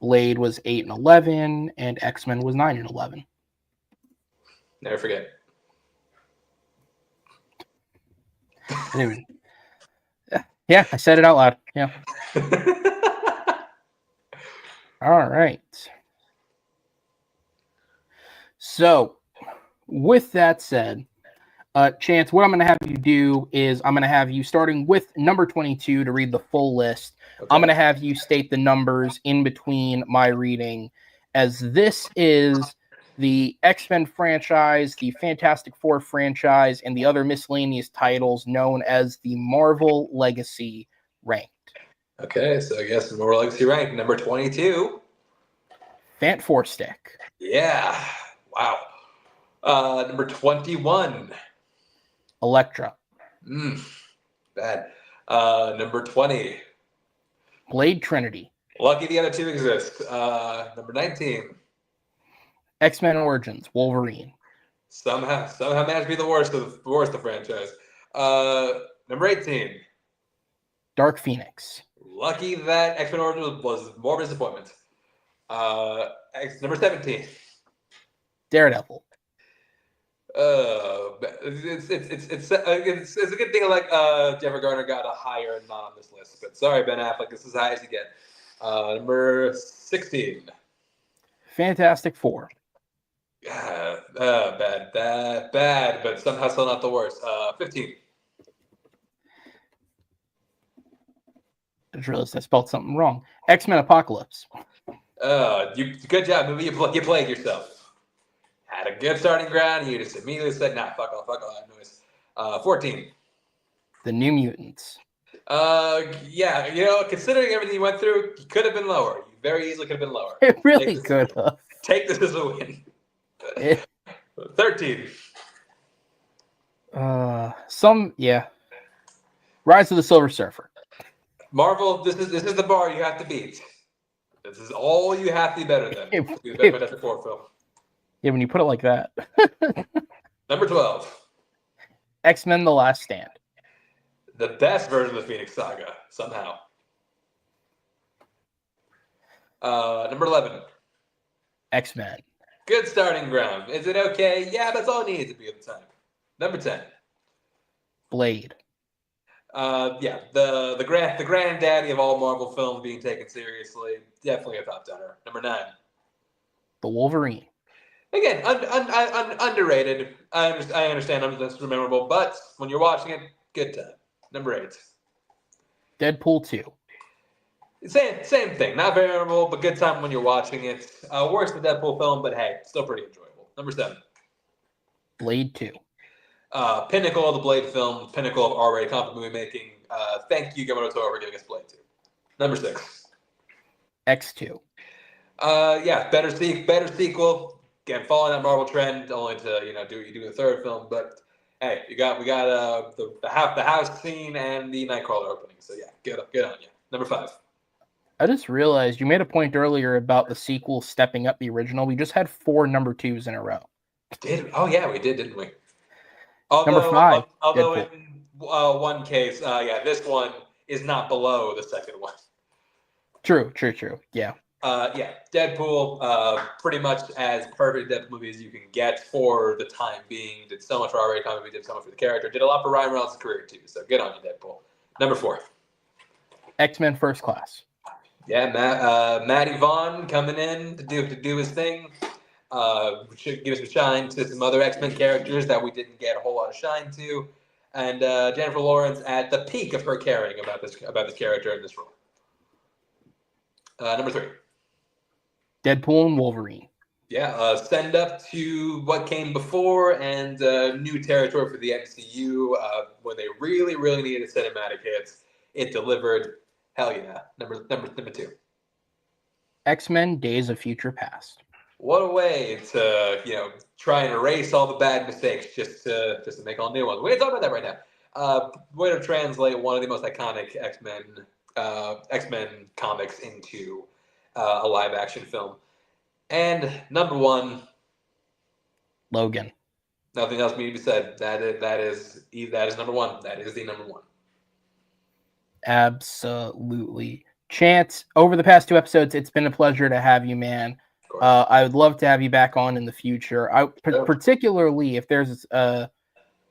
Blade was 8 and 11. And X-Men was 9 and 11. Never forget. Anyway. Yeah, I said it out loud. Yeah. All right. So, with that said, Chance, what I'm going to have you do is I'm going to have you starting with number 22 to read the full list. Okay. I'm going to have you state the numbers in between my reading, as this is the X-Men franchise, the Fantastic Four franchise, and the other miscellaneous titles known as the Marvel Legacy ranked. Okay, so I guess Marvel Legacy ranked number 22. Fant Four Stick. Yeah. Wow. Number 21. Elektra. Bad. Number 20. Blade Trinity. Lucky the other 2 exist. Number 19. X-Men Origins. Wolverine. Somehow managed to be the worst of the franchise. Number 18. Dark Phoenix. Lucky that X-Men Origins was more of a disappointment. Number 17. Daredevil. It's a good thing like Jennifer Garner got a higher nod on this list, but sorry Ben Affleck, this is as high as you get. Number 16. Fantastic Four. Bad, but somehow still not the worst. 15. I just realized I spelled something wrong. X-Men Apocalypse. Good job. Maybe you played yourself. Had a good starting ground. You just immediately said, "Nah, fuck all that noise." 14. The New Mutants. Yeah, considering everything you went through, you could have been lower. You very easily could have been lower. It really could have. Take this as a win. 13. Rise of the Silver Surfer. Marvel, this is the bar you have to beat. This is all you have to be better than. Fantastic Four film. Yeah, when you put it like that. Number 12. X-Men: The Last Stand. The best version of the Phoenix Saga, somehow. Number 11. X-Men. Good starting ground. Is it okay? Yeah, that's all it needed to be at the time. Number 10. Blade. Yeah, the granddaddy of all Marvel films being taken seriously. Definitely a top tenner. Number 9. The Wolverine. Again, underrated. I understand it's memorable, but when you're watching it, good time. Number 8. Deadpool 2. Same thing. Not very memorable, but good time when you're watching it. Worse than Deadpool film, but hey, still pretty enjoyable. Number 7. Blade 2. Pinnacle of the Blade film, pinnacle of R-rated comic movie making. Thank you, Guillermo del Toro, for giving us Blade 2. Number 6. X2. Yeah, better sequel. Again, following that Marvel trend, only to do a third film. But hey, we got the house scene and the Nightcrawler opening. So yeah, good on you. Number 5. I just realized you made a point earlier about the sequel stepping up the original. We just had 4 number 2s in a row. Oh yeah, we did, didn't we? Number 5. Although Deadpool. in one case, yeah, this one is not below the second one. True. Yeah. Yeah, Deadpool, pretty much as perfect Deadpool movie as you can get for the time being. Did so much for R-rated comedy, did so much for the character, did a lot for Ryan Reynolds' career too. So good on you, Deadpool. Number 4. X-Men First Class. Yeah, Matty Vaughn coming in to do his thing. Should give some shine to some other X-Men characters that we didn't get a whole lot of shine to, and Jennifer Lawrence at the peak of her caring about this character in this role. Number 3. Deadpool and Wolverine. Yeah, send up to what came before and new territory for the MCU when they really, really needed cinematic hits. It delivered. Hell yeah. Number 2. X-Men Days of Future Past. What a way to try and erase all the bad mistakes just to make all new ones. We're gonna talk about that right now. Way to translate one of the most iconic X-Men comics into a live action film. And number 1, Logan. nothing else needs to be said. That is number 1. That is the number 1. Absolutely. Chance, over the past 2 episodes, it's been a pleasure to have you, man. I would love to have you back on in the future. Particularly if there's a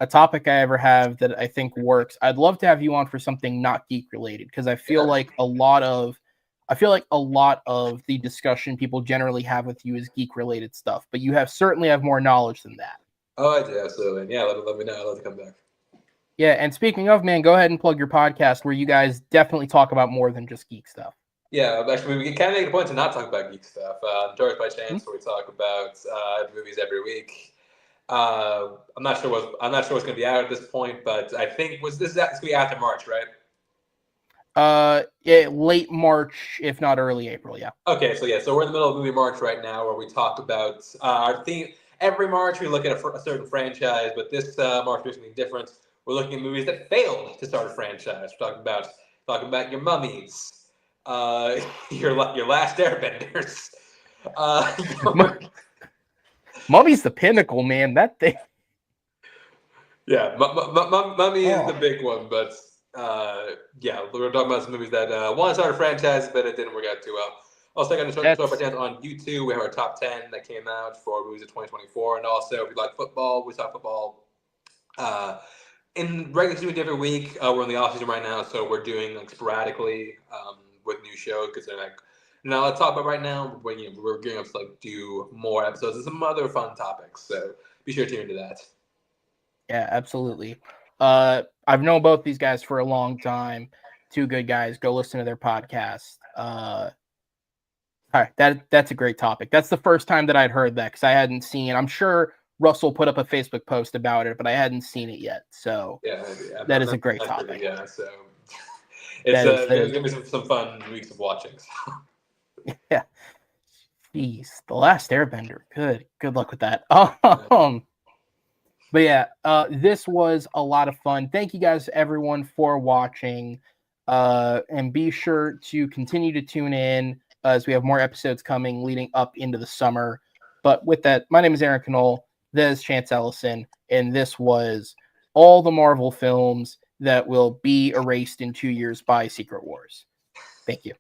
topic I ever have that I think works, I'd love to have you on for something not geek related, because I feel like a lot of the discussion people generally have with you is geek related stuff, but you certainly have more knowledge than that. Oh, I do, absolutely. Yeah, let me know. I'd love to come back. Yeah, and speaking of, man, go ahead and plug your podcast where you guys definitely talk about more than just geek stuff. Yeah, actually, we kind of make a point to not talk about geek stuff. Tours by Chance, where we talk about movies every week. I'm not sure what's going to be out at this point, but I think this is going to be after March, right? Yeah, late March, if not early April. Yeah. Okay, so we're in the middle of movie March right now, where we talk about our theme. Every March we look at a certain franchise, but this March is something different. We're looking at movies that failed to start a franchise. We're talking about your mummies, your last Airbenders. Mummy's the pinnacle, man. That thing. Yeah, Mummy is the big one, but yeah, we're talking about some movies that want to start a franchise, but it didn't work out too well. Also, check out the show on YouTube. We have our top 10 that came out for movies of 2024, and also if you like football, we talk football. In regular season every week, we're in the off season right now, so we're doing sporadically with new shows because they're not let's talk about right now. We're gearing up to do more episodes and some other fun topics. So be sure to tune into that. Yeah, absolutely. I've known both these guys for a long time. 2 good guys. Go listen to their podcast. All right, that's a great topic. That's the first time that I'd heard that because I hadn't seen. I'm sure Russell put up a Facebook post about it, but I hadn't seen it yet. So that is a great topic. Yeah, so it's gonna be some fun weeks of watching. So. Yeah. Jeez, The Last Airbender. Good luck with that. But yeah, this was a lot of fun. Thank you guys, everyone, for watching. And be sure to continue to tune in as we have more episodes coming leading up into the summer. But with that, my name is Aaron Knoll. This is Chance Ellison, and this was all the Marvel films that will be erased in 2 years by Secret Wars. Thank you.